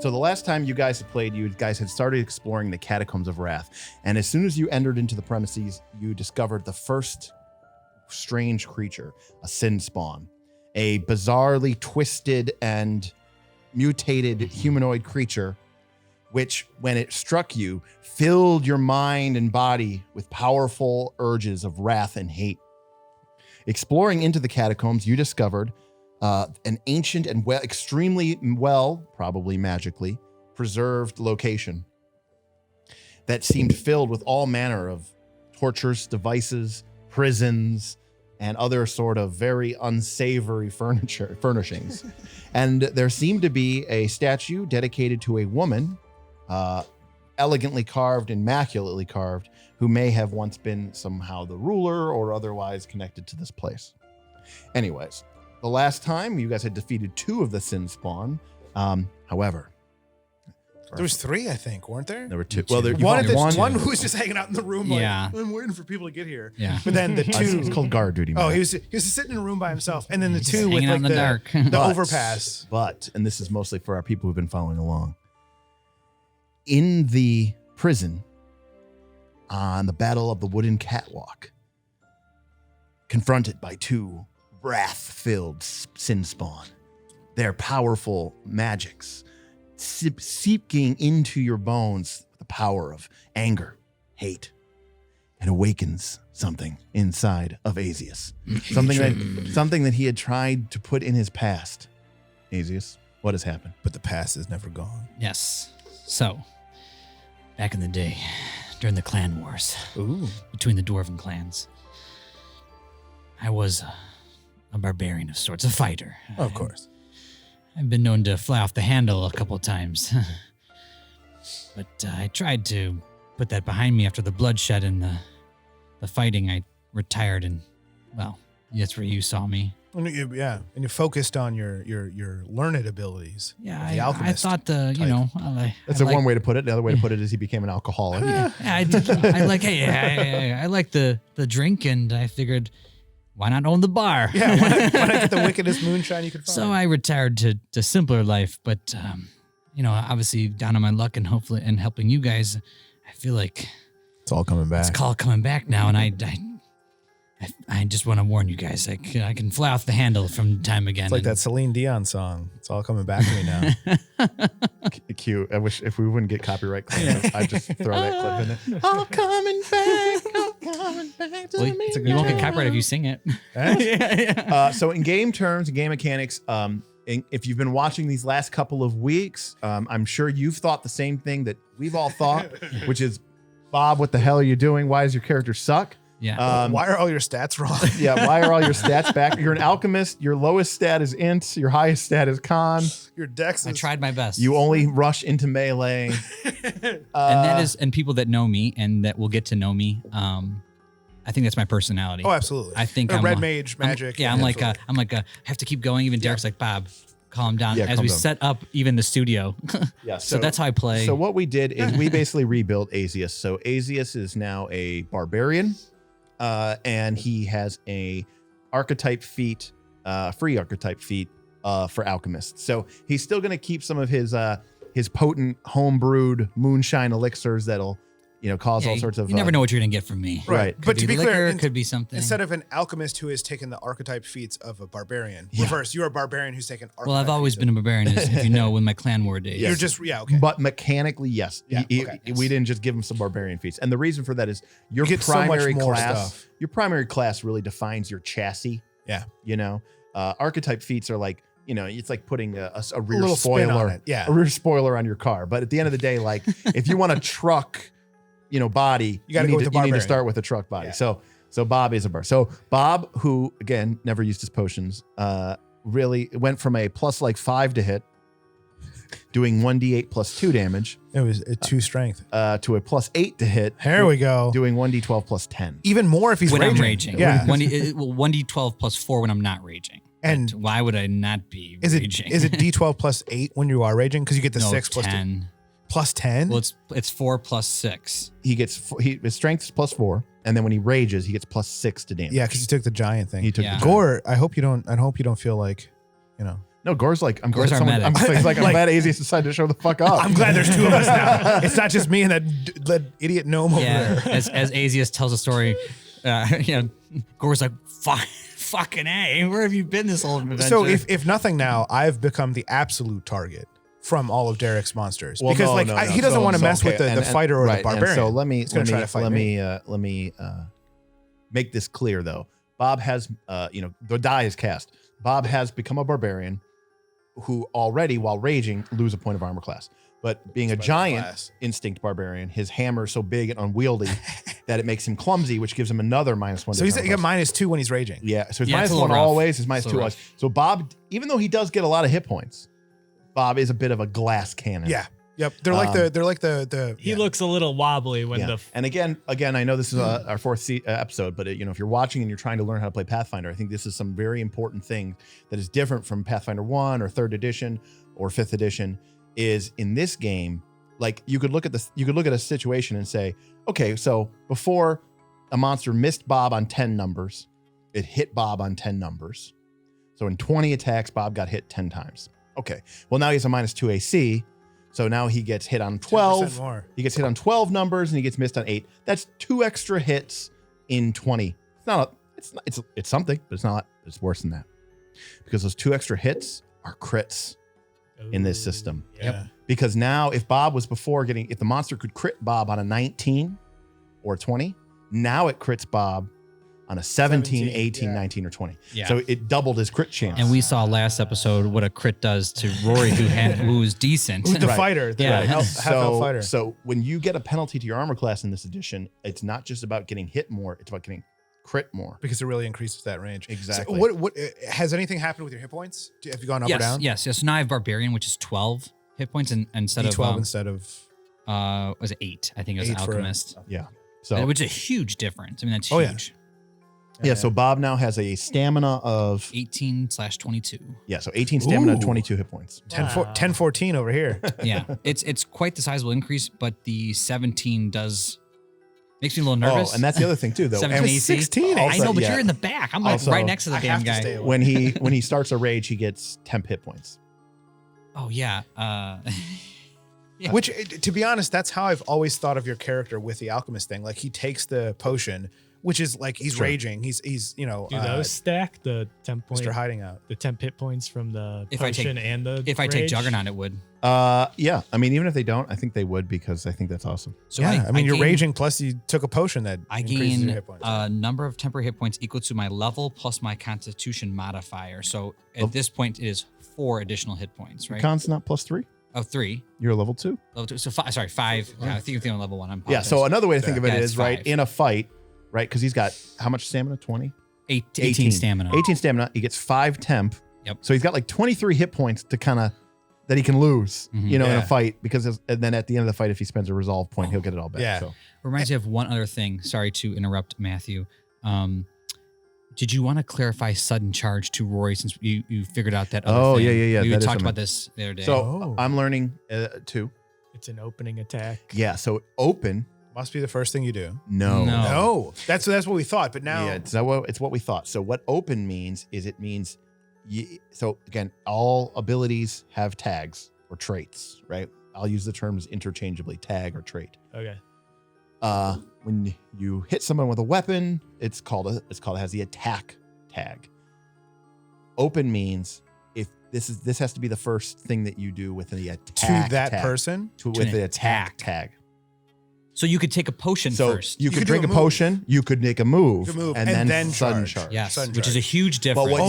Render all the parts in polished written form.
So the last time you guys had played, you guys had started exploring the Catacombs of Wrath. And as soon as you entered into the premises, you discovered the first strange creature, a sinspawn, a bizarrely twisted and mutated humanoid creature, which, when it struck you, filled your mind and body with powerful urges of wrath and hate. Exploring into the catacombs, you discovered an ancient and extremely well, probably magically, preserved location that seemed filled with all manner of torturous devices, prisons, and other sort of very unsavory furnishings. And there seemed to be a statue dedicated to a woman, elegantly carved, immaculately carved, who may have once been somehow the ruler or otherwise connected to this place. Anyways, the last time you guys had defeated 2 of the sinspawn. However, there was 3, I think, weren't there? There were 2. Well, one who was just hanging out in the room, like, I'm waiting for people to get here. Yeah. But then the 2, it's called guard duty. Oh, man. he was sitting in a room by himself, and then the 2 with hanging out in the dark. the overpass. But, and this is mostly for our people who've been following along, in the prison on the Battle of the Wooden Catwalk, confronted by 2 wrath-filled sinspawn, their powerful magics seeping into your bones with the power of anger, hate. It awakens something inside of Azeas, something that he had tried to put in his past. Azeas, what has happened? But the past is never gone. Yes. So, back in the day, during the clan wars, Ooh. between the dwarven clans, I was a barbarian of sorts, a fighter. Of course. I've been known to fly off the handle a couple of times. But I tried to put that behind me after the bloodshed and the fighting. I retired, and, well, that's where you saw me. And you focused on your learned abilities. Yeah, the I alchemist thought That's one way to put it. The other way to put it is he became an alcoholic. I like the drink, and I figured, why not own the bar? Yeah, why not get the wickedest moonshine you could find? So I retired to simpler life, but obviously down on my luck and hopefully and helping you guys, I feel like it's all coming back. It's all coming back now, and I just want to warn you guys. I can fly off the handle from time again. It's like that Celine Dion song. It's all coming back to me now. Cute. I wish if we wouldn't get copyright claims, I'd just throw that clip in it. All coming back to me. You won't get copyright if you sing it. So in game terms, game mechanics, if you've been watching these last couple of weeks, I'm sure you've thought the same thing that we've all thought, which is, Bob, what the hell are you doing? Why does your character suck? Yeah. Why are all your stats wrong? Yeah. Why are all your stats back? You're an alchemist. Your lowest stat is int. Your highest stat is con. Your dex is... I tried my best. You only rush into melee. And people that know me and that will get to know me, I think that's my personality. Oh, absolutely. I think I'm red mage magic. I'm like I have to keep going. Even Derek's like, Bob, calm down. Yeah, as we set up even the studio. Yeah. So that's how I play. So what we did is we basically rebuilt Azeas. So Azeas is now a barbarian. And he has a archetype feat, free archetype feat for alchemists. So he's still going to keep some of his potent homebrewed moonshine elixirs that'll, cause all sorts of. You never know what you're going to get from me. Right. But to be clear, it could be something. Instead of an alchemist who has taken the archetype feats of a barbarian, reverse, you're a barbarian who's taken archetype. Well, I've always been a barbarian, if you know, in my clan war days. You're just, okay. But mechanically, yes. Yeah, We didn't just give him some barbarian feats. And the reason for that is your You get primary so much more class. stuff. Your primary class really defines your chassis. Yeah. Archetype feats are like, it's like putting a rear little spin spoiler on it. Yeah. a rear spoiler on your car. But at the end of the day, like if you want a truck, body, you need to start with a truck body. Yeah. So Bob is a bar. So Bob, who again never used his potions, really went from a plus like 5 to hit, doing 1d8 plus 2 damage. It was a 2 strength. To a plus 8 to hit. There we go. Doing 1d12 plus 10. Even more if he's when raging. I'm raging. Yeah. 1d12 plus 4 when I'm not raging. And but why would I not be is raging? Is it d12 plus 8 when you are raging? Because you get the 6 plus 10. 2. Plus 10? Well, it's 4 plus 6. He gets his strength is plus 4, and then when he rages, he gets plus 6 to damage. Yeah, because he took the giant thing. He took Yeah. the Gore, I hope you don't feel like, No, Gore's like, I'm Gore's glad our someone, I'm, medic. he's like, I'm glad Azeas decided to show the fuck up. I'm glad there's two of us now. It's not just me and that idiot gnome over there. as Azeas tells a story, Gore's like, fucking A, where have you been this whole adventure? So if nothing now, I've become the absolute target from all of Derek's monsters. Well, because no. he doesn't want to mess with okay, the fighter or right, the barbarian. And so let me make this clear though. Bob has the die is cast. Bob has become a barbarian who already, while raging, lose a point of armor class. But being a giant instinct barbarian, his hammer is so big and unwieldy that it makes him clumsy, which gives him another -1. So he's got -2 when he's raging. Yeah, so he's Yeah, it's a -1 little rough. always, he's It's a -2 little always. So Bob, even though he does get a lot of hit points, Bob is a bit of a glass cannon. Yeah. Yep. They're like the He looks a little wobbly when Yeah. And again, I know this is our fourth episode, but if you're watching and you're trying to learn how to play Pathfinder, I think this is some very important thing that is different from Pathfinder 1 or 3rd edition or 5th edition. Is in this game, like you could look at a situation and say, okay, so before a monster missed Bob on 10 numbers, it hit Bob on 10 numbers. So in 20 attacks, Bob got hit 10 times. Okay, well now he has a -2 AC. So now he gets hit on 12. more. He gets hit on 12 numbers and he gets missed on 8. That's 2 extra hits in 20. It's something, but it's worse than that. Because those 2 extra hits are crits in this system. Yeah. Because now if Bob was if the monster could crit Bob on a 19 or 20, now it crits Bob on a 17, 18, 19, or 20. Yeah. So it doubled his crit chance. And we saw last episode what a crit does to Rory, who's decent. Who's the Right. fighter? The Yeah. half-elf fighter. So when you get a penalty to your armor class in this edition, it's not just about getting hit more, it's about getting crit more. Because it really increases that range. Exactly. So what has anything happened with your hit points? Have you gone up or down? Yes. So now I have Barbarian, which is 12 hit points instead of 12 instead of was it 8? I think it was 8 for Alchemist. Yeah. So Which is a huge difference. I mean, that's Oh, yeah. huge. yeah, so Bob now has a stamina of 18/22. so 18 stamina, Ooh. 22 hit points. 10-14 over here. Yeah, it's quite the sizable increase, but the 17 makes me a little nervous. Oh, and that's the other thing too, though. 17 AC. 16 I know, but yeah. you're in the back. I'm like Also, right next to the I damn have to guy. stay away. When he starts a rage, he gets temp hit points. Oh yeah. Yeah. Which, to be honest, that's how I've always thought of your character with the alchemist thing. Like he takes the potion, which is like he's Sure. raging. He's do those stack the temp point, Mr. Hiding Out. the temp hit points from the If I take- potion and the If I take rage? Juggernaut, it would. Yeah. I mean, even if they don't, I think they would because I think that's awesome. So Yeah, I mean, you're gain- raging plus you took a potion that I increases gain your hit points. a number of temporary hit points equal to my level plus my Constitution modifier. So at this point, it is 4 additional hit points, right? Con's not +3. Oh, 3. You're a level 2. Level 2. So 5. Sorry, 5. Yeah, I think you're thinking level 1. I'm Yeah. So another way to think of it Yeah, is it's right 5. in a fight, right? Because he's got how much stamina? 20. 18 stamina. 18 stamina. He gets 5 temp. Yep. So he's got like 23 hit points to that he can lose, Mhm. in Yeah. a fight and then at the end of the fight, if he spends a resolve point, he'll get it all back. Yeah. So Reminds me of one other thing. Sorry to interrupt, Matthew. Did you want to clarify sudden charge to Rory since you figured out that other Oh, thing? yeah. We That had is talked something. about this the other day. So I'm learning too. It's an opening attack. Yeah. So open. Must be the first thing you do. No. No. No, that's what we thought. But now, Yeah, it's what we thought. So what open means is it means so again, all abilities have tags or traits, right? I'll use the terms interchangeably, tag or trait. Okay. When you hit someone with a weapon, it has the attack tag. Open means if this has to be the first thing that you do with the attack to that tag, person, with an the attack attack. tag. So you could take a potion So first. you You could could do drink a a move. potion, you could make a move, You could move, and and then then sudden charge. charge. Yes, Sudden which is charge. a huge difference. But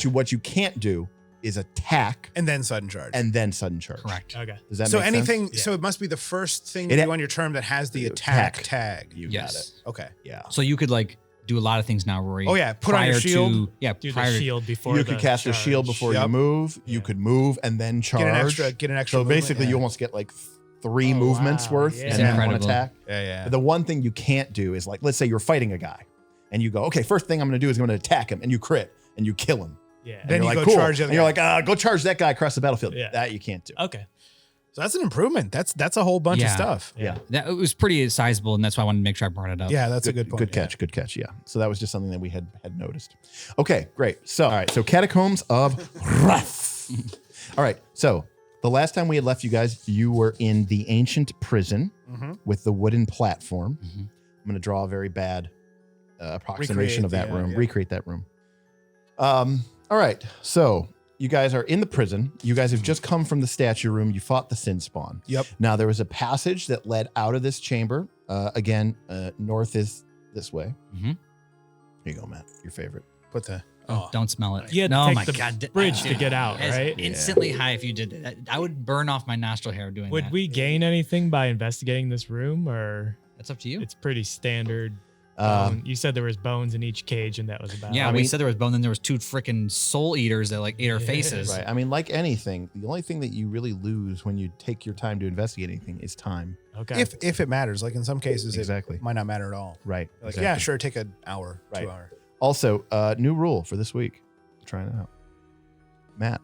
Oh, what you can't do is attack and then sudden charge. and then sudden charge. Correct. Okay. Does that so make anything. sense? So it must be the first thing It you ha- do on your turn that has the The attack attack. tag. You got Yes. it. Okay. Yeah. So you could like do a lot of things now, Rory. Oh, yeah. Put on your prior shield. Do prior the to- shield before You the could cast a shield charge. before you Yep. move. You Yeah. could move and then charge. Get an extra. So movement, basically, yeah. you almost get like 3 Oh, movements wow. worth Yeah. and It's then one incredible. attack. Yeah. The one thing you can't do is like, let's say you're fighting a guy and you go, okay, first thing I'm going to do is I'm going to attack him, and you crit and you kill him. Yeah. And Then you're you like, go cool. charge the other and you're guy. like, go charge that guy across the battlefield. Yeah. That you can't do. Okay. So that's an improvement. That's a whole bunch of Yeah. stuff. Yeah. That it was pretty sizable, and that's why I wanted to make sure I brought it up. Yeah, that's a good point. Good catch. Good catch. Yeah. So that was just something that we had noticed. Okay, great. So, all right. So Catacombs of Wrath. All right. So the last time we had left you guys, you were in the ancient prison with the wooden platform. I'm going to draw a very bad approximation of that room. Recreate that room. All right. So you guys are in the prison. You guys have just come from the statue room. You fought the sinspawn. Yep. Now there was a passage that led out of this chamber. Again, north is this way. Here you go, Matt. Your favorite. Put the Don't smell it. You had to no, take my the God. bridge to get out, It's right? instantly high if you did that. I would burn off my nostril hair doing Would that. we gain anything by investigating this room, or That's up to you. it's pretty standard? You said there was bones in each cage, and that was about. Yeah, it. we said there was bone. Then there was 2 freaking soul eaters that like ate our faces. Right. I mean, like anything, the only thing that you really lose when you take your time to investigate anything is time. Okay. if it matters, like in some cases, Exactly. it might not matter at all. Right. Like, exactly. yeah, sure, take an hour, Right. 2 hour. Also, new rule for this week. Trying it out. Matt.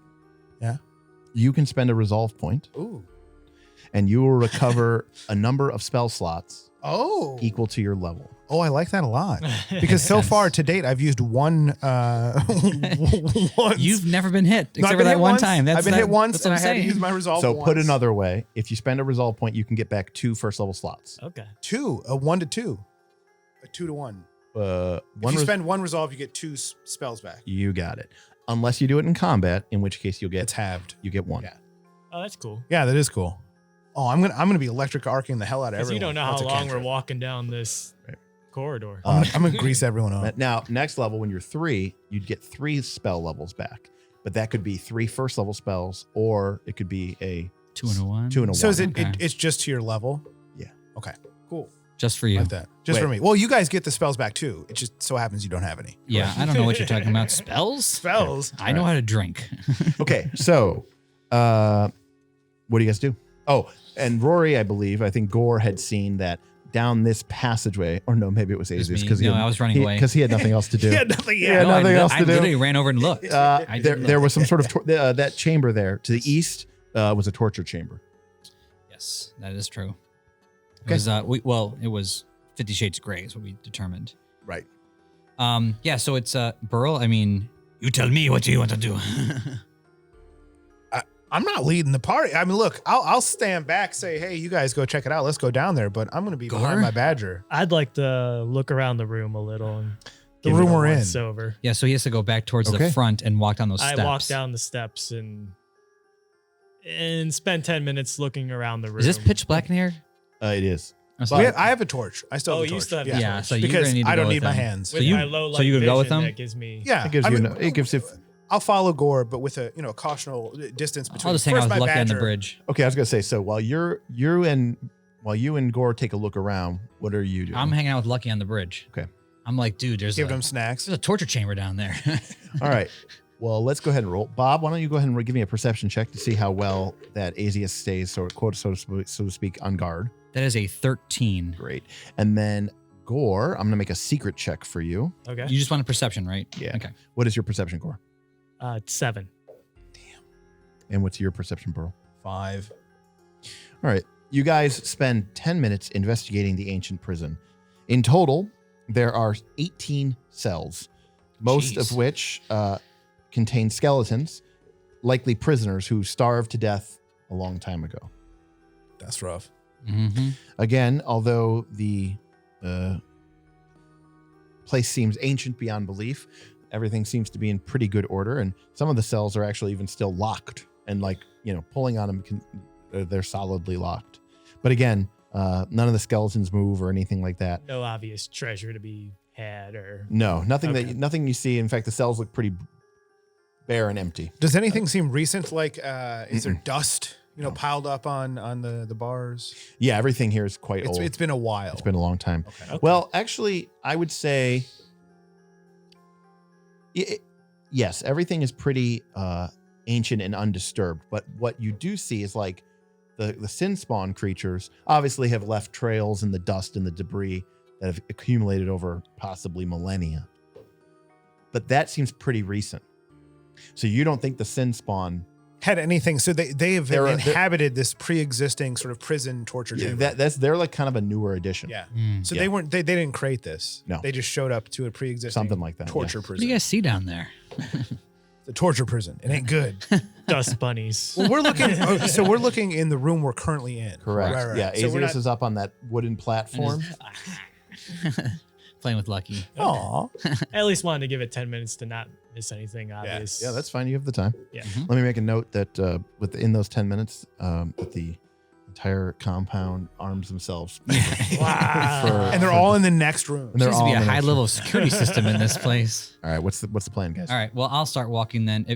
Yeah? You can spend a resolve point Ooh. and you will recover a number of spell slots Oh. equal to your level. Oh, I like that a lot. Because so far to date, I've used one. once. You've never been hit No, I've except for been that hit one once. time. I've been hit once, that's and what I I'm had to saying. use my resolve. So put once. another way, if you spend a resolve point, you can get back 2 first level slots. Okay. 2, a 1 to 2, a 2 to 1. One If you spend 1 resolve, you get 2 spells back. you got it. Unless you do it in combat, in which case you'll It's get halved. 1. Yeah. Oh, that's cool. Yeah, that is cool. Oh, I'm gonna be electric arcing the hell out of Because everyone. you don't know That's how a long cantrip. we're walking down this Right. corridor. I'm gonna grease everyone up. Now, next level, when you're 3, you'd get 3 spell levels back. But that could be 3 first level spells, or it could be a 2 and a 1. 2 and a 1. So is Okay. it's just to your level? Yeah. Okay. Cool. Just for you. Like that. Just for me. Well, you guys get the spells back too. It just so happens you don't have any. Yeah, I don't know what you're talking about. Spells? Spells. I know how to drink. Okay, so what do you guys do? Oh, and Rory, I think Gore had seen that down this passageway, or no, maybe it was was Azeas me. because No, I was running away. because he had nothing else to do. Yeah, nothing. Yeah, Yeah. nothing else to I do. literally ran over and looked. I did There look. was some sort of that chamber there to the east was a torture chamber. Yes, that is true. It Okay. was, it was 50 Shades of Grey is what we determined. Right. Yeah, so it's Burl, I mean, you tell me what you want to do. I'm not leading the party. I mean, look, I'll stand back, say, hey, you guys go check it out. Let's go down there. But I'm gonna be behind Gore? my badger. I'd like to look around the room a little. And The give it room a we're in. once over. Yeah, so he has to go back towards Okay. the front and walk down those I steps. walk down the steps and spend 10 minutes looking around the room. Is this pitch black in here? It is. Oh, so- I have a torch. I still have Oh, a you torch. still have a yeah, torch. so you're because gonna need to I go don't with need my them. hands. With you- my low so light you would go with vision, them? That gives me. Yeah, It gives I you. mean, It gives if. I'll follow Gore, but with a cautional distance between. I'll just hang first out with my Lucky on the badger. bridge. Okay, I was gonna say. So while you and Gore take a look around, what are you doing? I'm hanging out with Lucky on the bridge. Okay. I'm like, dude, there's Give a them snacks. torture chamber down there. All right. Well, let's go ahead and roll. Bob, why don't you go ahead and give me a perception check to see how well that Azeas stays, so to speak, on guard. That is a 13. Great. And then Gore, I'm gonna make a secret check for you. Okay. You just want a perception, right? Yeah. Okay. What is your perception, Gore? 7. And what's your perception, Burl? 5. All right. You guys spend 10 minutes investigating the ancient prison. In total, there are 18 cells, most Jeez. of which contain skeletons, likely prisoners who starved to death a long time ago. That's rough. Mm-hmm. Again, although the place seems ancient beyond belief, everything seems to be in pretty good order, and some of the cells are actually even still locked, and pulling on them they're solidly locked. But again, none of the skeletons move or anything like that. No obvious treasure to be had or. No, nothing Okay. nothing you see. In fact, the cells look pretty bare and empty. Does anything seem recent? Like, is there dust, No. piled up on the bars? Yeah, everything here is quite old. It's been a while. It's been a long time. Okay. Well, actually, I would say, yes, everything is pretty ancient and undisturbed. But what you do see is like the sinspawn creatures obviously have left trails in the dust and the debris that have accumulated over possibly millennia. But that seems pretty recent. So you don't think the sinspawn Had anything? So they have They're- inhabited this pre-existing sort of prison torture chamber. they're like kind of a newer addition. Yeah. Mm. So Yeah. they didn't create this. No. They just showed up to a pre-existing Something like that, torture What do prison. you guys see down there? the torture prison. It ain't good. Dust bunnies. Well, we're looking. So we're looking in the room we're currently in. Correct. Right. Yeah, So we're Azeas not- is up on that wooden platform. Playing with Lucky. Aw. I at least wanted to give it 10 minutes to not miss anything obvious. Yeah, that's fine. You have the time. Yeah. Mhm. Let me make a note that within those 10 minutes, that the entire compound arms themselves. Wow. And they're all in the next room. And they're Seems to be all a in the high next level of security system in this place. All right, what's the plan, guys? All right. Well, I'll start walking then.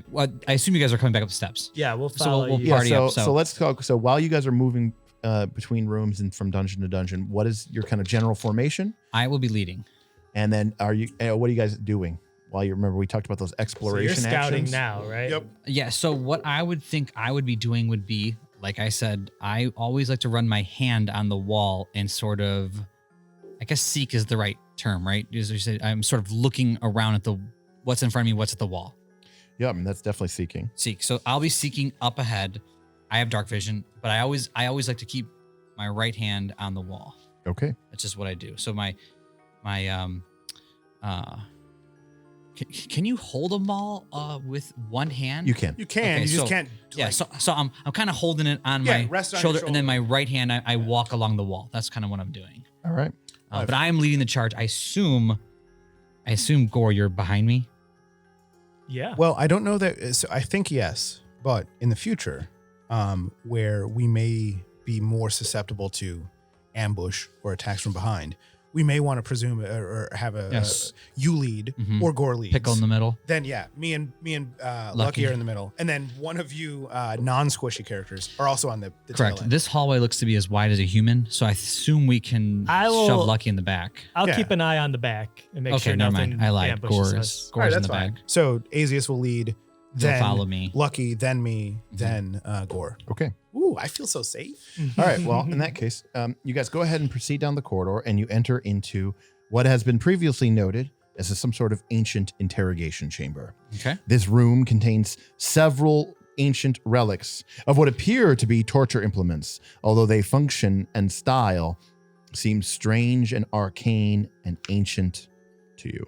I assume you guys are coming back up the steps. Yeah, we'll So follow we'll you. Yeah, party so, up, so- let's talk. So while you guys are moving between rooms and from dungeon to dungeon, what is your kind of general formation? I will be leading. And then what are you guys doing? While you remember, we talked about those So exploration you're scouting actions. now, right? Yep. Yeah. So what I would think I would be doing would be, like I said, I always like to run my hand on the wall and sort of, I guess seek is the right term, right? As you said, I'm sort of looking around at what's in front of me, what's at the wall. Yeah, I mean, that's definitely seeking. Seek. So I'll be seeking up ahead. I have dark vision, but I always like to keep my right hand on the wall. Okay. That's just what I do. So can you hold a maul with one hand? You can. You can. Okay, you just so- can't. Yeah, like- so I'm kind of holding it on Yeah, my rest on your shoulder, and then shoulder. my right hand I walk along the wall. That's kind of what I'm doing. All right. But I am leading the charge. I assume Gore, you're behind me. Yeah. Well, I don't know that. So I think yes, but in the future, where we may be more susceptible to ambush or attacks from behind, we may want to presume or have Yes. you lead Mhm. or Gore leads. Pickle in the middle. Then yeah, me and Lucky. Lucky are in the middle, and then one of you non-squishy characters are also on the Correct. tail end. This hallway looks to be as wide as a human, so I assume we can I will- shove Lucky in the back. I'll yeah. keep an eye on the back and make Okay, sure never nothing mind. I lied. ambushes Gore's us. All right, in that's the fine. back. So Azeas will lead, You'll then follow me. Lucky, then me, Mhm. then Gore. Okay. Ooh, I feel so safe. All right. Well, in that case, you guys go ahead and proceed down the corridor, and you enter into what has been previously noted as some sort of ancient interrogation chamber. Okay. This room contains several ancient relics of what appear to be torture implements, although they function and style seem strange and arcane and ancient to you.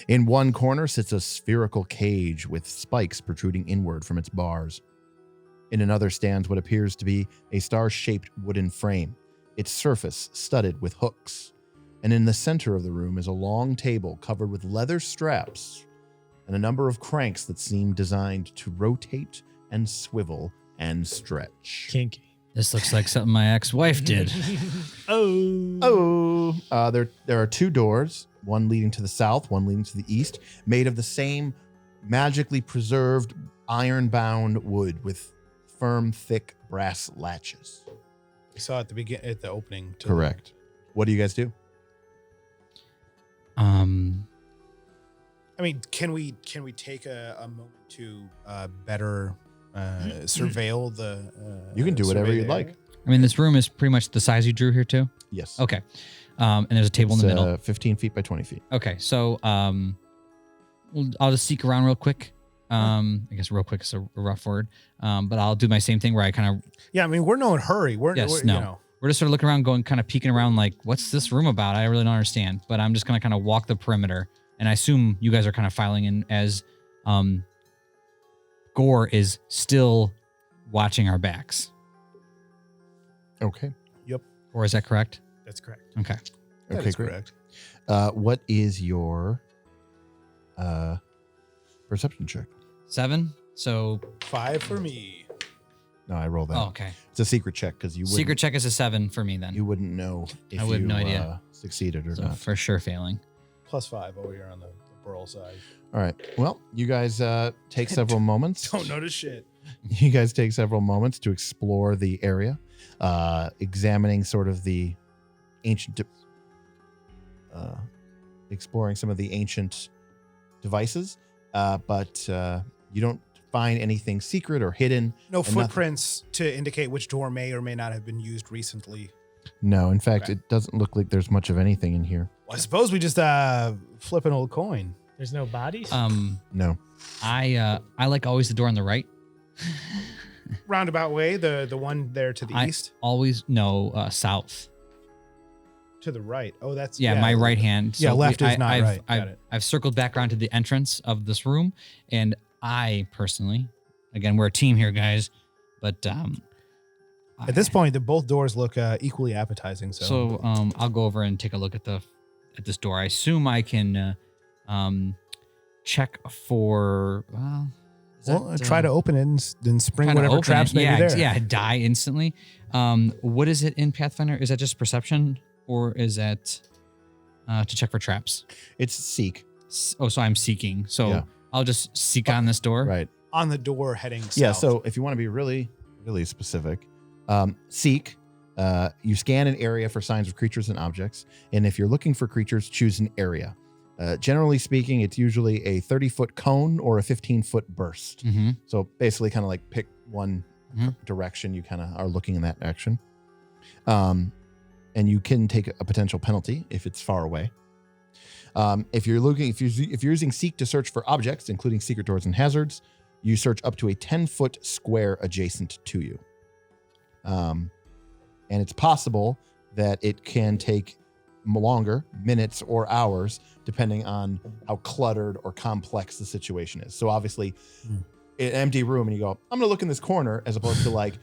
In one corner sits a spherical cage with spikes protruding inward from its bars. In another stands what appears to be a star-shaped wooden frame, its surface studded with hooks. And in the center of the room is a long table covered with leather straps and a number of cranks that seem designed to rotate and swivel and stretch. Kinky. This looks like something my ex-wife did. Oh. There are two doors, one leading to the south, one leading to the east, made of the same magically preserved iron-bound wood with firm, thick brass latches. We saw at the opening. To Correct. What do you guys do? I mean, can we take a moment to better surveil the? You can do whatever survey you'd the like. area? I mean, this room is pretty much the size you drew here too. Yes. Okay. And there's a table in the It's, middle. 15 feet by 20 feet. Okay, so I'll just seek around real quick. I guess real quick is a rough word. But I'll do my same thing where I kind of Yeah, I mean, we're no hurry. We're Yes, we're, no. You know, we're just sort of looking around, going kind of peeking around, like, what's this room about? I really don't understand. But I'm just gonna kind of walk the perimeter, and I assume you guys are kind of filing in as Gore is still watching our backs. Okay. Or is that correct? That's correct. Okay. that Okay, is great. correct. What is your perception check? 7. So 5 for me. No, I rolled that. oh, okay. It's a secret check because you Secret check is a 7 for me then. you wouldn't know if I would have you no idea. succeeded or So not. for sure failing. +5 over here on the Burl side. All right. Well, you guys take several moments. Don't notice shit. You guys take several moments to explore the area, examining sort of the ancient, exploring some of the ancient devices, but you don't find anything secret or hidden. No And nothing- footprints to indicate which door may or may not have been used recently. No, in fact, Okay. it doesn't look like there's much of anything in here. Well, I suppose we just flip an old coin. There's no bodies? No. I like always the door on the right. Roundabout way, the one there to the east, Always no south. to the right. Oh, that's Yeah, my right hand. Yeah, left is not I've, right. Got I've, it. I've circled back around to the entrance of this room, and I personally, again, we're a team here, guys, but At this point, both doors look equally appetizing. So, I'll go over and take a look at this door. I assume I can check for. Try to open it and then spring try to whatever open traps it. may be there. Yeah, die instantly. What is it in Pathfinder? Is that just perception, or is that to check for traps? It's seek. So I'm seeking. So Yeah. I'll just seek on this door. Right. On the door heading south. Yeah. So if you want to be really, really specific, seek. You scan an area for signs of creatures and objects. And if you're looking for creatures, choose an area. Generally speaking, it's usually a 30-foot cone or a 15-foot burst. Mm-hmm. So basically kind of like pick one direction. You kind of are looking in that direction. And you can take a potential penalty if it's far away. If you're using seek to search for objects, including secret doors and hazards, you search up to a 10-foot square adjacent to you. And it's possible that it can take longer, minutes or hours, depending on how cluttered or complex the situation is. So obviously, an empty room and you go, I'm going to look in this corner, as opposed to like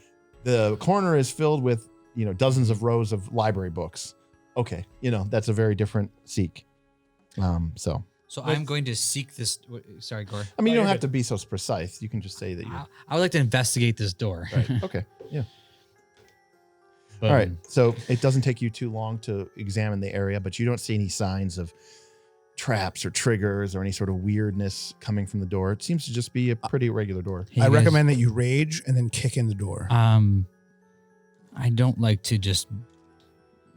the corner is filled with, dozens of rows of library books. Okay. That's a very different seek. So I'm going to seek this. Sorry, Gore. I mean, you don't have to be so precise. You can just say that you. I would like to investigate this door. Right. Okay. Yeah. But, All right. So it doesn't take you too long to examine the area, but you don't see any signs of traps or triggers or any sort of weirdness coming from the door. It seems to just be a pretty regular door. Hey, I guys, recommend that you rage and then kick in the door. I don't like to just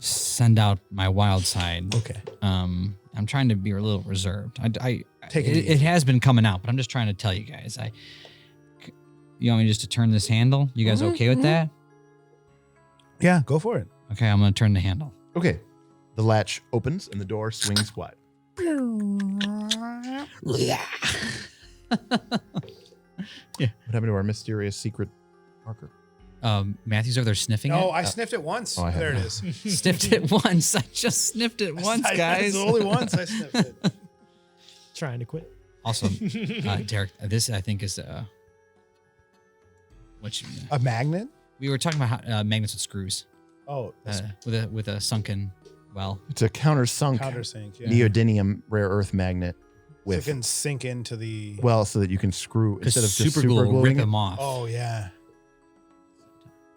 send out my wild side. Okay. I'm trying to be a little reserved. Take it easy. It has been coming out, but I'm just trying to tell you guys. You want me just to turn this handle? You guys okay with that? Yeah, go for it. Okay, I'm going to turn the handle. Okay. The latch opens and the door swings wide. Yeah. What happened to our mysterious secret marker? Matthew's over there sniffing No, it. I sniffed it once. Oh, I there it haven't. is. Sniffed it once. I just sniffed it once, guys. It's only once I sniffed it. Trying to quit. Also, Derek, this I think is A magnet? we were talking about how, magnets with screws, Oh, that's with a sunken well. It's a countersunk countersink. Yeah. neodymium rare earth magnet So it with, can sink into the. so that you can screw Because instead of just super glue will rip gluing it. them off. Oh yeah.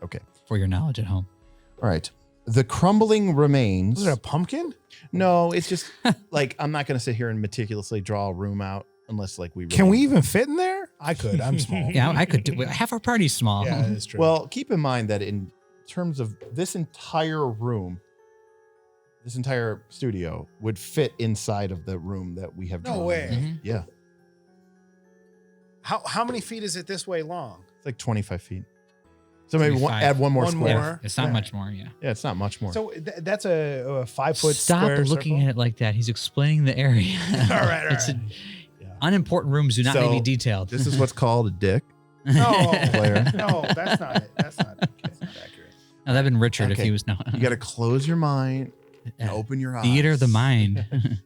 Okay. For your knowledge at home. All right. The crumbling remains. Was it a pumpkin? No, it's just like, I'm not going to sit here and meticulously draw a room out unless like we. Can really- we even fit in there? I could. I'm small. Yeah, I could do. Half our party's small. Yeah, that's true. Well, keep in mind that in terms of this entire room, this entire studio would fit inside of the room that we have No drawn. way. Mhm. Yeah. how many feet is it this way long? It's like 25 feet. So maybe 25. add one more One square. more. It's not Yeah. much more. Yeah. Yeah, it's not much more. So that's a 5 foot Stop square looking circle? at it like that. He's explaining the area. All right, all It's right. unimportant rooms do not need to So, be detailed. this is what's called a dick. No, Player. no, that's not it. That's not accurate. No, that'd been Richard if Okay. he was no. You got to close your mind and open your eyes. Theater of the mind. You gotta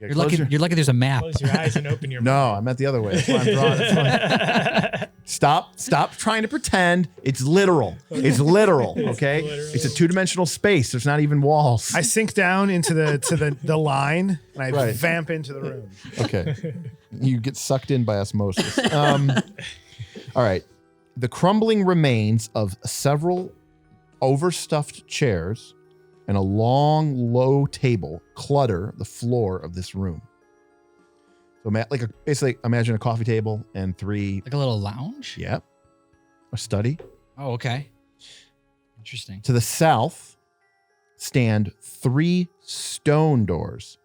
You're close lucky. your- You're lucky. There's a map. Close your eyes and open your No, mind. I meant the other way. That's why I'm drawing. That's why- Stop trying to pretend. It's literal. It's literal. Okay. literal. It's a 2-dimensional space. There's not even walls. I sink down into the line and I Right. vamp into the room. Okay. You get sucked in by osmosis. All right. The crumbling remains of several overstuffed chairs and a long, low table clutter the floor of this room. So basically imagine a coffee table and 3. Like a little lounge. Yep. A study. Oh, okay. Interesting. To the south stand 3 stone doors.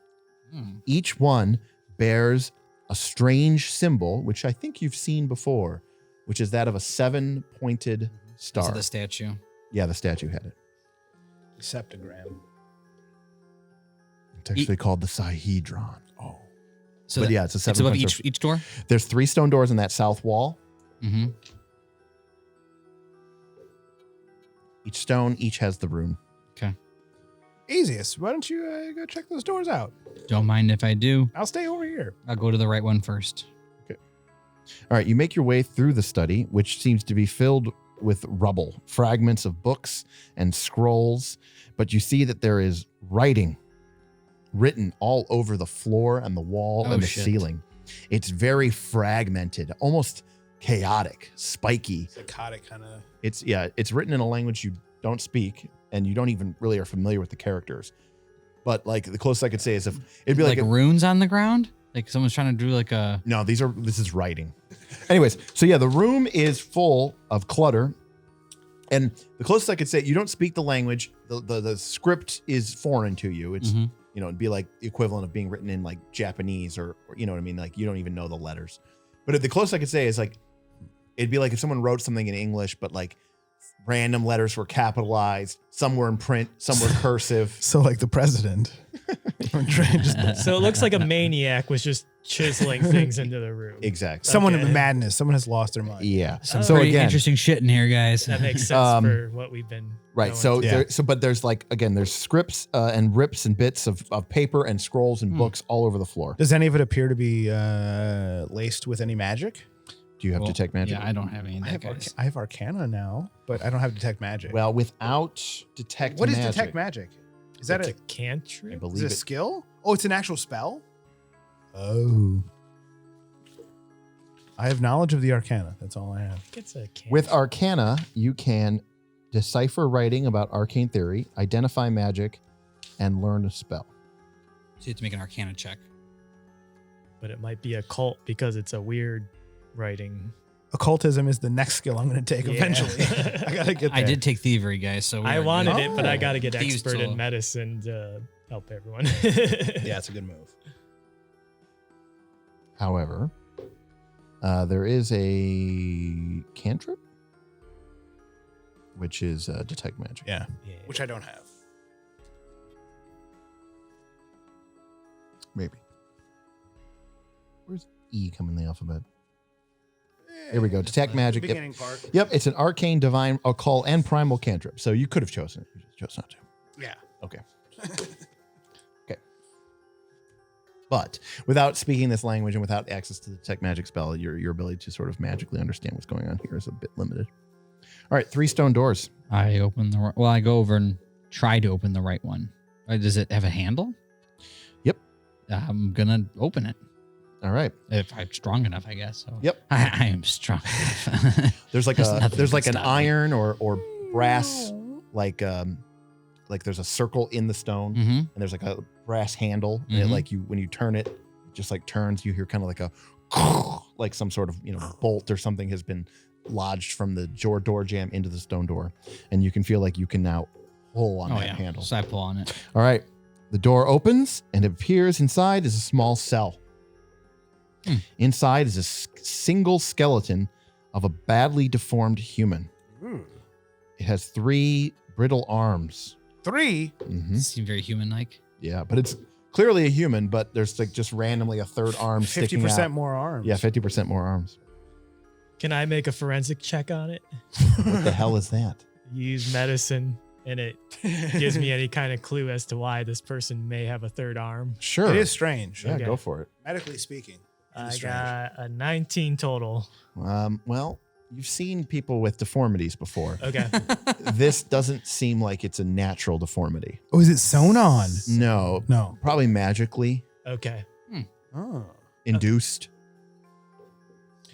Hmm. Each one bears a strange symbol, which I think you've seen before, which is that of a 7-pointed star. So the statue. Yeah, the statue had it. Septagram. It's actually called the Sahedron. Oh. So But that- yeah, it's a it's 7 above pointed. each door. There's 3 stone doors in that south wall. Mm-hmm. Each stone, each has the rune. Okay. Azeas, why don't you go check those doors out? Don't mind if I do. I'll stay over here. I'll go to the right one first. All right, you make your way through the study, which seems to be filled with rubble, fragments of books and scrolls, but you see that there is writing written all over the floor and the wall and the ceiling. It's very fragmented, almost chaotic, spiky. Psychotic kind of. It's written in a language you don't speak, and you don't even really are familiar with the characters. But like the closest I could say is if it'd be like runes on the ground, like someone's trying to do like a. No, this is writing. Anyways, so yeah, the room is full of clutter, and the closest I could say, you don't speak the language. The script is foreign to you. It's it'd be like the equivalent of being written in like Japanese or you know what I mean, like you don't even know the letters. But the closest I could say is like it'd be like if someone wrote something in English, but like random letters were capitalized, some were in print, some were cursive. So like the president. So it looks like a maniac was just chiseling things into the room. Exactly. Someone in madness. Someone has lost their mind. Yeah. Some So pretty again, interesting shit in here, guys. That makes sense for what we've been right. going So through. but there's like again, there's scripts and rips and bits of paper and scrolls and books all over the floor. Does any of it appear to be laced with any magic? Do you have detect magic? Yeah, I don't have any of that, guys. I have Arcana now, but I don't have detect magic. Well, without detect what is magic, detect magic? Is that It's a a cantrip? I is believe it a it. skill? Oh, it's an actual spell? Oh. I have knowledge of the Arcana. That's all I have. It's a cantrip. With Arcana, you can decipher writing about arcane theory, identify magic, and learn a spell. So you have to make an Arcana check. But it might be a cult because it's a weird writing. Occultism is the next skill I'm going to take Yeah. eventually. I got to get there. I did take thievery, guys. So I wanted it, but I got to get Thieves expert tool. in medicine to help everyone. Yeah, it's a good move. However, there is a cantrip, which is detect magic. Yeah, Yeah. which I don't have. Maybe. Where's E come in the alphabet? Here we go. Detect magic. Yep. Beginning part. Yep, it's an arcane, divine, occult, and primal cantrip. So you could have chosen it. You just chose not to. Yeah. Okay. Okay. But without speaking this language and without access to the detect magic spell, your ability to sort of magically understand what's going on here is a bit limited. All right, 3 stone doors. I open the. Well, I go over and try to open the right one. Does it have a handle? Yep. I'm gonna open it All right. if I'm strong enough, I guess. So. Yep. I am strong enough. There's like There's a nothing there's that like can an stop me. iron or brass like there's a circle in the stone Mm-hmm. and there's like a brass handle and it Mhm. like when you turn it, it just like turns, you hear kind of like a like some sort of bolt or something has been lodged from the door jamb into the stone door, and you can feel like you can now pull on Oh that yeah. handle. So I pull on it. All right, the door opens and it appears inside is a small cell. Inside is a single skeleton of a badly deformed human. It has 3 brittle arms. 3. Mhm. Seem very human-like. Yeah, but it's clearly a human, but there's like just randomly a third arm sticking 50% out. more arms. Yeah, 50% more arms. Can I make a forensic check on it? What the hell is that? Use medicine, and it gives me any kind of clue as to why this person may have a third arm. Sure. It is strange. Yeah, Okay. go for it. Medically speaking. it is I strange. got a 19 total. Well, you've seen people with deformities before. Okay. This doesn't seem like it's a natural deformity. Oh, is it sewn on? No, No. probably magically Okay. Oh. induced.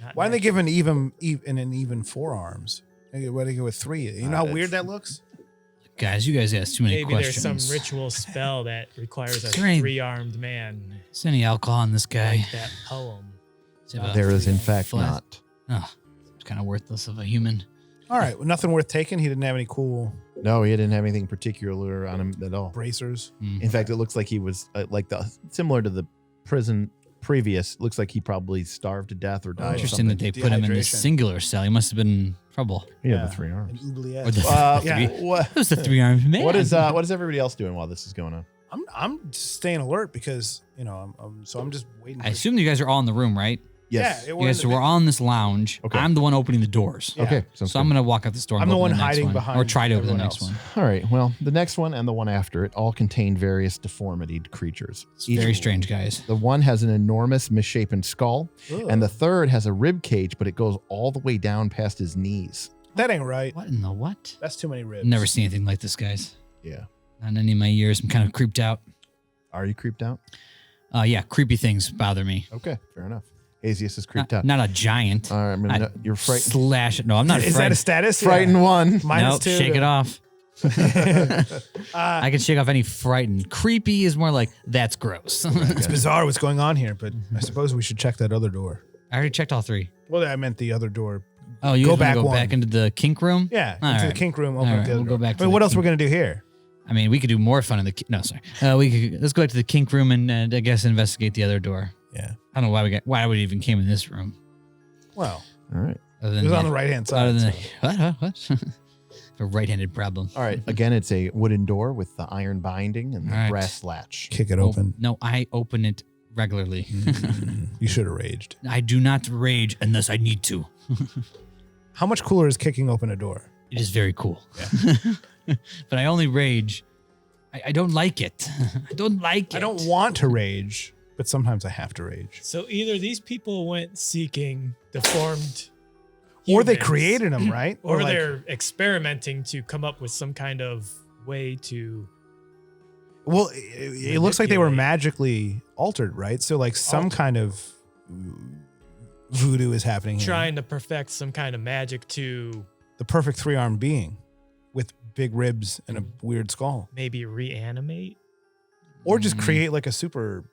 Not Why don't they nice. give an even 4 arms? Why do they go with 3? You know how weird that looks? Guys, you guys ask too many Maybe there's questions. some ritual spell that requires a Is there any- 3-armed man, Is there any alcohol in this guy? like that poem. Does he have a There is, in flat- fact, not. Oh, it's kind of worthless of a human. All right. Well, nothing worth taking. He didn't have any cool No, he didn't have anything particular on him at all. bracers. In fact, it looks like he was similar to the prison previous. Looks like he probably starved to death or died. or Interesting that something. they put him in the Dehydration. singular cell. He must have been in trouble. He had Yeah. the 3 arms. An oubliette. Or the Yeah. What? That was the 3-armed man. What is everybody else doing while this is going on? I'm just staying alert because I'm just waiting. I assume you guys are all in the room, right? Yes. Yeah, You guys, so we're all in this lounge. Okay. I'm the one opening the doors. Yeah. Okay. sounds So I'm good. going to walk out this door. And I'm the open one next hiding one, behind or try to open the everyone next else. one. All right. Well, the next one and the one after it all contain various deformitied creatures. It's very strange, guys. The one has an enormous misshapen skull, and the third has a rib cage, but it goes all the way down past his knees. That ain't right. What in the what? That's too many ribs. Never seen anything like this, guys. Yeah. Not in any of my years. I'm kind of creeped out. Are you creeped out? Yeah, creepy things bother me. Okay. Fair enough. Azeas is creeped out. Not a giant. All right. I'm gonna, you're frightened. Slash it. No, I'm not Is that a frightened. status? Frightened one. Minus Nope, 2. shake it off. I can shake off any frightened. Creepy is more like, that's gross. It's bizarre what's going on here, but I suppose we should check that other door. I already checked all 3. Well, I meant the other door. Oh, you Go guys wanna back go one. back into the kink room? Yeah, All into the right. kink room. All Open right, up the other we'll door. go back to Wait, the what else kink. we're gonna do here? I mean, we could do more fun in the. No, sorry. Let's go back to the kink room and I guess investigate the other door. Yeah. I don't know why we even came in this room. Well, All right. Other it than was on the right hand Other side. than what? A right-handed problem. All right. Again, it's a wooden door with the iron binding and the All right. brass latch. Kick it Oh, open. no, I open it regularly. You should have raged. I do not rage unless I need to. How much cooler is kicking open a door? It is very cool. But I only rage. I don't like it. I don't like it. I don't want to rage, but sometimes I have to rage. So either these people went seeking deformed Or they humans, created them, right? or like- they're experimenting to come up with some kind of way to Well, it looks like they were manipulate. magically altered, right? So like some kind of voodoo is happening here. trying to perfect some kind of magic to The perfect 3-armed being with big ribs and a weird skull. maybe reanimate, Or just create like a super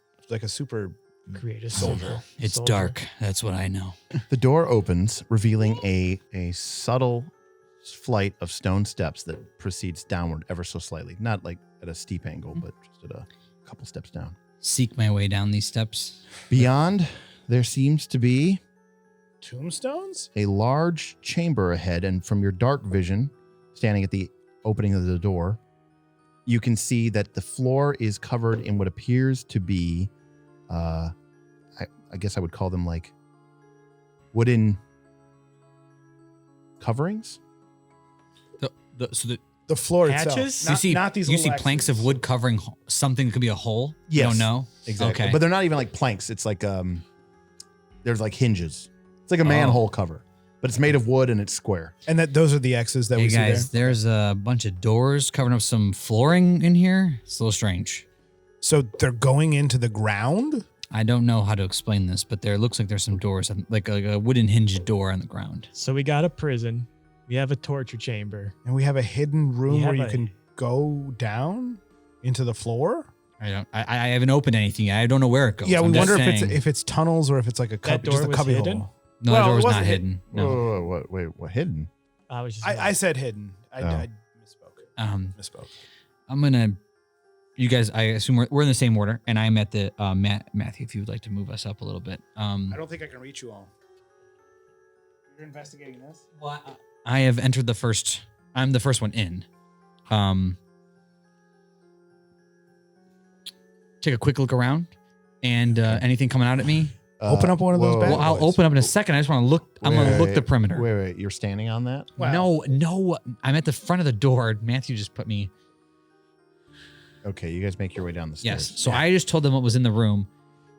create a Soldier. It's dark. That's what I know. The door opens, revealing a subtle flight of stone steps that proceeds downward ever so slightly. Not like at a steep angle, but just at a couple steps down. Seek my way down these steps. Beyond, there seems to be tombstones? a large chamber ahead, and from your dark vision, standing at the opening of the door, you can see that the floor is covered in what appears to be, I guess I would call them like wooden coverings. The floor Hatches? itself. Not these you see little planks of X's. wood covering something that could be a hole. You Yes. don't know. Exactly. Okay. But they're not even like planks. It's like there's like hinges. It's like a Oh. manhole cover, but it's made of wood and it's square. And those are the X's that Hey we see guys, there. there's a bunch of doors covering up some flooring in here. It's a little strange. So they're going into the ground? I don't know how to explain this, but there looks like there's some doors, like a wooden hinged door on the ground. So we got a prison, we have a torture chamber. And we have a hidden room have where you a- can go down into the floor? I haven't opened anything yet. I don't know where it goes. Yeah, we I'm just wonder saying. if it's tunnels or if it's like a That door just a was cubby hidden? hole. No, Well, the it door was wasn't not hidden. hidden. No. Whoa, wait, what hidden? I was just I said hidden. I misspoke. Misspoke. I'm gonna. You guys, I assume we're in the same order, and I'm at the Matthew. If you would like to move us up a little bit. I don't think I can reach you all. You're investigating this? I have entered the first. I'm the first one in. Take a quick look around, and anything coming out at me. Open up one of those whoa, bad Well, I'll boys. open up in a second. I just want to look. I'm gonna look the perimeter. Wait, you're standing on that? Wow. No, I'm at the front of the door. Matthew just put me. Okay, you guys make your way down the stairs. Yes. So I just told them what was in the room.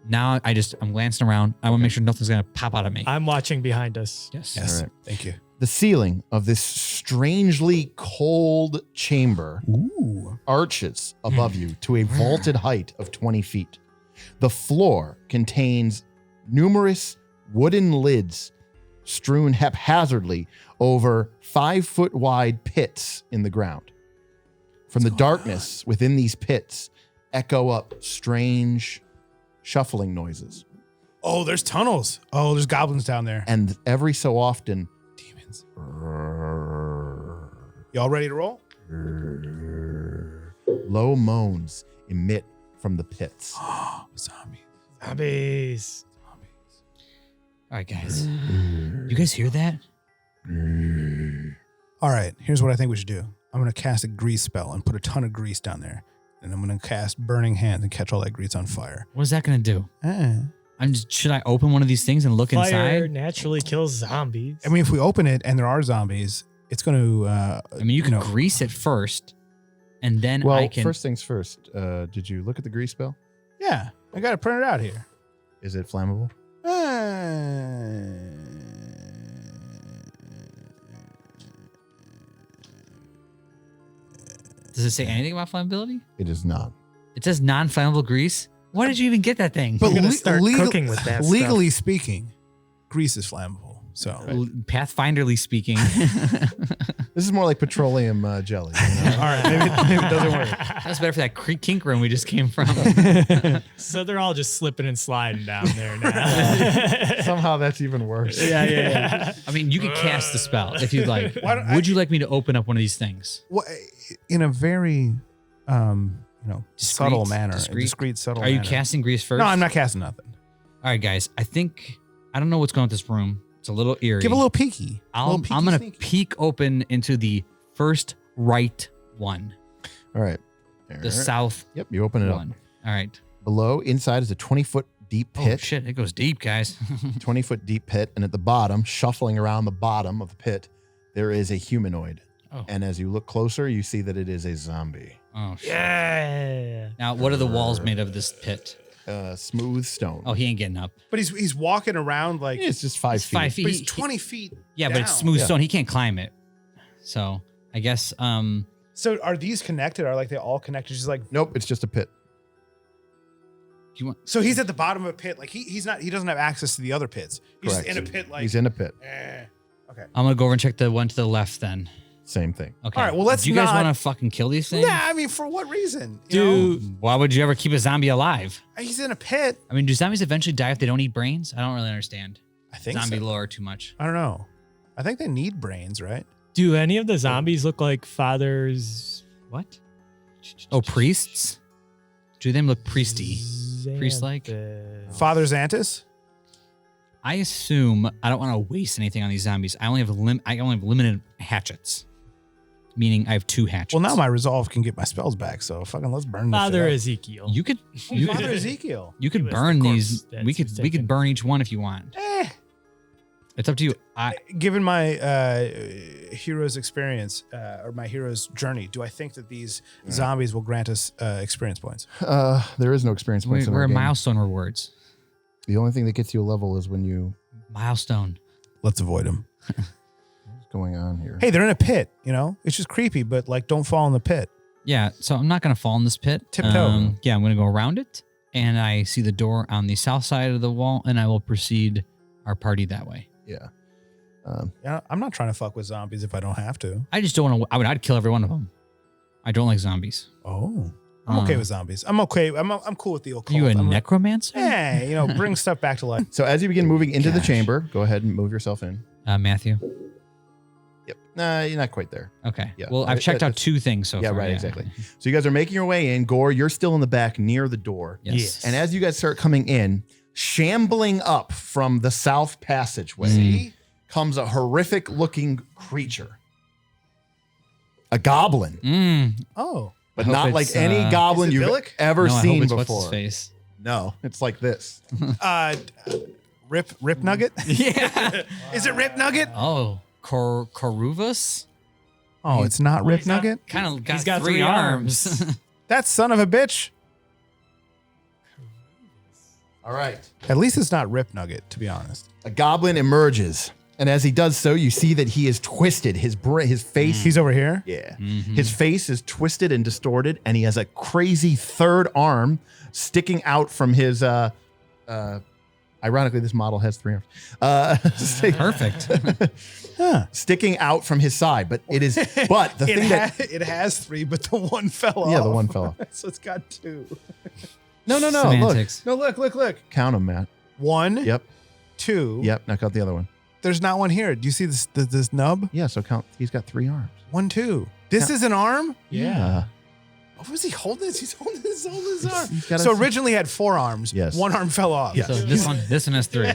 Now I'm glancing around. I want to make sure nothing's gonna pop out of me. I'm watching behind us. Yes. Yes. All right. Thank you. The ceiling of this strangely cold chamber Ooh. arches above you to a vaulted height of 20 feet. The floor contains numerous wooden lids strewn haphazardly over 5-foot wide pits in the ground. From the darkness within these pits echo up strange shuffling noises. Oh, there's tunnels. Oh, there's goblins down there. And every so often, Demons. Y'all ready to roll? low moans emit from the pits. Zombies. Zombies. All right, guys. You guys hear that? All right, here's what I think we should do. I'm going to cast a grease spell and put a ton of grease down there. And I'm going to cast Burning Hands and catch all that grease on fire. What is that gonna do? Should I open one of these things and look Fire inside? naturally kills zombies. I mean, if we open it and there are zombies, it's going to. I mean, you can grease it first, and then Well, I can. first things first. Did you look at the grease spell? Yeah, I got it printed out here. Is it flammable? Does it say anything about flammability? It is not. It says non-flammable grease. Why did you even get that thing? But You're gonna start cooking with that legally speaking, grease is flammable. So Pathfinderly speaking. This is more like petroleum jelly. You know? all right, maybe it doesn't work. That's better for that kink room we just came from. So they're all just slipping and sliding down there now. Somehow that's even worse. Yeah. I mean, you could cast the spell if you'd like. Why don't Would you like me to open up one of these things? Well, in a very, subtle manner, Discreet? discreet, subtle. Are you manner. casting grease first? No, I'm not casting nothing. All right, guys. I don't know what's going on with this room. It's a little eerie. Give a little peeky. I'm going to peek open into the first right one, All right. the south Yep, you open it one. up. All right. Below, inside is a 20-foot deep Oh, pit. shit. It goes deep, guys. 20-foot deep pit, and at the bottom, shuffling around the bottom of the pit, there is a humanoid. Oh. And as you look closer, you see that it is a zombie. Oh, shit. Yeah. Now, what are the walls made of this pit? Smooth stone. Oh, he ain't getting up. But he's walking around like. It's just 5 It's feet. 5 feet. But he's 20 feet. Yeah, but it's down. smooth Yeah. stone. He can't climb it. So I guess So are these connected? Are like they all connected? Just like. Nope, it's just a pit. do you want So he's at the bottom of a pit. Like he's not. He doesn't have access to the other pits. He's Correct. in a pit. Like He's in a pit. Okay. I'm gonna go over and check the one to the left then. Same thing. Okay. All right, well, let's Do you guys not- want to fucking kill these things? Yeah, I mean, for what reason? You know? Dude, Why would you ever keep a zombie alive? He's in a pit. I mean, do zombies eventually die if they don't eat brains? I don't really understand I think zombie so. lore too much. I don't know. I think they need brains, right? do any of the zombies look like fathers? What? Oh, priests? Do them look priesty? Priest-like? Father Xantus? I assume I don't want to waste anything on these zombies. I only have limited hatchets, meaning I have 2 hatchets. Well, now my resolve can get my spells back. So fucking let's burn this. Father shit up. Ezekiel. you could Father Ezekiel. you He could was the burn corpse these. that We was could taken. burn each one if you want. It's up to you. Given my hero's experience or my hero's journey, do I think that these zombies will grant us experience points? There is no experience points in We're our game. milestone rewards. The only thing that gets you a level is when you... Milestone. Let's avoid them. What's going on here? Hey, they're in a pit. You know, it's just creepy, but like, don't fall in the pit. Yeah, so I'm not gonna fall in this pit. Tiptoe. Yeah, I'm gonna go around it, and I see the door on the south side of the wall, and I will proceed our party that way. Yeah. Yeah, I'm not trying to fuck with zombies if I don't have to. I just don't want to. I'd kill every one of them. I don't like zombies. Oh, I'm okay with zombies. I'm okay. I'm cool with the occult. Are you a I'm necromancer? Yeah, you know, bring stuff back to life. So as you begin moving into the Gosh. chamber, go ahead and move yourself in. Matthew. Yep. Nah, you're not quite there. Okay. Yeah. Well, I've checked out That's- 2 things so yeah, far. right, exactly. So you guys are making your way in. Gore, you're still in the back near the door. Yes. And as you guys start coming in, shambling up from the south passageway See? comes a horrific looking creature. A goblin. Oh, But I hope not like it's, any goblin Is it you've Billick? ever No, I hope seen it's what's before. his face. No, it's like this. Rip Nugget. Yeah. Is it Rip Nugget? Oh, Koruvus? Oh, it's not Rip he's not- Nugget. Kind of got, He's got 3 3 arms. That son of a bitch. All right. At least it's not Rip Nugget, to be honest. A goblin emerges. And as he does so, you see that he is twisted. His face. He's over here. Yeah. His face is twisted and distorted, and he has a crazy third arm sticking out from his. Ironically, this model has 3 arms. Perfect. Sticking out from his side, but it is. But the thing that. it has 3, but the one fell off. Yeah, the one fell off. So it's got 2. No. Semantics. No, look. Count them, Matt. 1, Yep. 2. Yep. Now count the other one. There's not one here. Do you see this nub? Yeah. So count. He's got 3 arms. 1, 2. This is an arm? Yeah. What was he holding this? He's holding his arm. He's got So a- originally he had 4 arms. Yes. 1 arm fell off. Yes. So this one has 3.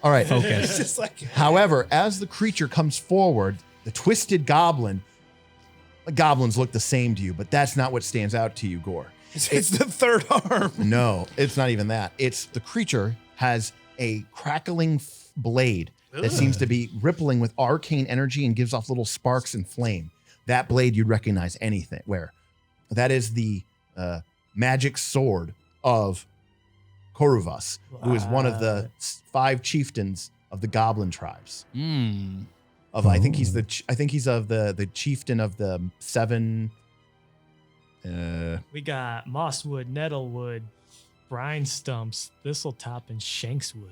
All right. It's Focus. just like However, as the creature comes forward, the twisted goblin. Goblins look the same to you, but that's not what stands out to you, Gore. it's the third arm. No, it's not even that. It's the creature has a crackling blade that seems to be rippling with arcane energy and gives off little sparks and flame. That blade you'd recognize anything where. That is the magic sword of Koruvus, who is one of the 5 chieftains of the goblin tribes. I think he's of the chieftain of the 7. We got mosswood, nettlewood, brine stumps, thistletop, and shankswood.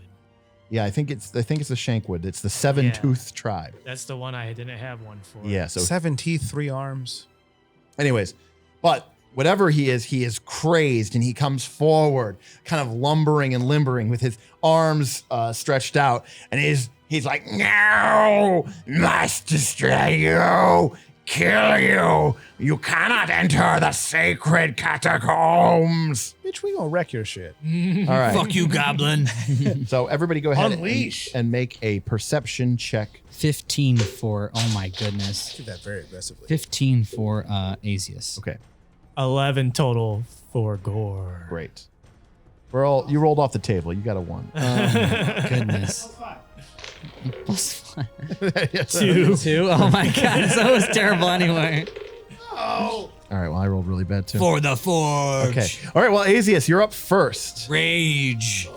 Yeah, I think it's the Shankwood. It's the 7-toothed tribe. That's the one I didn't have one for. Yeah, so 7 teeth, 3 arms. anyways, but whatever he is crazed, and he comes forward, kind of lumbering and limbering with his arms stretched out, and he's like, "No, must destroy you, kill you. You cannot enter the sacred catacombs." Bitch, we gonna wreck your shit. All right. Fuck you, goblin. So everybody go ahead Unleash. and make a perception check. 15 for, oh my goodness. Do that very aggressively. 15 for Azeas. Okay, 11 total for Gore. great. You rolled off the table. You got a 1. Oh my goodness. Plus 5. 2. 2? Oh my god, so it was terrible anyway. All right, well, I rolled really bad too. For the forge. Okay. All right, well, Azeas, you're up first. Rage.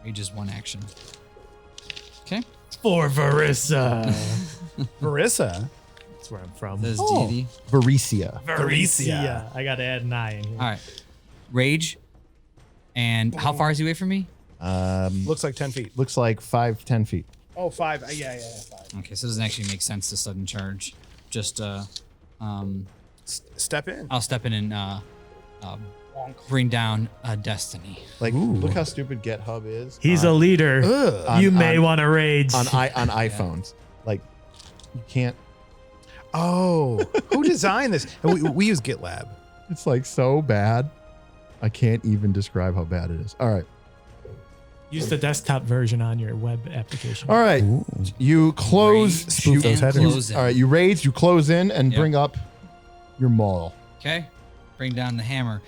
Rage is 1 action. Okay. For Varissa. Marissa. That's where I'm from. This is Oh. deity. Varicia. Varissa. I got to add an I in here. All right. Rage. And how far is he away from me? Looks like 10 feet. Looks like 5-10 feet. Oh, 5. Yeah, 5. Okay, so it doesn't actually make sense to sudden charge. Just Step in. I'll step in and bring down a destiny. Like, look how stupid GitHub is. He's a leader. on- You may on- want to rage. on iPhones. Like, you can't. Oh, who designed this? We use GitLab. It's like so bad. I can't even describe how bad it is. All right. Use the desktop version on your web application. All right. You close. Rage Spoof those and headers. close in. All right. You raise. You close in and Yep. bring up your maul. Okay. Bring down the hammer.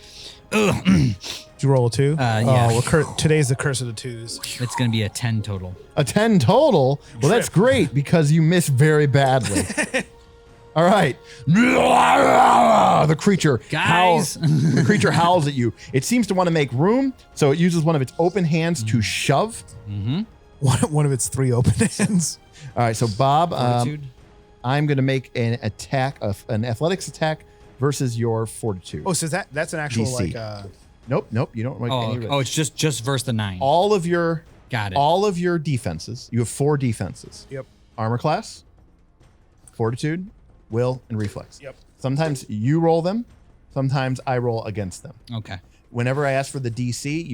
Ugh. Did you roll a 2? Yeah. Oh, today's the curse of the 2s. It's gonna be a 10 total. A 10 total. Well, that's great because you miss very badly. All right. The creature Guys. howls. The creature howls at you. It seems to want to make room, so it uses one of its open hands to shove. One of its 3 open hands. All right. So Bob, Fortitude. I'm going to make an attack, an athletics attack versus your fortitude. Oh, so that's an actual DC. like. Nope. You don't make any of it. it's just verse the 9. All of your Got it. all of your defenses. You have 4 defenses. Yep. Armor class, fortitude, will, and reflex. Yep. Sometimes you roll them. Sometimes I roll against them. Okay. Whenever I ask for the DC,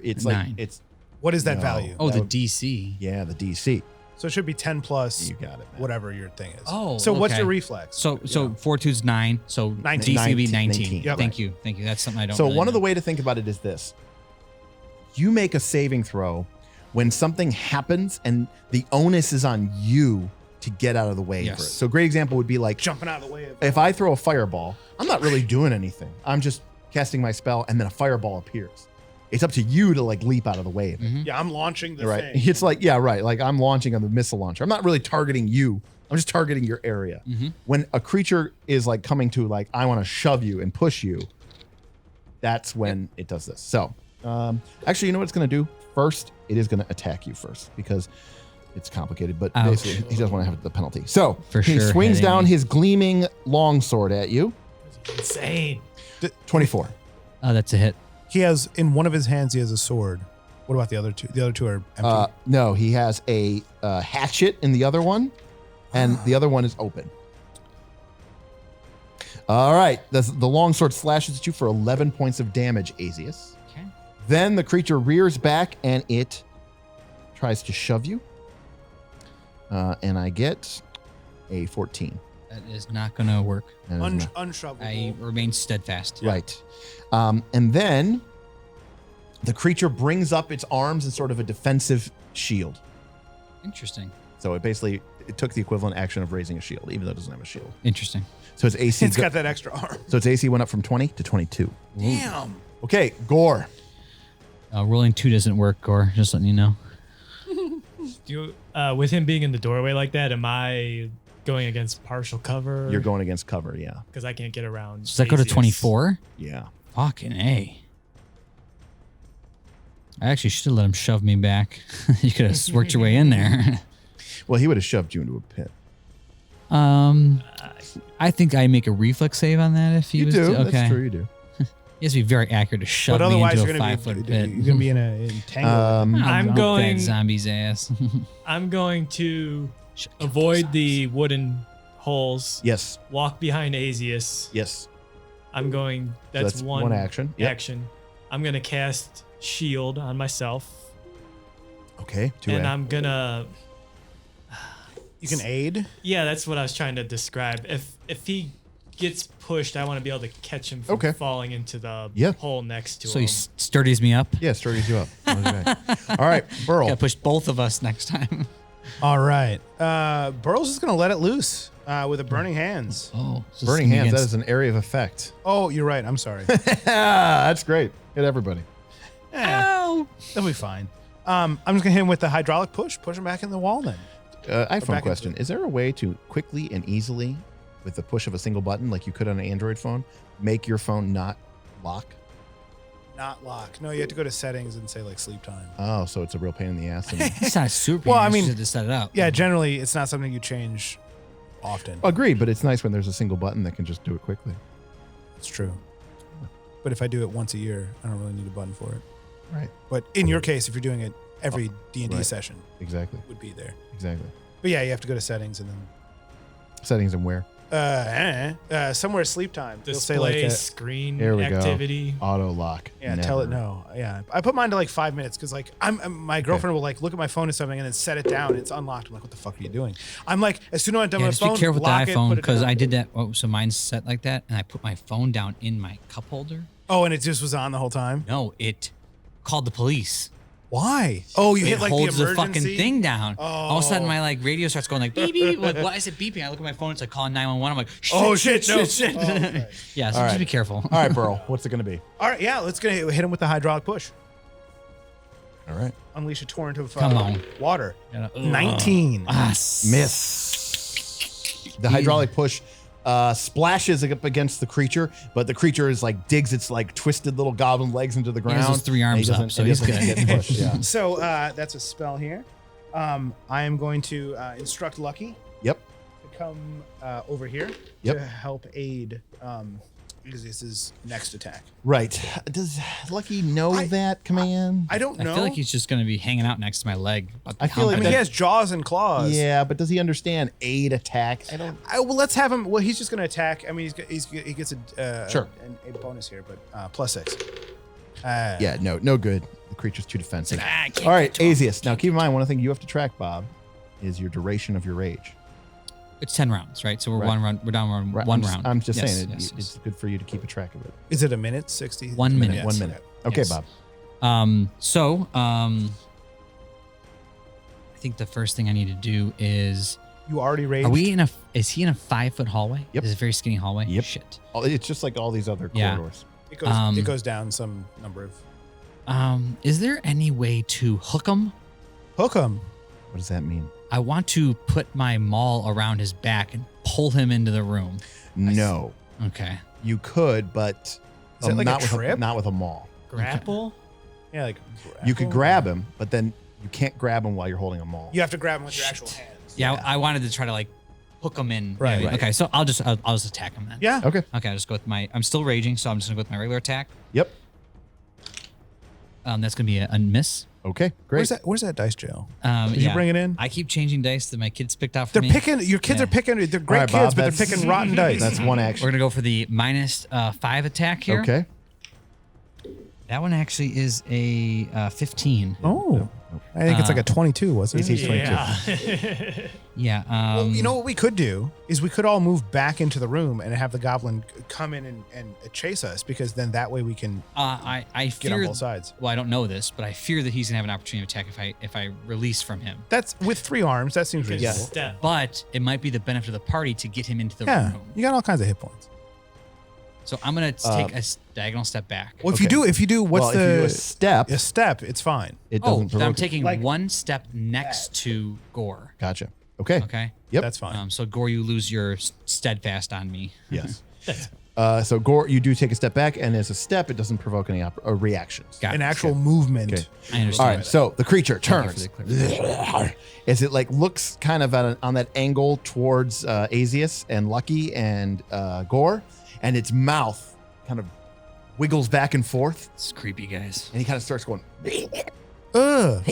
it's like 9. it's What is that No. value? Oh, That the would- DC. yeah, the DC. So it should be 10 plus You got it, man. whatever your thing is. Oh, So what's okay. your reflex? So Fortitude's 9. So 19. DC would be 19. 19. Yep. Thank you. That's something I don't. So really one of the know. way to think about it is this: you make a saving throw when something happens, and the onus is on you to get out of the way. Yes. For it. So a great example would be like jumping out of the way of if I throw a fireball, I'm not really doing anything. I'm just casting my spell, and then a fireball appears. It's up to you to like leap out of the way of it. Yeah, I'm launching the Right. thing. It's like, yeah, right. Like I'm launching on the missile launcher. I'm not really targeting you. I'm just targeting your area. When a creature is like coming to like, I want to shove you and push you, that's when it does this. So actually, you know what it's going to do? First, it is going to attack you first because it's complicated, but Ouch. basically he doesn't want to have the penalty. So For he sure, swings hitting down me. his gleaming longsword at you. Insane. 24. Oh, that's a hit. He has in one of his hands. He has a sword. What about the other 2? The other 2 are empty. No, he has a hatchet in the other one, and the other one is open. All right, the longsword slashes at you for 11 points of damage, Azeas. Okay. Then the creature rears back and it tries to shove you. And I get a 14. That is not gonna work. That is not- Unshovable. I remain steadfast. Right. And then the creature brings up its arms in sort of a defensive shield. Interesting. So it took the equivalent action of raising a shield, even though it doesn't have a shield. Interesting. So its AC It's got that extra arm. so its AC went up from 20 to 22. Damn. Okay, Gore. Rolling 2 doesn't work, or just letting you know. Do you, with him being in the doorway like that, am I going against partial cover? You're going against cover, yeah. Because I can't get around. Does that go to Azeas. 24? Yeah. Fucking A. I actually should have let him shove me back. You could have worked your way in there. Well, he would have shoved you into a pit. I think I make a reflex save on that if he You was do. to, okay. That's true, you do. He has to be very accurate to shove But me otherwise, into you're a going 5-foot to pit. be you're going to be in a entanglement. I'm I'll going- that zombie's ass. I'm going to avoid the wooden holes. Yes. Walk behind Azeas. Yes. I'm going. So That's, one action. Yep. action. I'm gonna cast shield on myself, Okay. 2 and I'm gonna. You can aid. Yeah, that's what I was trying to describe. If he gets pushed, I want to be able to catch him from Okay. falling into the Yeah. hole next to So him. he sturdies me up. Yeah, sturdies you up. Okay. All right, Burl. Gotta push both of us next time. All right. Burl's just going to let it loose with a burning hands. Oh, so Burning this hands. That against- is an area of effect. Oh, you're right. I'm sorry. That's great. Hit everybody. Ow! That'll be fine. I'm just going to hit him with the hydraulic push him back in the wall then. iPhone back question: into- is there a way to quickly and easily, with the push of a single button, like you could on an Android phone, make your phone not lock? Not lock. No, you have to go to settings and say like sleep time. Oh, so it's a real pain in the ass. And It's not super. Well, I I mean- mean, to set it up. Yeah, generally it's not something you change often. agreed, but it's nice when there's a single button that can just do it quickly. It's true. But if I do it once a year, I don't really need a button for it. Right. But in your case, if you're doing it every D&D right. session, Exactly. it would be there. Exactly. But yeah, you have to go to settings and then Settings and where? somewhere sleep time. You'll Display say like screen There we go. activity. Auto lock. yeah, tell it no. Yeah, I put mine to like 5 minutes because like my girlfriend will like look at my phone or something and then set it down. It's unlocked. I'm like, what the fuck are you doing? I'm like, as soon as I'm done Yeah, with just my phone, be careful with the lock it, iPhone put it because down. I did that. Oh, so mine's set like that, and I put my phone down in my cup holder. Oh, and it just was on the whole time. No, it called the police. Why? Oh, you It hit like holds the the emergency fucking thing down. All of a sudden, Oh. my like radio starts going like beep beep. Like, why is it beeping? I look at my phone. It's like calling 911. I'm like, shit, Oh shit, shit! No. shit, shit. Oh, okay. Yeah, so All just right. be careful. All right, Burl. What's it going to be? All right, yeah, let's hit him with the hydraulic push. All right. Unleash a torrent of Come on. water. Ugh. 19. Miss. The hydraulic push splashes up against the creature, but the creature is like digs its like twisted little goblin legs into the He ground. has those 3 and he arms up, doesn't- so he he's doesn't good. get pushed, yeah. So that's a spell here. I am going to instruct Lucky Yep. to come over here Yep. to help aid Azeas' next attack. Right. Does Lucky know that command? I don't I know. feel like he's just gonna be hanging out next to my leg. But I feel like I mean, he has jaws and claws. yeah, but does he understand aid attack? I don't. Well, let's have him. Well, he's just going to attack. I mean, he gets a Sure. a bonus here, but +6. Yeah, no good. The creature's too defensive. I can't All right, get to him. Azeas. Now keep in mind, one thing you have to track, Bob, is your duration of your rage. It's 10 rounds, right? So we're Right. one round. We're down Right, one I'm just, round. I'm just Yes, saying yes, it's yes. good for you to keep a track of it. Is it a minute? 60? 1 minute. Yes. 1 minute. Okay, Yes. Bob. I think the first thing I need to do is. You already raged. Are we in a? Is he in a 5-foot hallway? Yep. Is it a very skinny hallway? Yep. Shit. It's just like all these other Yeah. corridors. It goes down some number of. Is there any way to hook him? Hook him. What does that mean? I want to put my maul around his back and pull him into the room. No, Okay. you could, but Is that like a not with trip? not with a maul. Grapple. Yeah, like. You could grapple. grab him, but then you can't grab him while you're holding a maul. You have to grab him with your actual hands. Yeah, I wanted to try to like hook him in. Right, Yeah, right. Okay, so I'll just attack him then. Yeah. Okay. Okay, I'll just go with my. I'm still raging, so I'm just gonna go with my regular attack. Yep. That's gonna be a miss. Okay. Great. Where's that dice jail? Did you bring it in? I keep changing dice that my kids picked out for They're me. picking. Your kids Yeah. are picking. They're great All right, kids, Bob, but they're that's- picking rotten dice. That's one We're action. gonna go for the -5 attack here. Okay. That one actually is a 15. Oh, I think it's like a 22, wasn't it? He's 22. Yeah. Yeah. Well, you know what we could do is we could all move back into the room and have the goblin come in and chase us, because then that way we can I get on fear. both sides. Well, I don't know this, but I fear that he's gonna have an opportunity to attack if I release from him. That's with 3 arms. That seems reasonable. Yes. Step. But it might be the benefit of the party to get him into the Yeah, room. you got all kinds of hit points. So I'm gonna take a diagonal step back. Well, if you do, what's Well, if you do a step, a step? It's fine. it Oh, doesn't then I'm provoke it. taking Like- one step next to Gore. Gotcha. Okay. Okay. Yep. That's fine. So Gore, you lose your steadfast on me. Yes. So Gore, you do take a step back, and as a step, it doesn't provoke any reactions. Got An it. actual movement. Okay. I All understand. right. So the creature Thank you turns for as it like looks kind of on that angle towards Azeas and Lucky and Gore, and its mouth kind of wiggles back and forth, It's creepy, guys. and he kind of starts going, Ugh.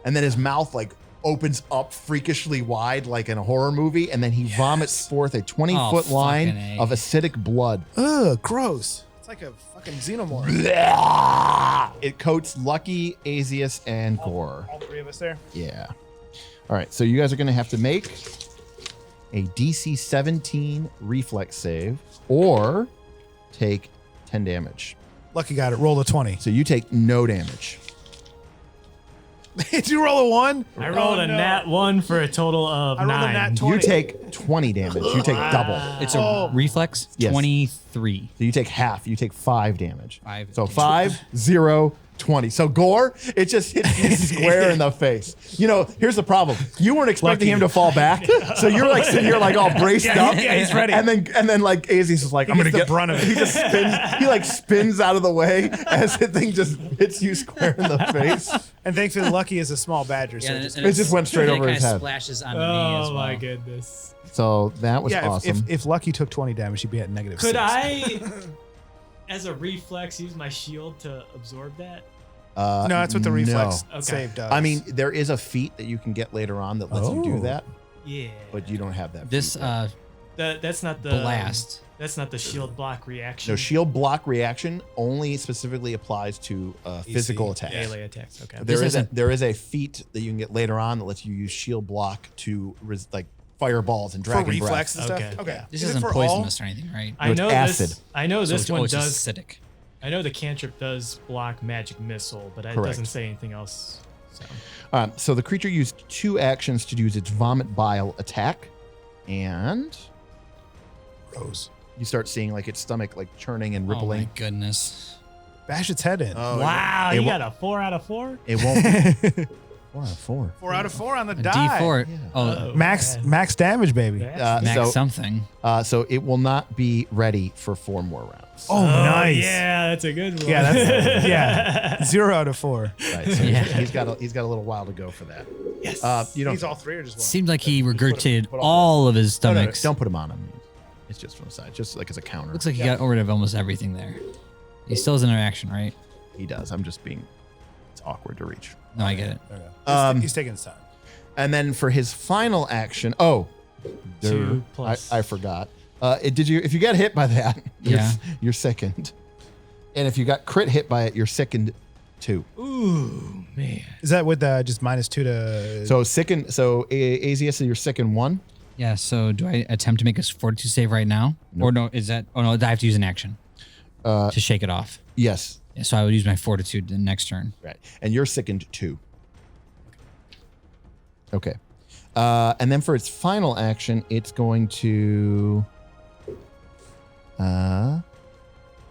and then his mouth like opens up freakishly wide like in a horror movie, and then he vomits forth a 20-foot Oh, line fucking A. of acidic blood. Ugh. Gross. It's like a fucking xenomorph. It coats Lucky, Azeas, and Gore. All three of us there. Yeah. All right, so you guys are going to have to make a DC 17 reflex save or take 10 damage. Lucky got it. Roll a 20. So you take no damage. Did you roll a 1? I rolled a nat 1 for a total of I rolled a 9. nat 20. You take 20 damage. You take double. It's a reflex. Yes. 23. So you take half. You take 5 damage. 5. So 5, 0, 20. So Gore, it just hits you square in the face. You know, here's the problem. You weren't expecting him to fall back. So you're like sitting here like all braced up. yeah, he's ready. And then like Azeas is like, I'm gonna gonna get the brunt of it. He just spins. He like spins out of the way as the thing just hits you square in the face. And thankfully, Lucky is a small badger. So and just, It just went straight and over it his kinda head. splashes onto me as Oh well. my goodness. So that was yeah, awesome. if Lucky took 20 damage, he'd be at -6. Could I, as a reflex, use my shield to absorb that? No, that's what the reflex Okay. save does. I mean, there is a feat that you can get later on that lets you do Oh. that, Yeah. but you don't have that. This feat yet. That's not the blast. That's not the shield block reaction. No, shield block reaction only specifically applies to physical attacks. Melee attacks. Okay. There is a feat that you can get later on that lets you use shield block to like fireballs and for dragon reflex breath. and Okay. stuff. Okay. This Is it isn't for all? poisonous or anything, right? I it's know acid. this. I know So this it's- one it's does. just acidic. I know the cantrip does block magic missile, but it Correct. doesn't say anything else. So So the creature used 2 actions to use its vomit bile attack, and Gross. you start seeing like its stomach like churning and Oh my rippling. goodness. Bash its head in. wow, it you won't- got a 4 out of 4. It won't. 4 out of 4. 4 out of 4 on the A die. D4. Yeah. Oh, Uh-oh. Max damage, baby. max so, something. so it will not be ready for 4 more rounds. Oh, nice. Yeah, that's a good one. Yeah, that's yeah. 0 out of 4. Right, so Yeah. he's got a little while to go for that. Yes. You don't. He's all 3 or just 1? Seemed like he regurgitated put all of his No, no, no, stomachs. don't put him on him. It's just from the side, just like as a counter. Looks like he got rid of almost everything there. He still has an interaction, right? He does. I'm just being. It's awkward to reach. No, I get it. He's taking his time. And then for his final action, oh, 2 plus. I forgot. If you get hit by that, you're sickened. And if you got crit hit by it, you're sickened too. Ooh, man. Is that with just -2 to? So sickened. So Azeas, you're sickened 1. Yeah, so do I attempt to make a fortitude save right now? Or no, is that, oh no, I have to use an action to shake it off. Yes. Yeah, so I would use my fortitude the next turn. Right. And you're sickened 2. Okay. And then for its final action, it's going to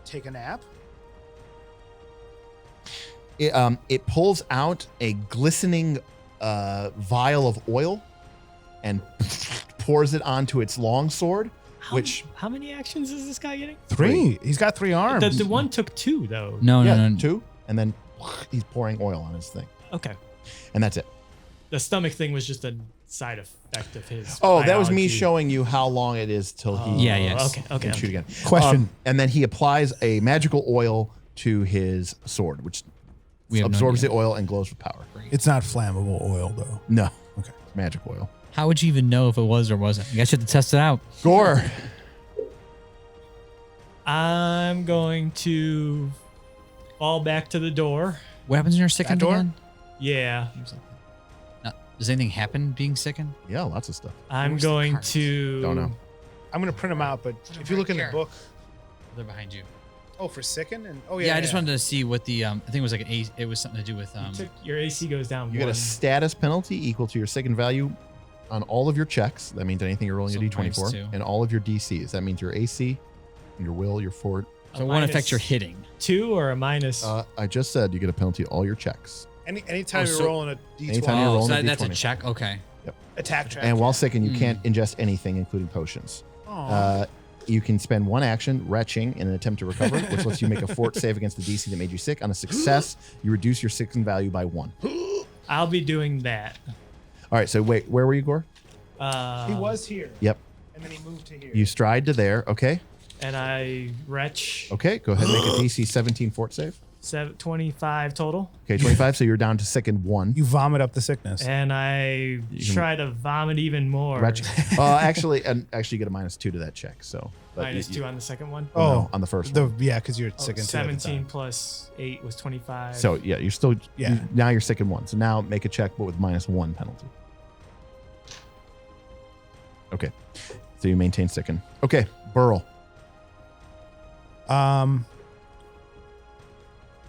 Take a nap. it pulls out a glistening vial of oil and pours it onto its longsword, which How many actions is this guy getting? 3. He's got 3 arms. The one took 2 though. No, no, no. 2, and then he's pouring oil on his thing, Okay. and that's it. The stomach thing was just a side effect of his. Oh, that was me biology. showing you how long it is till he Yeah, yes. Okay. can shoot again. Question. And then he applies a magical oil to his sword, which We have no absorbs idea. the oil and glows with power. It's not flammable oil though. No. Okay. It's magic oil. How would you even know if it was or wasn't? You guys should have to test it out. Gore. I'm going to fall back to the door. What happens when you're sickened door? again? Yeah. Does anything happen being sickened? Yeah, lots of stuff. I'm Where's the going cards? to. Don't know. I'm gonna print them out, but if you look in the Here. book, They're behind you. oh, for sicken and oh Yeah, I just wanted to see what the I think it was like it was something to do with Your AC goes down. You get a 1. status penalty equal to your sickened value on all of your checks. That means anything you're rolling So a d24. -2. And all of your DCs. That means your AC Your will, your fort. So it won't affect your hitting. 2 or a minus. I just said you get a penalty all your checks. Anytime you're so- rolling a D12, Anytime you're rolling a that's a D20. check. Okay. attack check. And while sickened, you can't ingest anything, including potions. You can spend one action retching in an attempt to recover, which lets you make a fort save against the DC that made you sick. On a success, you reduce your sickened value by 1. I'll be doing that. All right, so wait, where were you, Gore? he was here. Yep. And then he moved to here. You stride to there. Okay. And I retch Okay, go ahead and make a DC 17 fort save. 25 total. Okay, 25, so you're down to sickened 1. You vomit up the sickness. And I try to vomit even more. Retch. Actually, you get a -2 to that check. So but -2 on the second one. no, on the first one. Yeah, because you're sick and 17 plus 8 was 25. So yeah, you're still Yeah. now you're sickened 1. So now make a check, but with -1 penalty. Okay, so you maintain sickened. Okay, Burl.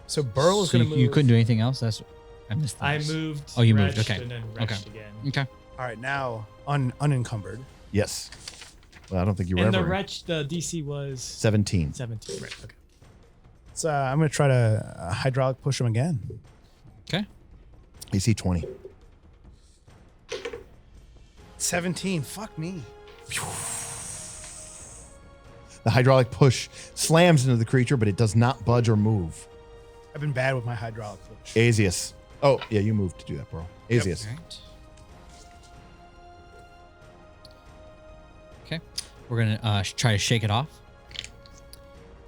So Burl is So going to move. you couldn't do anything else? I missed that. I moved. Oh, you moved, retched, okay. And then Okay. retched again. Okay. All right, now unencumbered. Yes. Well, I don't think you were And the ever. retch, the DC was 17. 17. Right. Okay. So I'm going to try to hydraulic push him again. Okay. AC 20. 17. Fuck me. The hydraulic push slams into the creature, but it does not budge or move. I've been bad with my hydraulic push. Azeas. Oh, yeah, you moved to do that, Burl. Azeas. All right. Okay. We're going to try to shake it off.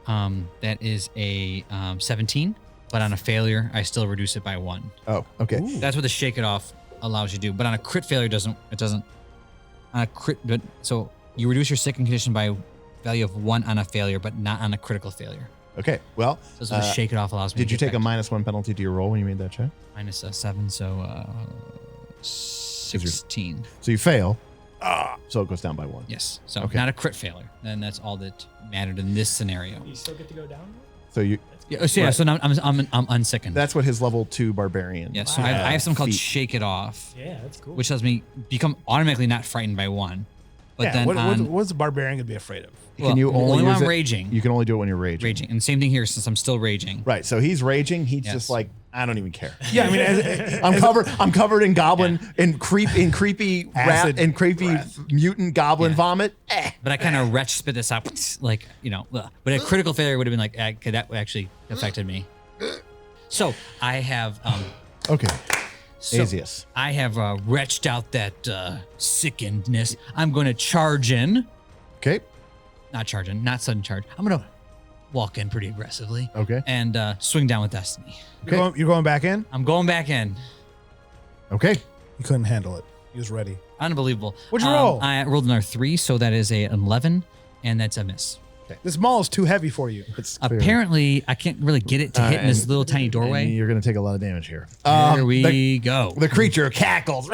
That is a 17, but on a failure, I still reduce it by 1. Oh, okay. That's what the shake it off allows you to do. But on a crit failure, it doesn't. On a crit, but so you reduce your sickened condition by value of 1 on a failure, but not on a critical failure. Okay. Well, So that's what the shake it off allows me. did to you get take a back -1 penalty to your roll when you made that check? to -7, so 16. So you fail. So it goes down by 1. Yes. So Okay. not a crit failure, and that's all that mattered in this scenario. You still get to go down? So you Yeah. So, yeah, Right. so now I'm unsickened. that's what his level 2 barbarian. Yeah. So I have something called feat. shake it off, Yeah, that's cool. which lets me become automatically not frightened by 1. But yeah, then what's the barbarian going to be afraid of? Can you only when use I'm it- raging? You can only do it when you're raging. Raging, and same thing here since I'm still raging. Right. So he's raging. He's Yes. just like, I don't even care. Yeah, I mean, I'm covered in goblin in creepy Acid creepy breath. mutant goblin Yeah. vomit. But I kind of retch spit this out, like, ugh. But a critical failure would have been like, okay, that actually affected me. So I have, Okay. so Azeas. I have retched out that sickenedness. I'm going to charge in, Okay. not charge in, not sudden charge. I'm going to walk in pretty aggressively Okay. and swing down with Destiny. You're going back in? I'm going back in. Okay. He couldn't handle it. He was ready. Unbelievable. What'd you roll? I rolled another 3, so that is a 11, and that's a miss. This mall is too heavy for you. It's clear. Apparently, I can't really get it to hit in this and- little tiny And doorway. you're going to take a lot of damage here. Here we go. The creature cackles.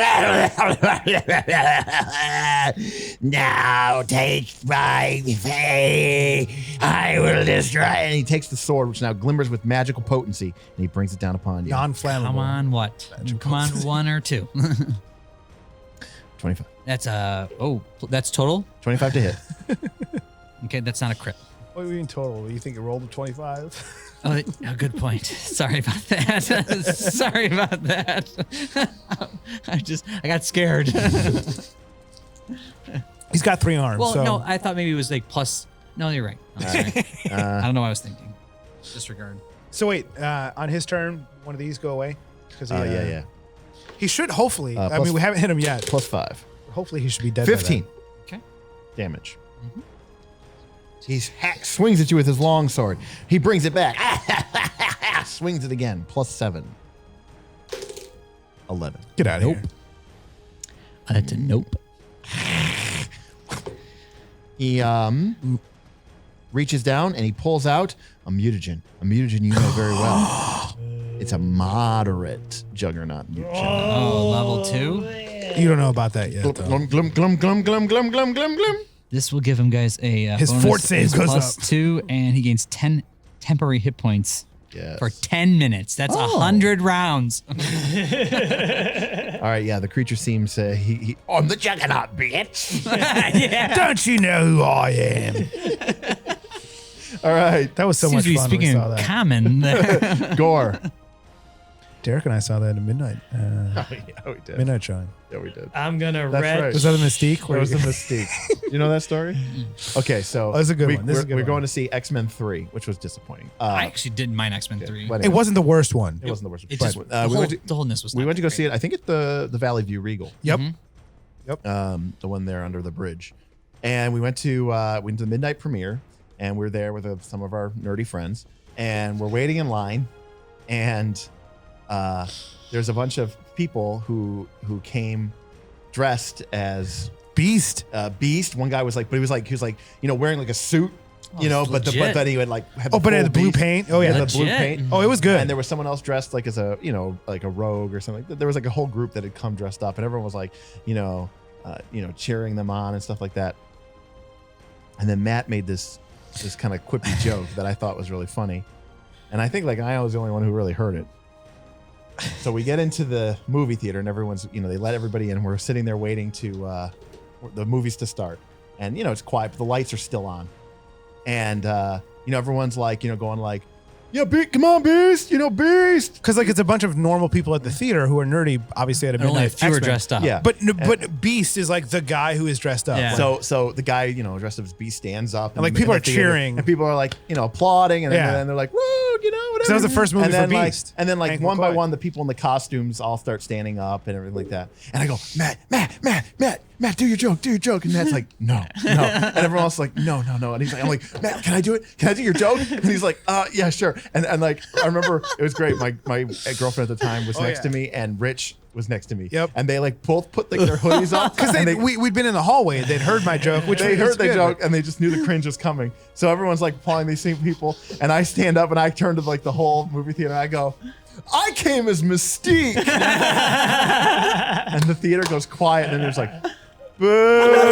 Now take my fate. I will destroy. And he takes the sword, which now glimmers with magical potency, and he brings it down upon you. Non-flammable. Come on, what? Come on, 1 or 2. 25. That's that's total. 25 to hit. Okay, that's not a crit. What do you mean total? You think it rolled a 25? Oh, good point. Sorry about that. Sorry about that. I got scared. He's got 3 arms. Well, so no, I thought maybe it was like plus. No, you're right. I'm sorry. I don't know what I was thinking. Disregard. So wait, on his turn, one of these go away? Because Yeah. he should hopefully. I plus- mean, we haven't hit him yet. Plus 5. Hopefully, he should be dead. by 15 Okay. damage. He swings at you with his long sword. He brings it back. Swings it again. Plus 7. 11. then. Get out of here. That's a nope. He reaches down and he pulls out a mutagen. A mutagen you know very well. It's a moderate juggernaut mutagen. Oh, level 2. You don't know about that yet. Though. Glum, glum, glum, glum, glum, glum, glum, glum, glum. This will give him, guys, a His bonus fort save is goes plus up. 2, and he gains 10 temporary hit points Yes. for 10 minutes. That's 100 rounds. All right, yeah, the creature seems he I'm the juggernaut, bitch. Yeah. Don't you know who I am? All right, That was so Seems much to be fun when we speaking saw that. common there. Gore. Derek and I saw that at midnight. Oh, yeah, we did. Midnight showing. Yeah, we did. I'm gonna That's retch. right. Was that a Mystique? Where was the Mystique? You know that story? Okay, so Oh, this is a good one. This is a good we're one. going to see X-Men 3, which was disappointing. I actually didn't mind X-Men 3. but It wasn't the worst one. It wasn't the worst. It But, just, the wholeness was. we went to go see it. I think at the Valley View Regal. Yep. The one there under the bridge, and we went to the midnight premiere, and we were there with some of our nerdy friends, and we're waiting in line, and there's a bunch of people who came dressed as Beast. Beast. One guy was like, wearing like a suit, but then he would like have But it had the full blue Beast. paint. Oh yeah. Yeah, the blue Legit. paint. Oh, it was good. And there was someone else dressed like as a, like a rogue or something. There was like a whole group that had come dressed up, and everyone was like, cheering them on and stuff like that. And then Matt made this kind of quippy joke that I thought was really funny, and I think like I was the only one who really heard it. So we get into the movie theater, and everyone's, they let everybody in, and we're sitting there waiting to the movies to start, and it's quiet, but the lights are still on, and everyone's like, going like, yeah, come on, Beast, Beast. Because like it's a bunch of normal people at the theater who are nerdy, obviously at a And only a midnight. few were X-Men. dressed up. Yeah. But Beast is like the guy who is dressed up. Yeah. So the guy, dressed up as Beast stands up, And, like, in people the are theater, cheering. and people are like, applauding, and Yeah. then they're like, woo, whatever. that was the first movie and for then, like, Beast. and then like Hank one by McCoy. one, the people in the costumes all start standing up and everything like that. And I go, Matt, do your joke. And Matt's like, no. And everyone else is like, no. And he's like, I'm like, Matt, can I do it? Can I do your joke? And he's like, yeah, sure. And like, I remember it was great. My girlfriend at the time was next to me, and Rich was next to me. Yep. And they like both put like their hoodies on Because we'd been in the hallway. They'd heard my joke, which they was heard the good. joke and they just knew the cringe was coming. So everyone's like applauding these same people, and I stand up and I turn to like the whole movie theater and I go, I came as Mystique. And the theater goes quiet, and then there's like, boo.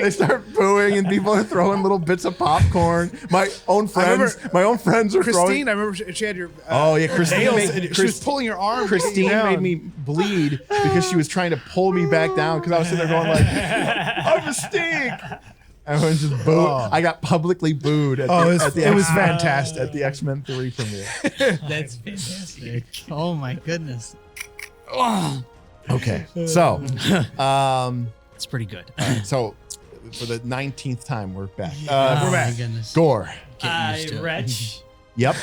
They start booing, and people are throwing little bits of popcorn. My own friends are throwing. Christine, I remember she had your Christine nails. She was pulling your arm. Christine down. made me bleed because she was trying to pull me back down because I was sitting there going like, I'm Mystique. Everyone just booed. Oh. I got publicly booed at it was fantastic. at the X-Men 3 premiere. That's fantastic. Oh my goodness. Okay, so It's pretty good. so for the 19th time we're back. Oh We're my back. goodness. Gore. Getting used to it. Retch. Yep.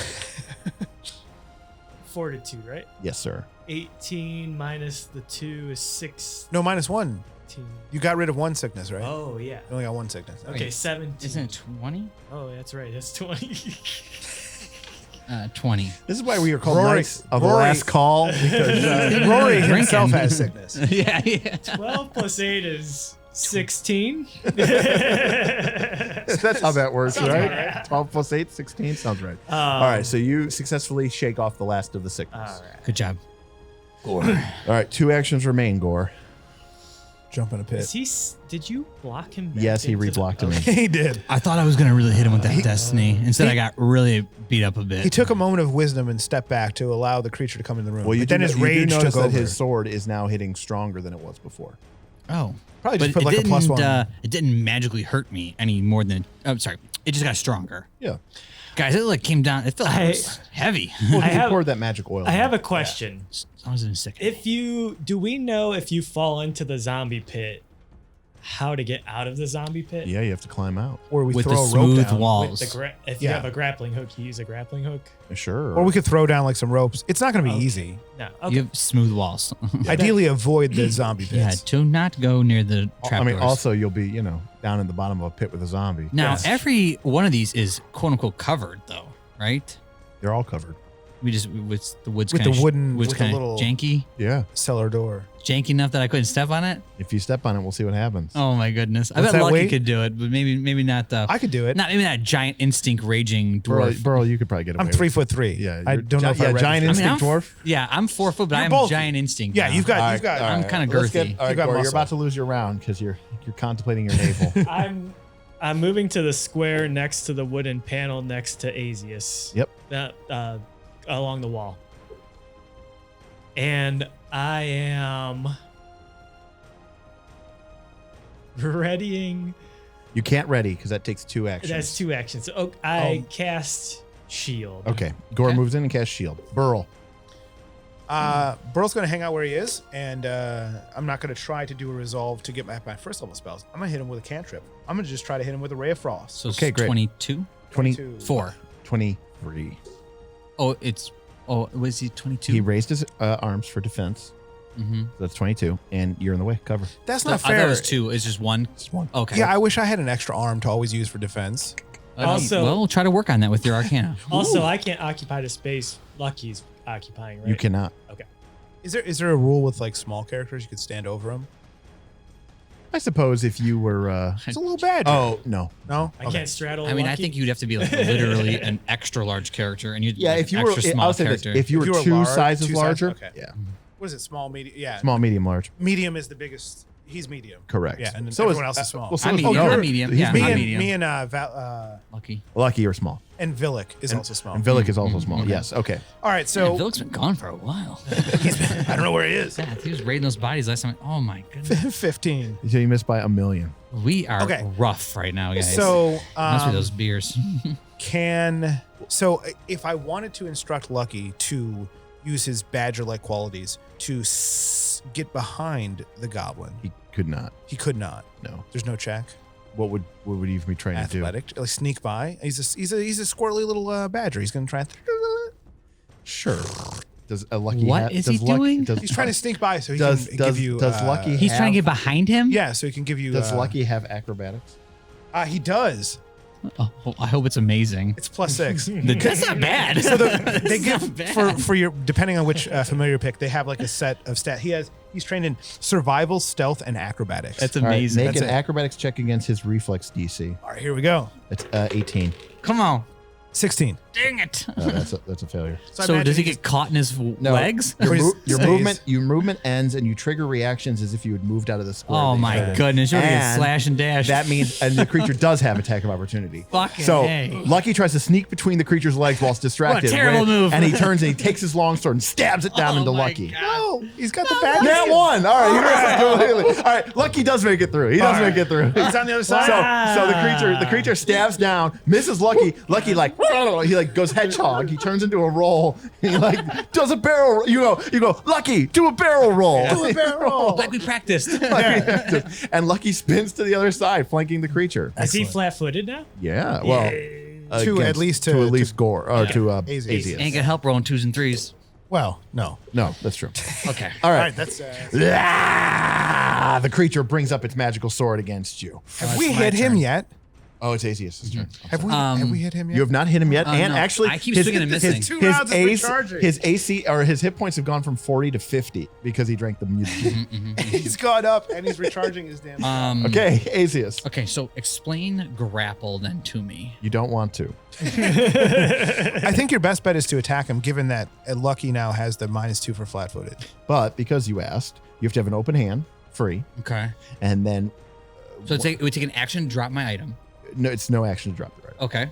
Fortitude, right? Yes, sir. 18 minus the 2 is 16. No, -1. You got rid of one sickness, right? Oh, yeah. You only got one sickness. Okay, Wait, 17. Isn't it 20? Oh, that's right. That's 20. 20. This is why we are called Rory- Knights of the Rory- Last Call, because Rory Drinking. himself has sickness. yeah. 12 plus 8 is 16. that's how that works, Sounds right? about right. 12 plus 8, 16 sounds right. All right, so you successfully shake off the last of the sickness. All right. Good job. All right, 2 actions remain, Gore. Jump in a pit. Is he? Did you block him? Back Yes, he into the- reblocked him. He did. I thought I was going to really hit him with that destiny. Instead, I got really beat up a bit. He took a moment of wisdom and stepped back to allow the creature to come in the room. Well, you but then do, his you do rage notice took that over. his sword is now hitting stronger than it was before. Oh. Probably just But put like a +1. it didn't magically hurt me any more than. I'm sorry. It just got stronger. Yeah. Guys, it like came down. It felt like it was heavy. Well, I he have- poured that magic oil. I in. have a question. I was in sick. Do we know if you fall into the zombie pit, how to get out of the zombie pit? Yeah, you have to climb out. or we with throw the a rope smooth down. walls. If you Yeah. have a grappling hook, you use a grappling hook. Sure. Or we could throw down like some ropes. It's not going to be Okay. easy. No. Okay. You have smooth walls. Ideally, avoid the zombie yeah, pits. to not go near the trap I mean, doors. also you'll be, down in the bottom of a pit with a zombie. Now, Yes. every one of these is quote unquote covered, though, right? They're all covered. With the wood's With kind the of wooden- wood's with the kind of little- janky, Yeah. Cellar door. janky enough that I couldn't step on it. If you step on it, we'll see what happens. Oh my goodness! I What's bet that Lucky weight? could do it, but maybe not the I could do it. maybe that giant instinct raging dwarf. Burl, you could probably get away I'm with it. 3'3". Yeah, I you're don't know if I read giant this. instinct I'm dwarf. Yeah, I'm 4 foot, but You're I'm bulky. giant instinct. Yeah, now. you've got. All You've got. all I'm kinda let's girthy. all right, You got Gore, you're muscle. about to lose your round because you're contemplating your navel. I'm moving to the square next to the wooden panel next to Azeas. Yep. That along the wall. And I am readying You can't ready because that takes 2 actions. That's 2 actions. Oh, I cast shield. Okay. Gore Okay. moves in and casts shield. Burl. Burl's going to hang out where he is, and I'm not going to try to do a resolve to get my first level spells. I'm going to hit him with a cantrip. I'm going to just try to hit him with a ray of frost. So it's Okay, great. 22? 4. 23. Oh, was he 22? He raised his arms for defense. Mm-hmm. So that's 22. And you're in the way. Cover. That's I not thought fair. it was 2. It's just 1. It's 1. Okay. Yeah, I wish I had an extra arm to always use for defense. Also- well, we'll try to work on that with your Arcana. Also, I can't occupy the space Lucky's occupying, right? You cannot. Okay. Is there a rule with like small characters you could stand over them? I suppose if you were. It's a little bad. Oh, no. No, I can't straddle. I mean, I Lucky. think you'd have to be like literally an extra large character, and you'd Yeah, like if you an were. extra small I'll say character. this. If you were 2 large- sizes 2 larger. okay. Yeah. What is it? Small, medium? Yeah. Small, medium, large. Medium is the biggest. He's medium. Correct. Yeah, and So everyone else is small. well, so I'm is- medium. you're- I'm medium. he's Yeah, I'm medium. medium. Me and Lucky. Lucky or small. and Villic is also small. And Villic is also small. Okay. Yes. Okay. All right, so Villic's been gone for a while. I don't know where he is. Yeah, he was raiding those bodies last time. Oh my goodness. 15. So you missed by 1,000,000. We are Okay. rough right now, guys. So Must be those beers. so if I wanted to instruct Lucky to use his badger-like qualities to get behind the goblin, He could not. he could not. No. There's no check. What would he even be trying Athletic, like sneak by. He's a squirrely little badger. He's gonna try and. to do? Sure. Does a Lucky? What is he doing? He's trying to sneak by so he Does can give you. Lucky? He's trying to get behind him? Yeah, so he can give you. Does Lucky have acrobatics? He does. Oh, well, I hope it's amazing. It's +6. That's not bad. So they That's give not bad. for your depending on which familiar pick, they have like a set of stat. He's trained in survival, stealth, and acrobatics. That's All right, amazing. make That's an it. acrobatics check against his reflex DC. All right, here we go. It's 18. Come on. 16. Dang it. That's a failure. I So imagine does he he's- get caught in his legs? Your, Or he your stays. movement ends, and you trigger reactions as if you had moved out of the square. Oh that you my had in. goodness. You're going to get And slash and dash. That means, and the creature does have attack of opportunity. Fucking so A. Lucky tries to sneak between the creature's legs while it's distracted. terrible move. And he turns and he takes his longsword and stabs it down Oh into my Lucky. God. No, he's got the badger. That one. All right, he missed it completely. All right, Lucky does make it through. He does make it through. He's on the other side. So the creature stabs down, misses Lucky. Lucky he goes hedgehog. He turns into a roll. He does a barrel. You go Lucky, do a barrel roll. Do a barrel roll. Like we practiced. And Lucky spins to the other side, flanking the creature. Is he flat-footed now? Yeah. Well, To at least Gore or to Azeas. Azeas. Ain't gonna help rolling 2s and 3s. Well, no. No, that's true. Okay. All All right. right, that's. The creature brings up its magical sword against you. Have we hit him yet? Oh, it's Azeas' turn. Have we hit him yet? You have not hit him yet, and no. actually, I keep swinging and missing. 2 rounds of recharging. his AC or his hit points have gone from 40 to 50 because he drank the mutagen. He's gone up and he's recharging his damn. Okay, Azeas, Okay, so explain grapple then to me. you don't want to. I think your best bet is to attack him, given that Lucky now has the -2 for flat-footed. But because you asked, you have to have an open hand, free, Okay. and then So it would take an action to drop my item. no, it's no action to drop the item. Okay.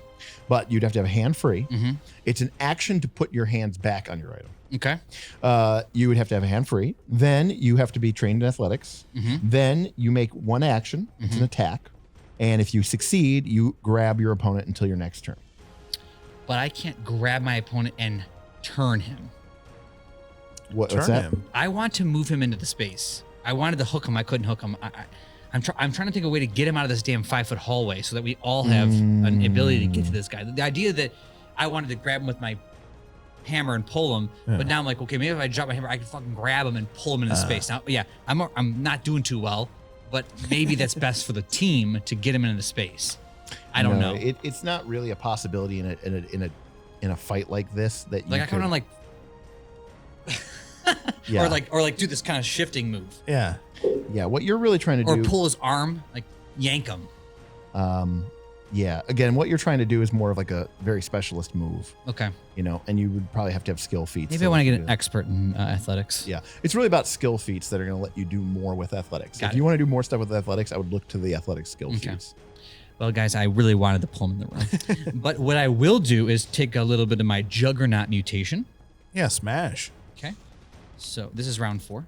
But you'd have to have a hand free. Mm-hmm. It's an action to put your hands back on your item. Okay. You would have to have a hand free. Then you have to be trained in athletics. Then you make one action. It's an attack. And if you succeed, you grab your opponent until your next turn. But I can't grab my opponent and turn him. What's Turn that? him. I want to move him into the space. I wanted to hook him. I couldn't hook him. I'm trying to think of a way to get him out of this damn 5-foot hallway so that we all have an ability to get to this guy. The idea that I wanted to grab him with my hammer and pull him, but now I'm like, okay, maybe if I drop my hammer, I can fucking grab him and pull him into space. Now, yeah, I'm not doing too well, but maybe that's best for the team to get him into space. I don't know. It's not really a possibility in a fight like this that you Like I could, kind of like, yeah. or like do this kind of shifting move, Yeah. Yeah, what you're really trying to or do. pull his arm, like yank him. Yeah, again, what you're trying to do is more of like a very specialist move, Okay. and you would probably have to have skill feats. Maybe I want to get an expert in athletics. Yeah, it's really about skill feats that are going to let you do more with athletics. Got If it. you want to do more stuff with athletics, I would look to the athletic skill Okay. feats. Well, guys, I really wanted to pull him in the room. But what I will do is take a little bit of my Juggernaut mutation. Yeah, smash. Okay. So this is round 4.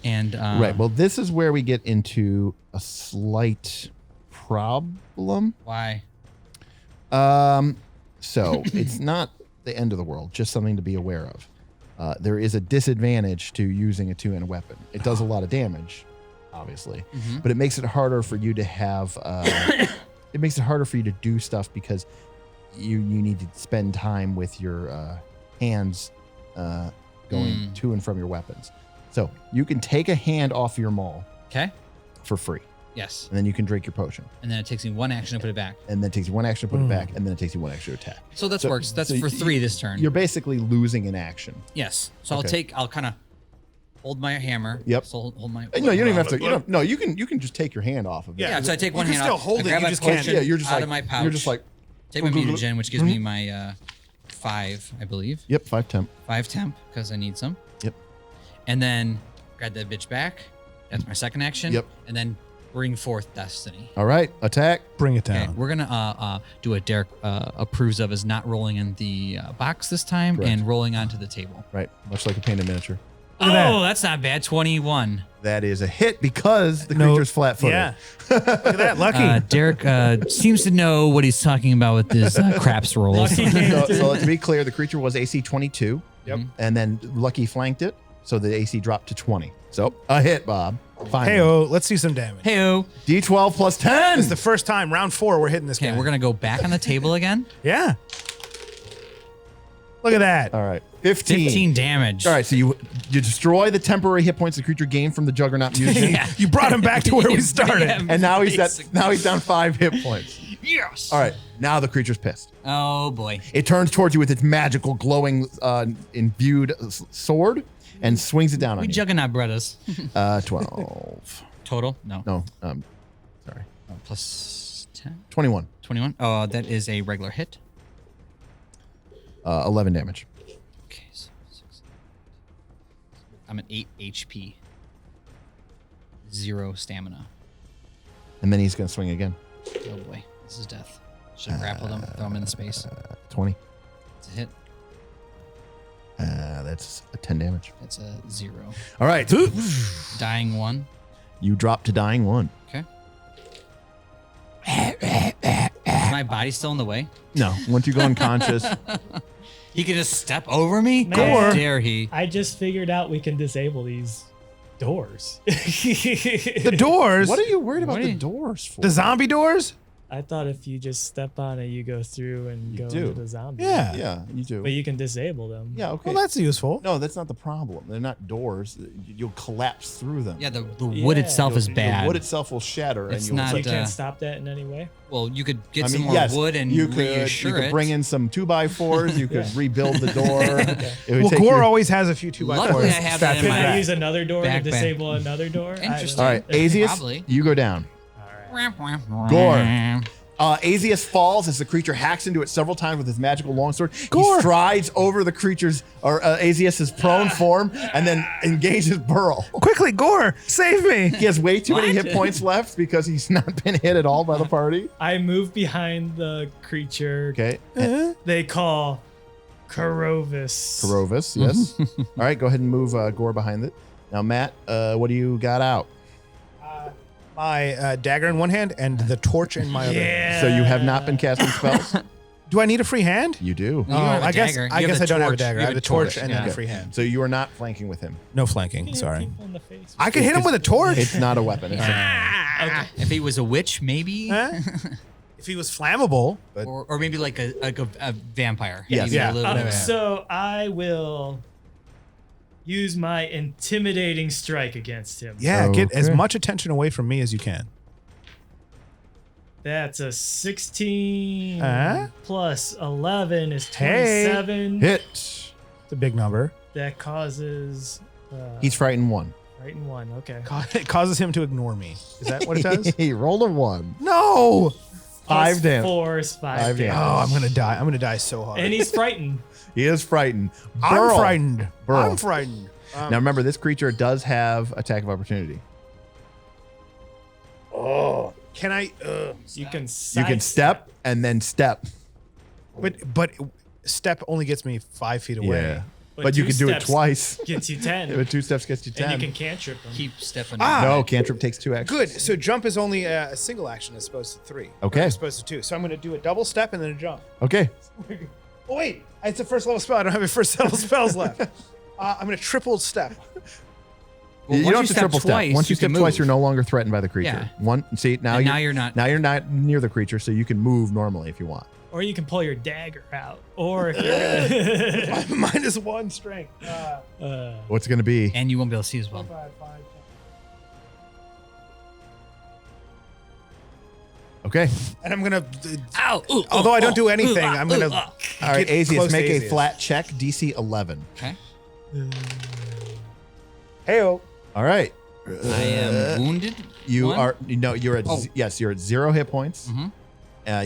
And Right. Well, this is where we get into a slight problem. Why? So it's not the end of the world, just something to be aware of. There is a disadvantage to using a two-handed weapon. It does a lot of damage, obviously, but it makes it harder for you to have. It makes it harder for you to do stuff because you need to spend time with your hands going to and from your weapons. So you can take a hand off your maul. Okay. For free. Yes. And then you can drink your potion. And then it takes me 1 action to put it back. And then it takes you 1 action to put it back, and then it takes you 1 extra attack. So that works. That's so for 3 this turn. You're basically losing an action. Yes. So Okay. I'll kind of hold my hammer. Yep. So hold my. No, you don't even have to. No, you can just take your hand off of it. Yeah. So I take one You hand can off. still hold I it, grab you my just can't- potion Yeah, you're just out like of my pouch. You're just like take my mutagen, which gives me my 5, I believe. Yep, 5 temp. 5 temp because I need some. Yep. And then grab that bitch back. That's my second action. Yep. And then bring forth destiny. All right, attack. Bring it Okay, down. we're gonna do what Derek approves of, is not rolling in the box this time Correct. and rolling onto the table. Right, much like a painted miniature. Look at Oh, that's not bad. 21. That is a hit because the creature's flat-footed. Yeah. Look at that. Lucky. Derek seems to know what he's talking about with his craps rolls. So to be clear, the creature was AC 22. Yep. And then Lucky flanked it, so the AC dropped to 20. So a hit, Bob. Finally. Hey-oh, let's see some damage. Heyo. D12 plus 10. This is the first time, round 4, we're hitting this Okay, guy. we're gonna go back on the table again. Yeah. Look at that. All right, 15. 15 damage. All right, so you destroy the temporary hit points the creature gained from the Juggernaut Museum. Yeah. You brought him back to where we started. Yeah, And now he's basically. down 5 hit points. Yes. All right, now the creature's pissed. Oh boy. It turns towards you with its magical, glowing, imbued sword and swings it down on We you. juggernaut brothers. 12. Total? No. No, sorry. Plus 10. 21. 21. Oh, that is a regular hit. 11 damage. Okay. So 6. I'm at 8 HP. 0 stamina. And then he's going to swing again. Oh boy. This is death. Should have grappled him, throw him in space. 20. It's a hit. That's a 10 damage. That's a 0. All right. Dying 1. You drop to dying 1. Okay. Is my body still in the way? No. Once you go unconscious. He could just step over me? Man. How dare he? I just figured out we can disable these doors. The doors? What are you worried about What are the you- doors for? The zombie doors? I thought if you just step on it, you go through and You go do. into the zombie. Yeah. Yeah, you do. But you can disable them. Yeah, okay. Well, that's useful. No, that's not the problem. They're not doors. You'll collapse through them. Yeah, the wood Yeah. itself is bad. The wood itself will shatter, It's and you'll. not- You can't uh, stop that in any way. Well, you could get I some mean, more yes, wood and you could reassure it. bring in some 2x4s. You could Yeah. rebuild the door. It would Well, take Gore you- always has a few 2x4s. Luckily, I have that in Can my- I use another door Back to back. disable another door? Interesting. All right, Azeas, Probably. you go down. All right. Gore. Azeas falls as the creature hacks into it several times with his magical longsword. Gore. He strides over the creature's or Azeas's prone form and then engages Burl. Quickly, Gore, save me. He has way too many What? hit points left because he's not been hit at all by the party. I move behind the creature Okay, they call Koruvus. Koruvus, yes. All right, go ahead and move Gore behind it. Now, Matt, what do you got out? My dagger in one hand and the torch in my other hand. Yeah. So you have not been casting spells? Do I need a free hand? You do. You don't have a I guess dagger. I You have guess the I don't have a torch. dagger. You I have the torch and then yeah. a free hand. So you are not flanking with him. No flanking. Yeah, Sorry. people in the face. I can hit him with a torch. It's not a weapon. It's Okay. If he was a witch, maybe, Huh? If he was flammable, but or maybe like a vampire. Yes. Maybe Yeah. a little bit. So I will use my intimidating strike against him. yeah, get as Okay. much attention away from me as you can. That's a 16 Huh? plus 11 is Hey. 27. hit. It's a big number. That causes He's frightened 1. right in one. Okay. It causes him to ignore me. Is that what it does? He rolled a 1. No. 5 Plus damage. 4 is 5 5 damage. damage. Oh, I'm gonna die. I'm gonna die so hard. And he's frightened. He is frightened. I'm Burl. frightened. Burl. I'm frightened. Now remember, this creature does have attack of opportunity. Oh, can I? You can You can step and then step. But step only gets me 5 feet away. Yeah. But you can do it twice. Gets you 10. But 2 steps gets you 10. And you can cantrip them. Keep stepping. No, cantrip takes 2 actions. Good. So jump is only a single action as opposed to 3. Okay. As opposed to 2. So I'm going to do a double step and then a jump. Okay. Oh, wait. It's a first level spell. I don't have any first level spells left. I'm going to triple step. Well, you once don't have to triple step. twice, Once you step can twice, move. you're no longer threatened by the creature. Yeah. See, now And you're not. Now you're not near the creature, so you can move normally if you want. Or you can pull your dagger out. Or if you're gonna -1 strength. What's it going to be? And you won't be able to see as well. 5, 5, 10. Okay. And I'm going to... Ow! Ooh, Although I don't do anything, I'm going to... All right, Azeas, make a flat check, DC 11. Okay. Hey-o. All right. I am wounded. You One? are you're at Oh. yes, you're at 0 hit points. Mhm.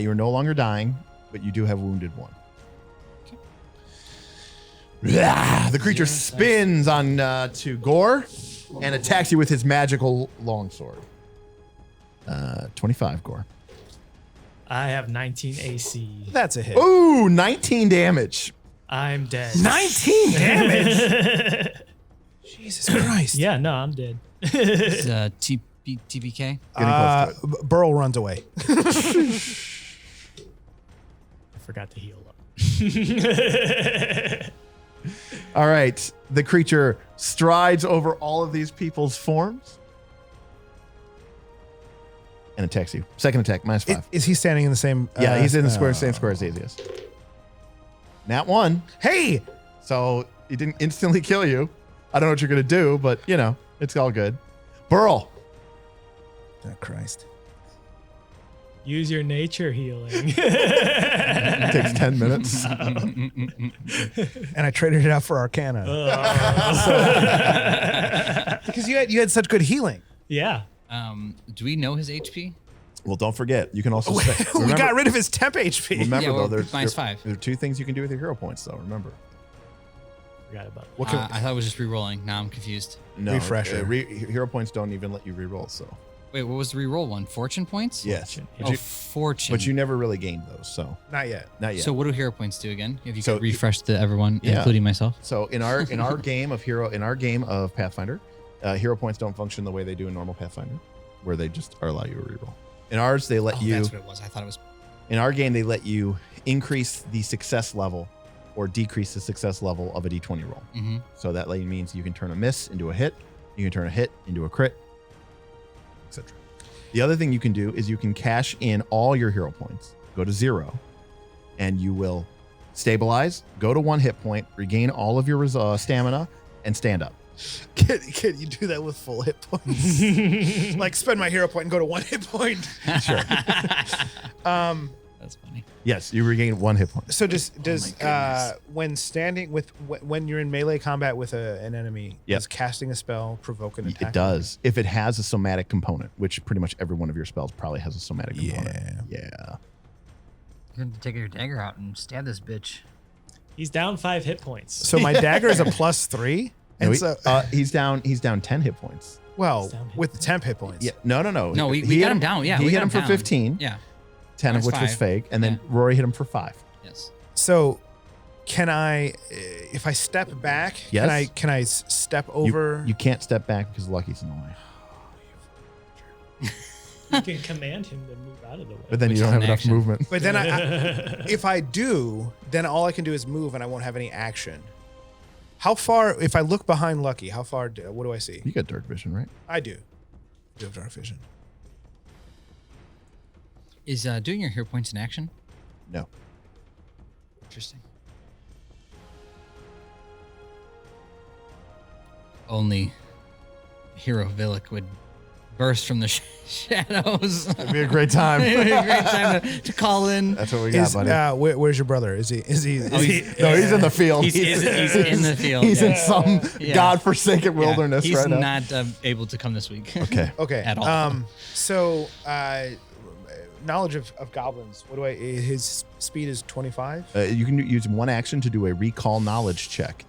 You are no longer dying, but you do have wounded 1. The creature spins on to Gore and attacks you with his magical longsword. 25, Gore. I have 19 AC. That's a hit. Ooh, 19 damage. I'm dead. 19 damage? Jesus Christ. Yeah, no, I'm dead. It's TPK. Getting close to it. Burl runs away. I forgot to heal up. All right. The creature strides over all of these people's forms and attacks you. Second attack, -5. Is he standing in the same... Yeah, he's in the same square as Azeas. Nat 1. Hey! So he didn't instantly kill you. I don't know what you're going to do, but, you know, it's all good. Burl. Oh, Christ. Use your nature healing. It takes 10 minutes. And I traded it out for Arcana. Because you had such good healing. Yeah. Do we know his HP? Well, don't forget. You can also say... We got rid of his temp HP. Remember, Yeah, well, though, -5. there are 2 things you can do with your hero points, though. Remember. Forgot about What can, I thought it was just re-rolling. Now I'm confused. No, Refresher. Hero points don't even let you reroll, so... Wait, what was the re-roll one? Fortune points? Yes. Fortune, But, Oh, you, fortune. but you never really gained those, so... Not yet. Not yet. So what do hero points do again? If you So could refresh to everyone, Yeah. including myself. So in our game of Pathfinder, hero points don't function the way they do in normal Pathfinder, where they just allow you to reroll. In ours, they let Oh, you. that's what it was. I thought it was. In our game, they let you increase the success level or decrease the success level of a d20 roll. Mm-hmm. So that means you can turn a miss into a hit, you can turn a hit into a crit, etc. The other thing you can do is you can cash in all your hero points, go to 0, and you will stabilize, go to 1 hit point, regain all of your stamina, and stand up. Can you do that with full hit points? Like spend my hero point and go to 1 hit point. Sure. That's funny. Yes, you regain 1 hit point. So does goodness. when standing with when you're in melee combat with an enemy, Yep. does casting a spell provoke an attack? It does. If it has a somatic component, which pretty much every one of your spells probably has a somatic component. Yeah. You're going to take your dagger out and stab this bitch. He's down 5 hit points. So my dagger is a +3, No, and so he's down 10 hit points. well He's down hit with the temp hit points. Yeah. No. No, we hit got him down. Yeah, He we hit got him for down. 15, Yeah. 10 of Minus which was 5. fake, and then Yeah. Rory hit him for 5. Yes. So can I, if I step back, Yes. can I step over? You can't step back because Lucky's in the way. You can command him to move out of the way. But then Which you is don't have an enough action. movement. But then if I do, then all I can do is move, and I won't have any action. How far? If I look behind Lucky, how far? What do I see? You got dark vision, right? I do. I do have dark vision. Is doing your hero points in action? No. Interesting. Only Hero Villic would burst from the shadows. It'd be a great time. It'd be a great time to call in. That's what we got, Is buddy. where's your brother? Is he? No, he's in the field. He's in the field. He's in Yeah. some Yeah. godforsaken Yeah. wilderness He's right now. not able to come this week. Okay. Okay. At all. So knowledge of goblins. What do I? His speed is 25. You can use 1 action to do a recall knowledge check.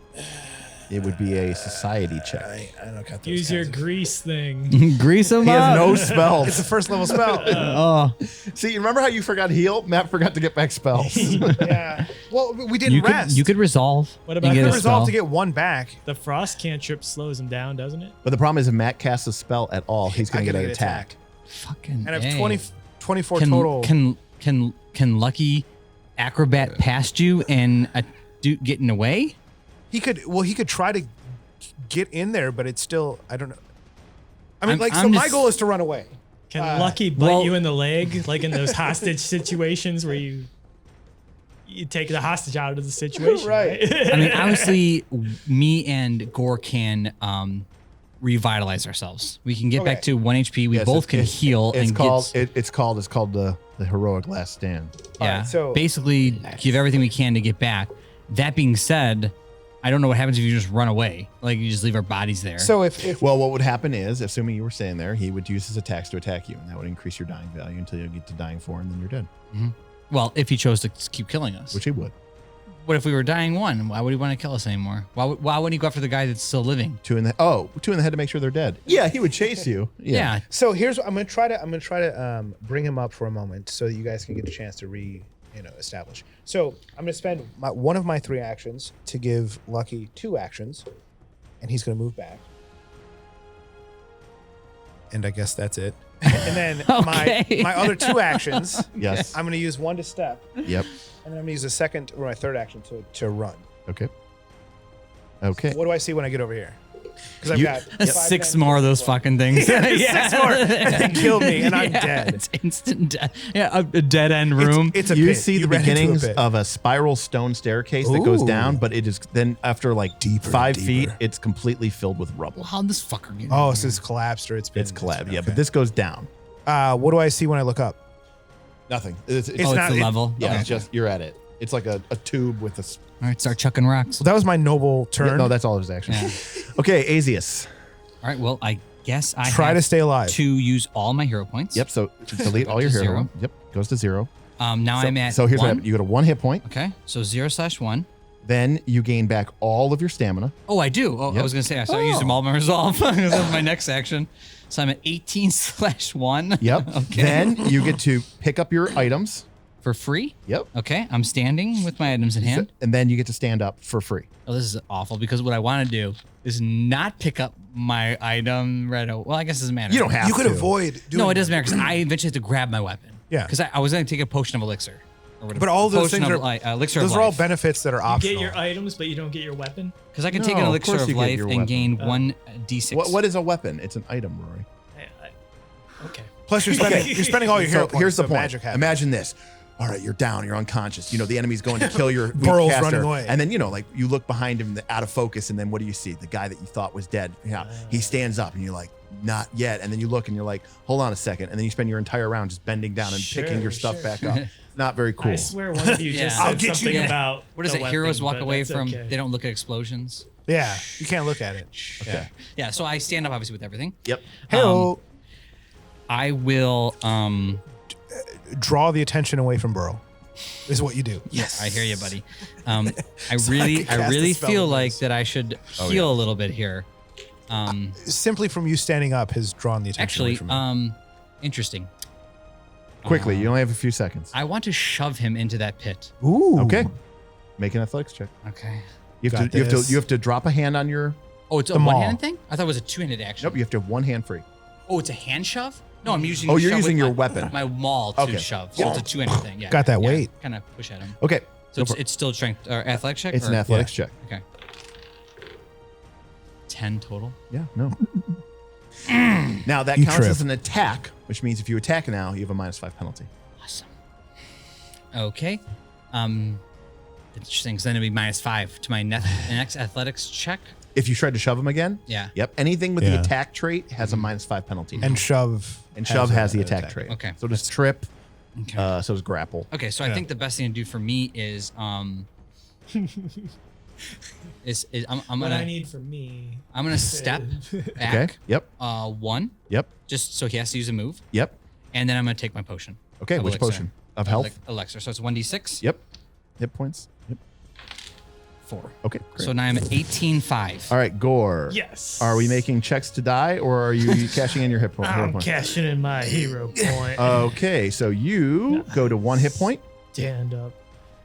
It would be a society check. I don't got those Use your kinds of- grease thing. Grease him He has up. no It's a spells. first level spell. Oh, See, you remember how you forgot heal? Matt forgot to get back spells. Yeah. Well, we didn't you rest. could resolve. What and about get You a could resolve spell. to get one back. The frost cantrip slows him down, doesn't it? But the problem is if Matt casts a spell at all, he's going I to get gotta an attack. Fucking. And I have A. 24 can, total. Can Lucky acrobat past you and get in the way? He could try to get in there, but it's still, I don't know. I mean, I'm my just- goal is to run away. Can Lucky bite well- you in the leg, like in those hostage situations where you take the hostage out of the situation? Right. I mean, obviously, me and Gore can revitalize ourselves. We can get back Okay. to 1 HP. We Yes, both can heal It's and called. get. It's called the heroic last stand. Yeah. Alright, so- basically, give everything we can to get back. That being said, I don't know what happens if you just run away. Like you just leave our bodies there. So if Well, what would happen is, assuming you were staying there, he would use his attacks to attack you, and that would increase your dying value until you get to dying 4, and then you're dead. well, if he chose to keep killing us. Which he would. What if we were dying 1? Why would he want to kill us anymore? Why wouldn't he go after the guy that's still living? 2 in the head to make sure they're dead. Yeah, he would chase you. Yeah. So here's what I'm gonna try to bring him up for a moment so that you guys can get a chance to establish. So I'm gonna spend one of my 3 actions to give Lucky 2 actions, and he's gonna move back. And I guess that's it. And then Okay. my other 2 actions, Yes. I'm gonna use one to step, Yep. and then I'm gonna use a second or my 3rd action to run. Okay. Okay. What do I see when I get over here? Because I've You- got 6 more of those fucking things. 6 more, and they killed me, and I'm Yeah, dead. It's instant death. Yeah, a dead end room. It's a You pit. see the ran into a beginnings pit. of a spiral stone staircase that goes Ooh. down, but it is then after like Deeper, 5 deeper. feet, it's completely filled with rubble. How'd this fucker get Oh, in so here? it's collapsed or it's been. It's collabed, yeah, okay. but this goes down. What do I see when I look up? Nothing. It's Oh, it's not- the it- level? yeah, Okay. it's just you're at it. It's like a tube with a. All right, start chucking rocks. Well, that was my noble turn. No, that's all of his actions. Yeah. Okay, Azeas. All right, well, I guess I Try have to stay alive. to use all my hero points. Yep. So delete all your To hero. zero. Yep. Goes to 0. Now so, I'm at so here's what 1. happens. You go to 1 hit point. Okay, so 0/1. Then you gain back all of your stamina. Oh, I do. Oh, I Yep. was gonna say I started using all my resolve. That was my next action. So I'm at 18/1. Yep. Okay. Then you get to pick up your items. For free. Yep. Okay, I'm standing with my items in hand. And then you get to stand up for free. Oh, this is awful because what I want to do is not pick up my item right away. Well, I guess it doesn't matter. You don't have you could to. avoid doing No, it doesn't matter because I eventually have to grab my weapon. Yeah. Because I was going to take a potion of elixir. Or whatever. But all those Potion things of are elixir those of are all life. benefits that are You optional. get your items, but you don't get your weapon. Because I can take No, an of elixir course of you get life your and weapon. gain 1d6. What is a weapon? It's an item, Rory. Okay. Plus, you're spending all your hero So points. here's the so point. Magic happens. Imagine this. All right, you're down, you're unconscious. You know, the enemy's going to kill your weak Burrow's caster. running away. And then, you know, like you look behind him out of focus, and then what do you see? The guy that you thought was dead. Yeah. He stands up and you're like, not yet. And then you look and you're like, hold on a second. And then you spend your entire round just bending down and picking your stuff back up. Not very cool. I swear one of you Yeah. just I'll said get you. something Yeah. about What is the it? Heroes weapon, walk but away that's from, okay. they don't look at explosions. Yeah, you can't look at it. Okay. Yeah, so I stand up obviously with everything. Yep. Hello. I will, Draw the attention away from Burrow. Is what you do. Yes. I hear you, buddy. I So I really, could cast I a really spell feel with like this. that I should Oh, heal a little bit here. Simply from you standing up has drawn the attention away Actually, from me. interesting. Quickly, you only have a few seconds. I want to shove him into that pit. Ooh. Okay. Make an athletics check. Okay. You have Got to this. you have to drop a hand on your. Oh, it's a The maul. one-handed thing? I thought it was a two-handed action. Nope. You have to have one hand free. Oh, it's a hand shove? No, I'm using. Oh, you're shove with using your my- weapon. My maul to Okay. shove. So it's a two-handed thing. Yeah. Got that yeah, weight. Kind of push at him. Okay. So it's still strength or athletic check. It's or? an athletics check. Okay. 10 total. Yeah. No. Now that You counts trip. as an attack, which means if you attack now, you have a -5 penalty. Awesome. Okay. Interesting. So then it'd be -5 to my next athletics check. If you try to shove him again, Yeah. yep. Anything with the Yeah. attack trait has a -5 penalty. And shove. And shove has the an attack trait. Okay. So does trip. Okay. So does grapple. Okay, so I Yeah. think the best thing to do for me is I'm What gonna I need from me. step back Okay. Yep. 1, Yep. just so he has to use a move, Yep. and then I'm gonna take my potion. Okay. of Which elixir. potion? Of health? Elixir. So it's 1d6. Yep. Hit points. Yep. 4. Okay, great. So now I'm at 18.5. All right, Gore. Yes. Are we making checks to die, or are you cashing in your hit point? I'm cashing in my hero point. Okay, so you go to 1 hit point. Stand up.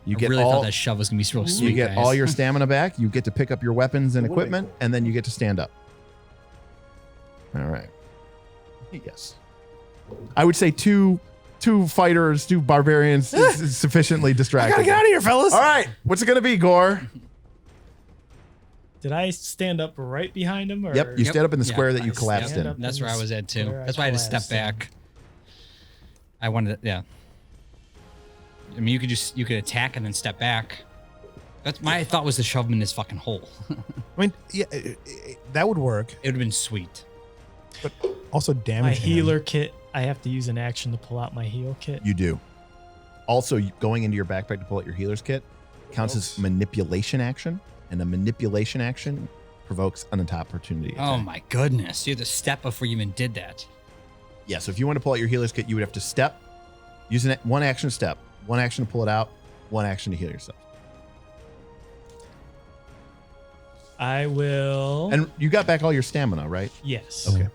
You I get really all. thought that shove was gonna be real sweet. You get guys. all your stamina back. You get to pick up your weapons and equipment, and then you get to stand up. All right. Yes. I would say two fighters, 2 barbarians is sufficiently I distracting. gotta get out of here, fellas. All right. What's it going to be, Gore? Did I stand up right behind him? Or? Yep. You stand up in the Yeah, square that you I collapsed stand in. up. That's where I was at too. Where I That's why I had to step collapsed in. back. I wanted to, yeah. I mean, you could attack and then step back. That's my thought was to shove him in his fucking hole. I mean, yeah, that would work. It would have been sweet. But also My damage. healer kit. I have to use an action to pull out my heal kit. You do. Also, going into your backpack to pull out your healer's kit counts as manipulation action, and a manipulation action provokes an opportunity attack. Oh my goodness. You had to step before you even did that. Yeah, so if you want to pull out your healer's kit, you would have to step, use one action to step, 1 action to pull it out, 1 action to heal yourself. I will. And you got back all your stamina, right? Yes. Okay.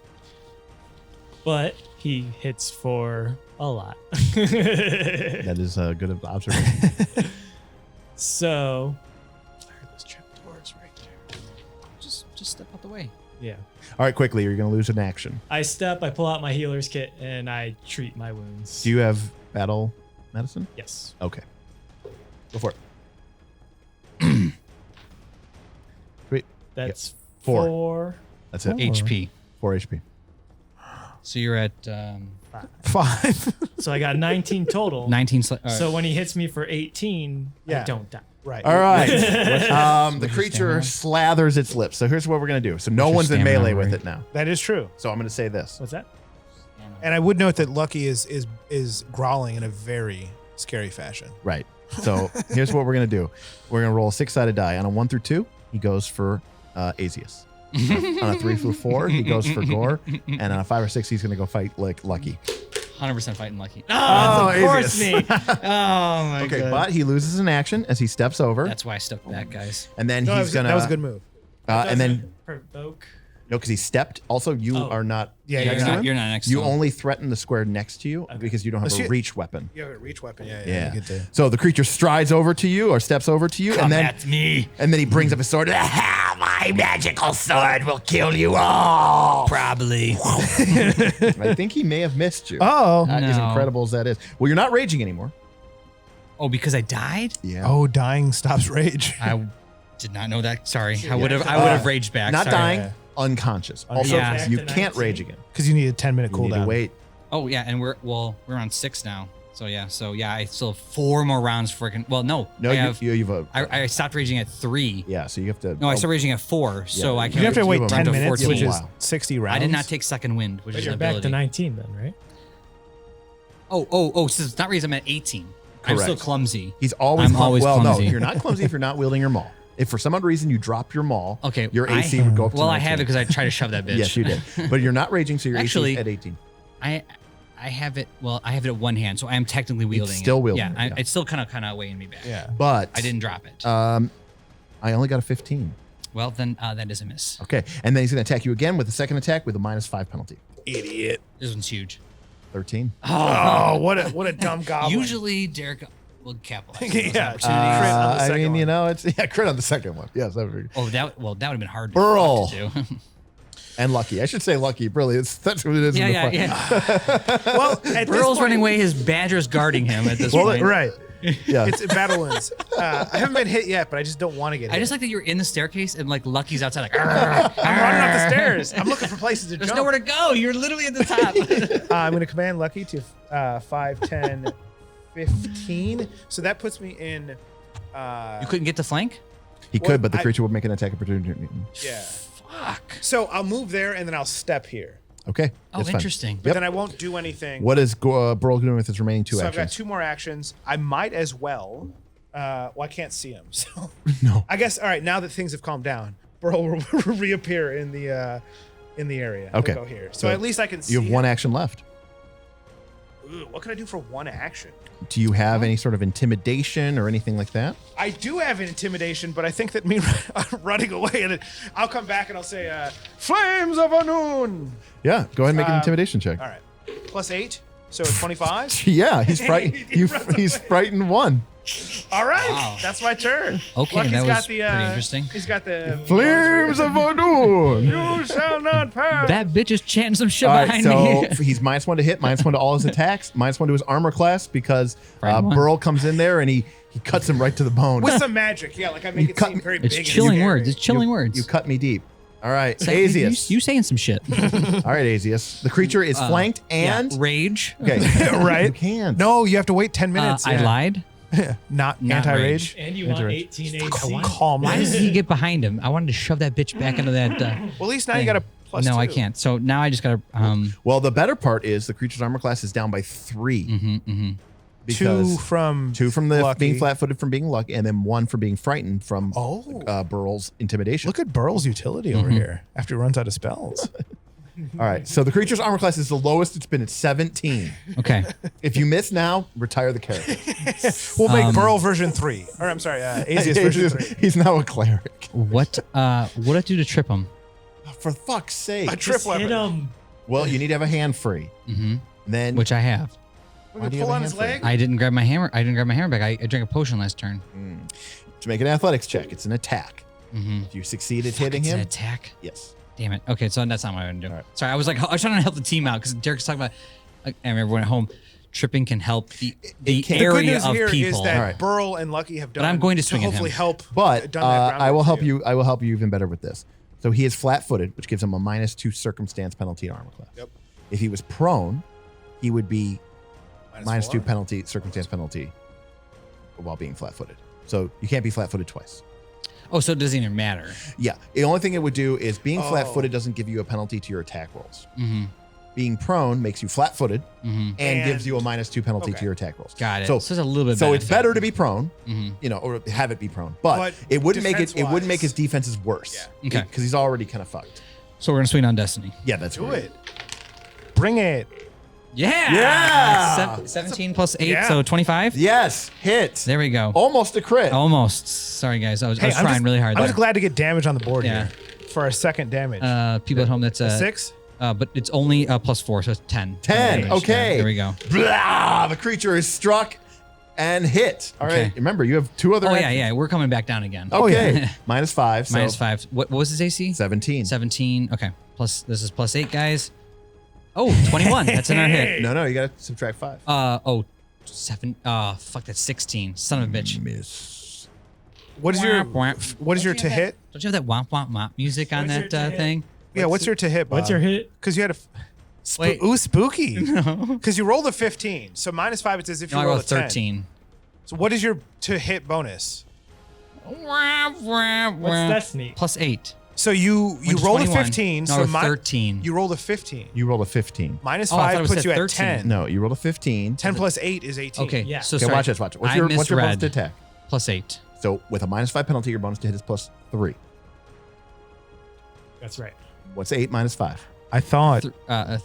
But he hits for a lot. That is a good observation. So. I heard those trapdoors right there. Just step out the way. Yeah. All right, quickly, you're going to lose an action. I step, I pull out my healer's kit, and I treat my wounds. Do you have battle medicine? Yes. Okay. Go for it. Sweet. That's Yeah. 4. 4. That's it. HP. 4 HP. So you're at 5. So I got 19 total. 19. So when he hits me for 18, Yeah. I don't die. Right. All right. The what's your creature stamina? slathers its lips. So here's what we're going to do. So no What's your one's in stamina, melee with Rory? it now. That is true. So I'm going to say this. What's that? And I would note that Lucky is growling in a very scary fashion. Right. So here's what we're going to do. We're going to roll a 6-sided die. On a 1 through 2, he goes for Azeas. On a 3 through 4, he goes for Gore. And on a 5 or 6, he's going to go fight like Lucky. 100% fighting Lucky. Oh, of course Azeas. me. Oh my Okay, god. but he loses an action as he steps over. That's why I stepped back, guys. And then No, he's going to... that was a good move. and then... Provoke. No, because he stepped. Also, you Oh. are not... Yeah, You're next to not, him? you're not next You to him. only threaten the square next to you because you don't have Let's a see- reach weapon. You have a reach weapon. Yeah. Yeah. You get to, So the creature strides over to you or steps over to you, Come and then at me. he brings up his sword. My magical sword will kill you all. Probably. I think he may have missed you. oh. As No. incredible as that is. Well, you're not raging anymore. Oh, because I died? Yeah. Oh, dying stops rage. I did not know that. Sorry. I would have raged back. Not Sorry. dying, unconscious. Also, Yeah. you Back to can't 19. rage again. Because you need a 10-minute You need to cooldown. wait. Oh yeah, and we're on 6 now. So yeah, I still have 4 more rounds freaking. Well, no. No, I have. you've a... I stopped raging at 3. yeah, so you have to... No, I started raging at 4. So I you can. You have to You wait have 10 to minutes, 14. which is Wow. 60 rounds. I did not take second wind, which But is you're an back ability. to 19 then, right? Oh, so it's not reason I'm at 18. I'm still Correct. clumsy. He's always... I'm always well, clumsy. no, you're not clumsy if you're not wielding your maul. If for some odd reason you drop your maul, Okay, your I- AC would go up to Well, I 19. have it because I tried to shove that bitch. Yes, you did. But you're not raging, so your Actually, AC at 18. I have it. Well, I have it at one hand, so I am technically wielding still it. wielding Yeah, it, yeah. it's still kind of weighing me back. Yeah. But I didn't drop it. I only got a 15. Well, then that is a miss. Okay, and then he's going to attack you again with a second attack with a -5 penalty. Idiot. This one's huge. 13. Oh, what a dumb goblin. Usually, Derek will capitalize. on those Yeah, opportunities. crit on the I second mean, one. you know, it's crit on the second one. Yes, that would be. Oh, that would have been hard Burl. to do. And lucky. I should say lucky. Really, that's what it is. in the fight. yeah. Well, at this Burl's point- running away. His badger's guarding him at this Well, point. Right. Yeah. It's battle wounds. I haven't been hit yet, but I just don't want to get hit. I just like that you're in the staircase and like Lucky's outside. Like, I'm running up the stairs. I'm looking for places to There's jump. nowhere to go. You're literally at the top. I'm going to command Lucky to 5, 10, 15. So that puts me in. You couldn't get to flank? He Well, could, but the I- creature would make an attack opportunity. Yeah. Fuck. So I'll move there and then I'll step here. Okay. Oh, that's fine. interesting. But Yep. then I won't do anything. What is Burl doing with his remaining 2 so I've got actions? 2 more actions. I might as well. Well, I can't see him. So No. I guess, all right, now that things have calmed down, Burl will reappear in the area. Okay. He'll go here. So at least I can see You have 1 him. action left. What can I do for one action? Do you have any sort of intimidation or anything like that? I do have an intimidation, but I think that me running away, and I'll come back and I'll say, Flames of Anun! Yeah, go ahead and make an intimidation check. All right. +8, so 25. Yeah, he's frightened. He's frightened 1. All right, Wow. that's my turn. Okay, Lucky's that was got the, pretty interesting. He's got the Flames of Anun. You shall not pass. That bitch is chanting some shit All right, behind so me. he's -1 to hit, -1 to all his attacks, -1 to his armor class because Right one. Burl comes in there and he cuts him right to the bone. With some magic, yeah, like I make You it cut seem me- very It's big. and chilling scary. words. It's chilling You words. cut me deep. All right, Say- Azeas. You saying some shit. All right, Azeas. The creature is flanked and Yeah, rage. okay, Right? You can't. No, you have to wait 10 minutes. I yeah. lied. Not Not anti-rage. And you want Interest. 18 AC. Calm. Why does he get behind him? I wanted to shove that bitch back into that. Well, at least now you thing. got a +2. No, I can't. So now I just got to. Well, the better part is the creature's armor class is down by 3 because 2 from the Lucky. being flat-footed from being lucky, and then 1 for being frightened from Oh. Burl's intimidation. Look at Burl's utility over here after he runs out of spells. All right, so the creature's armor class is the lowest it's been at 17. Okay. If you miss now, retire the character. We'll make Burl version 3. Or I'm sorry, Azeas version 3. He's now a cleric. What do I do to trip him? For fuck's sake. A trip Just hit weapon. him. Well, you need to have a hand free. Mm-hmm. Then Which I have. Why do you Pull have on a his hand free? leg. I didn't grab my hammer. back. I drank a potion last turn. to make an athletics check, it's an attack. Mm-hmm. If you succeed at hitting It's an him, attack. yes. Damn it. Okay, so that's not what I'm gonna do. All right. Sorry, I was trying to help the team out because Derek's talking about, and everyone at home, tripping can help the can. The good area news of here people. is that All right. Burl and Lucky have done. I'm going to swing at hopefully him. help. But done that I will groundwork help for you. I will help you even better with this. So he is flat-footed, which gives him a -2 circumstance penalty to armor class. Yep. If he was prone, he would be -2 -4. penalty circumstance penalty while being flat-footed. So you can't be flat-footed twice. Oh, so it doesn't even matter. Yeah. The only thing it would do is being Oh. flat-footed doesn't give you a penalty to your attack rolls. Mm-hmm. Being prone makes you flat-footed Mm-hmm. and gives And- you a -2 penalty okay. to your attack rolls. Got it. So, So it's a little bit so it's benefit. better to be prone, Mm-hmm. you know, or have it be prone. But But it wouldn't make it. It wouldn't defense-wise- make his defenses worse. Yeah. Okay. Because he's already kind of fucked. So we're gonna swing on Destiny. Yeah, that's Do right. it. Bring it. Yeah. Yeah. 17 plus 8, Yeah. so 25. Yes, hit. There we go. Almost a crit. Almost. Sorry, guys. I was Hey, trying really hard I'm there. just glad to get damage on the board Yeah. here for our second damage. People at home, that's a 6. but it's only +4, so it's 10. 10, damage. okay. Yeah, there we go. Blah, the creature is struck and hit. All right. Okay. Remember, you have 2 other. Oh yeah, actions. yeah. We're coming back down again. Okay. -5. So -5. What was his AC? 17. 17. Okay. Plus this is +8, guys. Oh, 21. That's in our hit. No, you got to subtract 5. 7. Fuck, that's 16. Son of a bitch. Miss. What is your Womp, womp. what is your Don't to you have hit? Don't you have that womp womp womp music on What's that your to hit? thing? Yeah, what's your to hit? What's your hit? Because you had a. Wait. Ooh, spooky. Because you rolled a 15. So -5, it's as if you No, I rolled rolled a 10. 13. So what is your to hit bonus? What's Destiny? +8. So you Went to rolled a 21. 15. No, so 13. you rolled a 15. You rolled a 15. Oh, I thought -5 it was puts at you at 13. 10. No, you rolled a 15. 10 plus 8 is 18. Okay. Yeah. So Okay, sorry. watch this. Watch it. What's I your bonus misread. to attack? +8. So with a -5 penalty, your bonus to hit is +3. That's right. What's 8 -5? I thought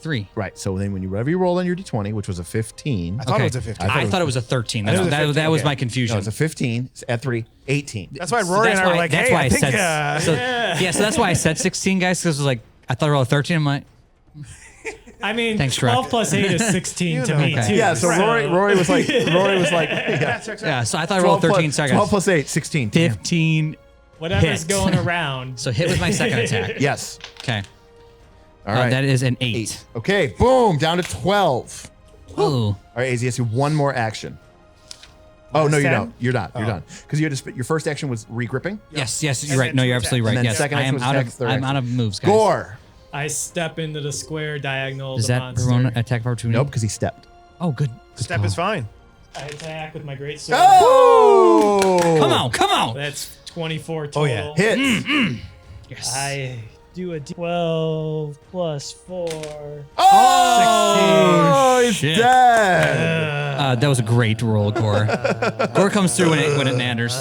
3. Right. So then when whatever you roll on your d20, which was a 15. I thought it was a 15. I thought it was a 13. I thought it was a That 15, was okay. my confusion. No, it's a 15. It's at 3, 18. That's why Rory and I were like, that's hey, why I think, said, so that's why I said 16, guys, because it was like, I thought I rolled a 13. I'm like, I mean, Thanks, 12 Greg. plus 8 is 16 You to know. me, Okay. too. Yeah, so Rory was like, yeah. yeah, so I thought I rolled 13. Sorry, 12 guys. plus 8, 16. Damn. 15. Whatever's Hit. going around. So hit with my second attack. Yes. Okay. All right. That is an 8. 8. Okay, boom, down to 12. Ooh. All right, Azeas, you have one more action. Oh, no, you 10? don't. You're not. You're done. Because you had to your first action was regripping. Yes, you're And right. then No, two you're attacks. absolutely right. And then Yes, second I action am was out attack, of third I'm action. out of moves, guys. Gore. I step into the square diagonal. Is the that monster. Verona attack of opportunity? Nope, because he stepped. Oh, good. Step is fine. I attack with my great sword. Oh! Come on, come on. That's 24 total. Oh, yeah. Hit. Yes. I do a 12 plus 4. Oh, he's Shit. dead. That was a great roll, Gore. Gore comes through when it nanders.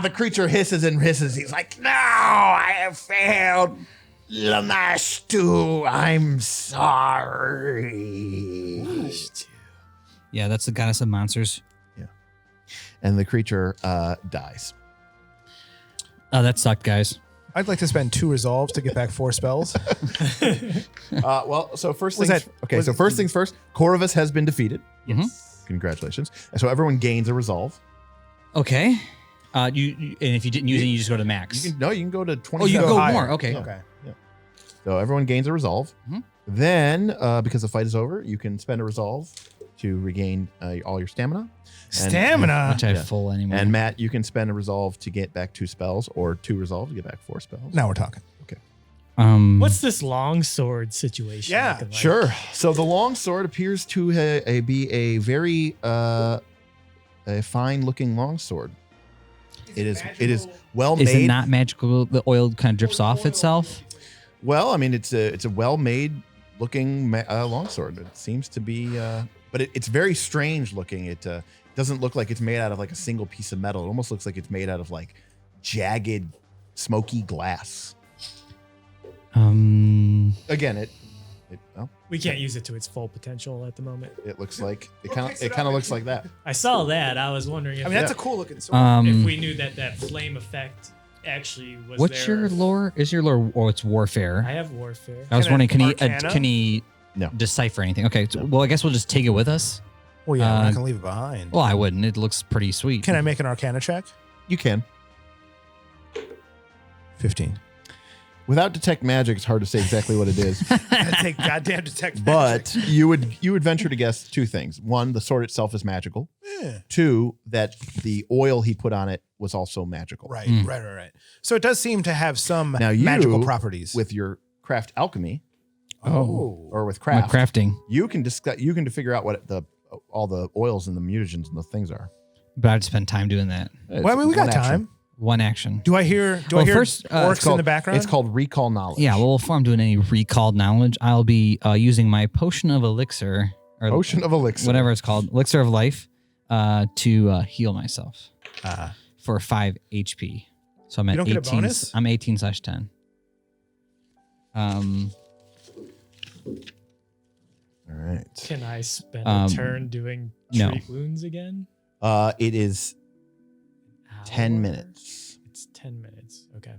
The creature hisses and hisses. He's like, no, I have failed. Lamashtu, I'm sorry. Yeah, that's the goddess of monsters. And the creature dies. Oh, that sucked, guys. I'd like to spend 2 resolves to get back 4 spells. So first Was things that- okay. was So it- first things first. Koruvus has been defeated. Yes. Congratulations. So everyone gains a resolve. Okay. And if you didn't use it, you just go to max. You can go to 20. Oh, you go go higher. more. Okay. Okay. So everyone gains a resolve. Mhm. Then, because the fight is over, you can spend a resolve to regain all your stamina. Stamina. Which I have Yeah. full anyway. And Matt, you can spend a resolve to get back 2 spells, or 2 resolve to get back 4 spells. Now we're talking. What's this longsword situation? Yeah, looking like? Sure. So the long sword appears to be a very a fine-looking long sword. It is well Is made. it not magical? The oil kind of drips off itself. Well, I mean, it's a well-made looking longsword. It seems to be, but it's very strange looking. It doesn't look like it's made out of like a single piece of metal. It almost looks like it's made out of like jagged, smoky glass. Again, well, We can't use it to its full potential at the moment. it looks like it kind of looks like that. I saw that. I was wondering if, I mean, that's a cool looking sword. if we knew that flame effect actually was What's there. your lore? Is your lore? Oh, it's warfare. I have warfare. I was Can wondering, it can he No. decipher anything? Okay, so, well, I guess we'll just take it with us. Well, yeah, we're uh, not gonna leave it behind. Well, I wouldn't. It looks pretty sweet. Can I make an Arcana check? You can. 15. Without detect magic, it's hard to say exactly what it is. That's a goddamn detect. But you would venture to guess 2 things. 1, the sword itself is magical. Yeah. 2, that the oil he put on it was also magical. Right. So it does seem to have some Now you, magical properties. With your craft alchemy or with My craft, crafting, you can discuss. You can figure out what all the oils and the mutagens and the things are. but I'd spend time doing that. Well, I mean, we got One action. time. One action. Do I hear Well, hear first, orcs in the background? It's called recall knowledge. Yeah, well, before I'm doing any recalled knowledge, I'll be using my potion of elixir or Potion of elixir. whatever it's called, elixir of life, to heal myself for 5 HP. So I'm at You don't get a 18. bonus? I'm 18/10. All right. Can I spend Um, a turn doing no. treat wounds again? It is 10 Hour? minutes. It's 10 minutes. Okay.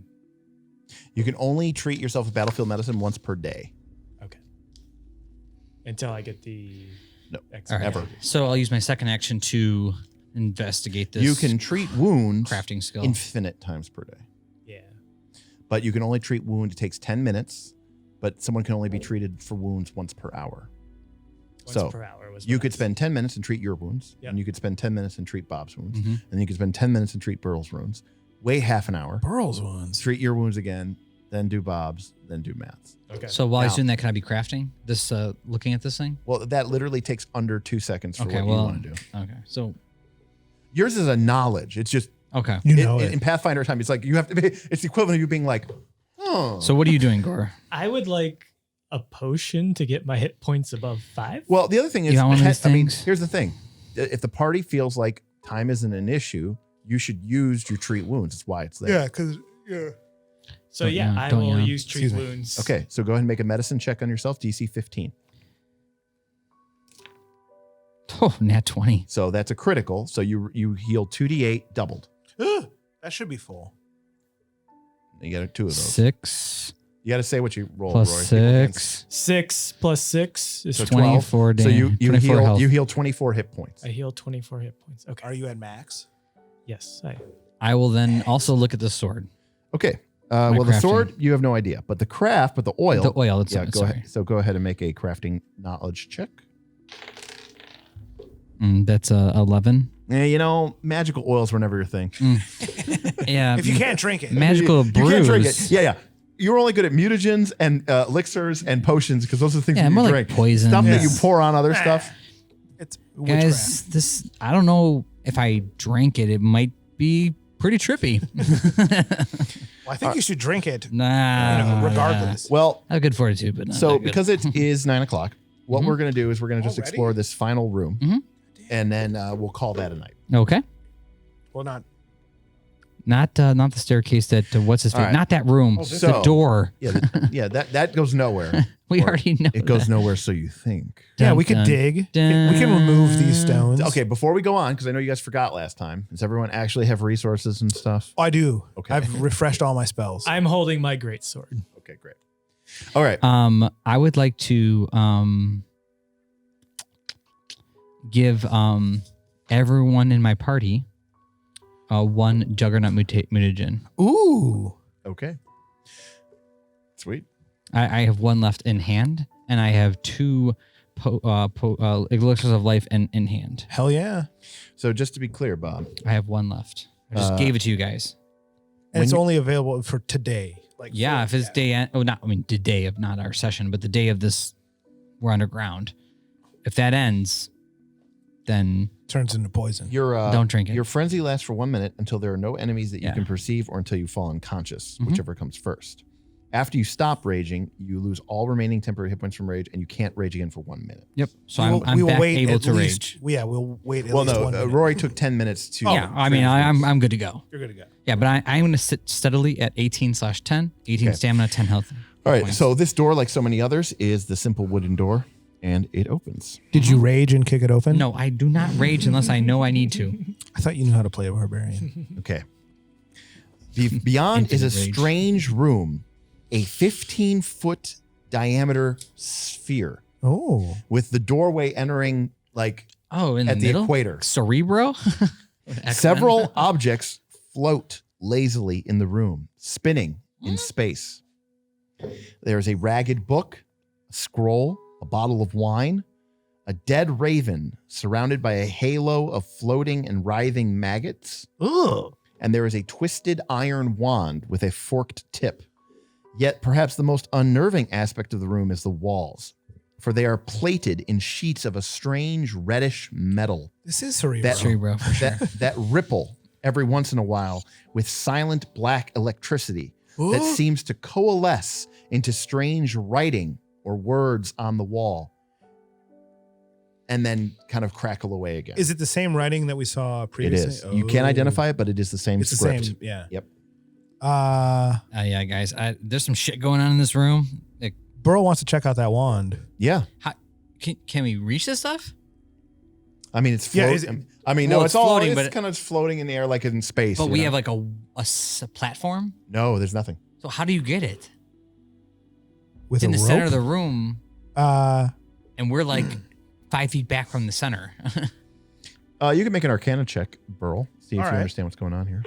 You can only treat yourself with battlefield medicine once per day. Okay. Until I get the No, extra. All right. Ever. So I'll use my second action to investigate this. You can treat wounds crafting skill. infinite times per day. Yeah. But you can only treat wounds. It takes 10 minutes, but someone can only be treated for wounds once per hour. Once So, per hour was You what could I- spend 10 minutes and treat your wounds, Yep. and you could spend 10 minutes and treat Bob's wounds, Mhm. and you could spend 10 minutes and treat Burl's wounds. Wait half an hour, Burl's wounds. treat your wounds again, then do Bob's, then do Matt's. Okay. So while he's Now- doing that, can I be crafting this? Looking at this thing. Well, that literally takes under 2 seconds for Okay. what Well. you want to do. Okay. So. Yours is a knowledge. It's just Okay. You know it. in Pathfinder time. It's like you have to be. It's the equivalent of you being like, oh. So what are you doing, Gore? I would like a potion to get my hit points above 5. Well, the other thing is, You got one of these I mean, things? here's the thing: if the party feels like time isn't an issue, you should use your treat wounds. That's why it's there. Yeah, because So Don't yeah, yawn, I don't will yawn. use treat Excuse me. wounds. Okay, so go ahead and make a medicine check on yourself. DC 15. Oh, nat 20. So that's a critical. So you heal 2d8 doubled. that should be full. You got 2 of those. 6 You got to say what you roll, plus Roy. People can't- 6. 6 plus 6 is So 20. 24 So damage. you 24 heal health. you heal 24 hit points. I heal 24 hit points. Okay. Are you at max? Yes. I I will then also look at the sword. Okay. My Well, the crafting. sword you have no idea, but the oil. The oil. That's Yeah, go sorry. ahead. So go ahead and make a crafting knowledge check. That's 11. Yeah, you know, magical oils were never your thing. Yeah. If you can't drink it. magical You brews. can't drink it. Yeah. You're only good at mutagens and elixirs and potions because those are the things Yeah, that you more like drink. poison. Stuff that you Yes. pour on other stuff. It's witchcraft. Guys, this I don't know if I drank it. It might be pretty trippy. Well, I think you should drink it, Nah. regardless. Well, I have good fortitude, but not so that good. because it is 9 o'clock, what Mhm. we're going to do is we're going to just Already? explore this final room, Mhm. and then we'll call that a night. Okay. Well, not. Not the staircase that what's his face? All right. Not that room. this the one. door. Yeah, that goes nowhere. We Or already know it goes that. nowhere, so you think. Yeah, we could Dun, dig. We dun, can remove these stones. Okay, before we go on, because I know you guys forgot last time, does everyone actually have resources and stuff? I do. Okay. I've refreshed all my spells. I'm holding my greatsword. Okay, great. All right. I would like to give everyone in my party one Juggernaut mutagen. Ooh. Okay. Sweet. I have one left in hand, and I have two elixirs of life in hand. Hell yeah. So just to be clear, Bob. I have one left. I just gave it to you guys. And When it's you- only available for today. Like Yeah, for- if it's the day of not our session, but the day of this, we're underground. If that ends, then turns into poison. Your don't drink it. Your frenzy lasts for 1 minute until there are no enemies that you Yeah. can perceive or until you fall unconscious, Mhm. whichever comes first. After you stop raging, you lose all remaining temporary hit points from rage, and you can't rage again for 1 minute. Yep. So We I'm back able at to least- rage. Yeah, we'll wait at Well, least no, 1 minute. Rory took 10 minutes to. Yeah, I mean, I'm good to go. You're good to go. Yeah, but I'm going to sit steadily at 18/10, 18 Okay. stamina, 10 health. All right, points. so this door, like so many others, is the simple wooden door, and it opens. Did you rage and kick it open? No, I do not rage unless I know I need to. I thought you knew how to play a barbarian. Okay. Beyond is a Infinite rage. strange room, a 15-foot diameter sphere Oh. with the doorway entering like Oh, in at the the middle? equator. Cerebro? Several objects float lazily in the room, spinning in space. There is a ragged book, a scroll, a bottle of wine, a dead raven surrounded by a halo of floating and writhing maggots, Ugh. and there is a twisted iron wand with a forked tip. Yet perhaps the most unnerving aspect of the room is the walls, for they are plated in sheets of a strange reddish metal This is cerebral. That- Cerebro, for sure. that ripple every once in a while with silent black electricity that Ooh. seems to coalesce into strange writing or words on the wall and then kind of crackle away again. Is it the same writing that we saw It previously? is. You can't Oh. identify it, but it is the same It's the script. same. Yeah. Yep. Yeah, guys, there's some shit going on in this room. Like, Burl wants to check out that wand. Yeah. can we reach this stuff? I mean, it's Yeah, floating. is it- I mean, Well, no, it's it's all floating, it's but- kind of floating in the air like in space. But you we know? have like a platform. No, there's nothing. So how do you get it? With It's in a the rope? center of the room, Uh, and we're like 5 feet back from the center. You can make an Arcana check, Burl. See if All you right. understand what's going on here.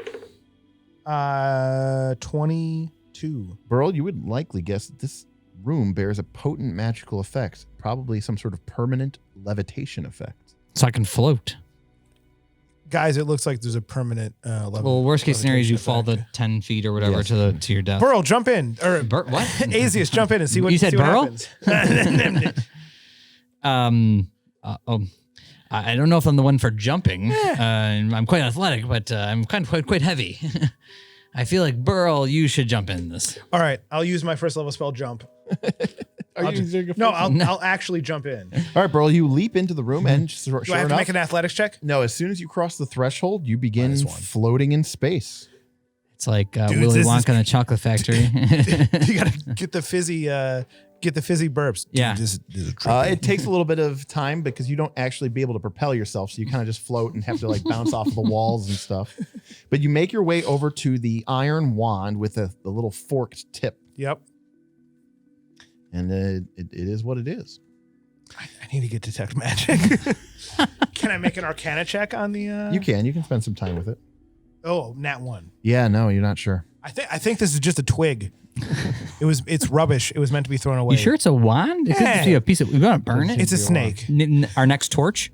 22. Burl, you would likely guess that this room bears a potent magical effect, probably some sort of permanent levitation effect. So I can float. Guys, it looks like there's a permanent Well, worst case scenario is you fall the effect. 10 feet or whatever Yes. to your death. Burl, jump in. Or What? Azeas, jump in and see what You said see what Burl? happens. I don't know if I'm the one for jumping. I'm quite athletic, but I'm quite heavy. I feel like Burl, you should jump in this. All right, I'll use my first level spell jump. Are you using a I'll actually jump in. All right, Burl, you leap into the room and sure Do I have to enough, make an athletics check? no, as soon as you cross the threshold, you begin Minus 1. floating in space. It's like Dude, Willy this is- Wonka in the Chocolate Factory. You gotta get the fizzy burps. Dude, Yeah. this is trippy. It takes a little bit of time because you don't actually be able to propel yourself, so you kind of just float and have to like bounce off of the walls and stuff. But you make your way over to the iron wand with the little forked tip, Yep. and it is what it is. I need to get detect magic. Can I make an Arcana check on the? You can spend some time with it. Oh, nat 1. Yeah, no, you're not sure. I think this is just a twig. It's rubbish. It was meant to be thrown away. You sure it's a wand? It could just be a piece of. We're gonna burn it. It's a snake. Our next torch.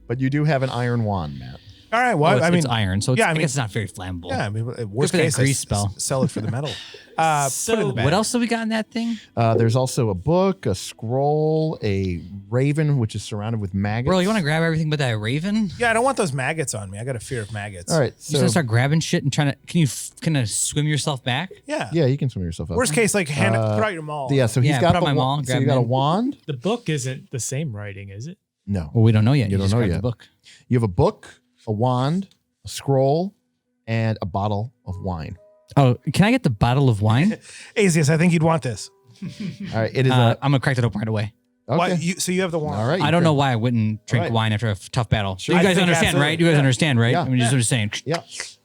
But you do have an iron wand, Matt. All right. Well, Oh, it's, I mean, it's iron, so it's, yeah, I I mean- guess it's not very flammable. yeah. I mean, worst for that case, grease I spell. sell it for the metal. Put it in the bag. What else have we got in that thing? There's also a book, a scroll, a raven, which is surrounded with maggots. Bro, you want to grab everything but that raven? Yeah, I don't want those maggots on me. I got a fear of maggots. All right, You so just gonna start grabbing shit and trying to. Can you kind of swim yourself back? Yeah. yeah, you can swim yourself up. Worst case, like put out your maul. Yeah, so he's Yeah, got put out the my maul, so grab you got a him in. wand? The book isn't the same writing, is it? No, Well, we don't know yet. You don't just know grab yet. The book. you have a book, a wand, a scroll, and a bottle of wine. Oh, can I get the bottle of wine? Azeas, I think you'd want this. All right, it is I'm gonna crack that open right away. okay. Why, so you have the wine. All right, I don't know why I wouldn't drink Right. wine after a tough battle. Sure. You I guys think understand, absolutely. right? You guys Yeah. understand, right? Yeah. I'm just saying. Yeah.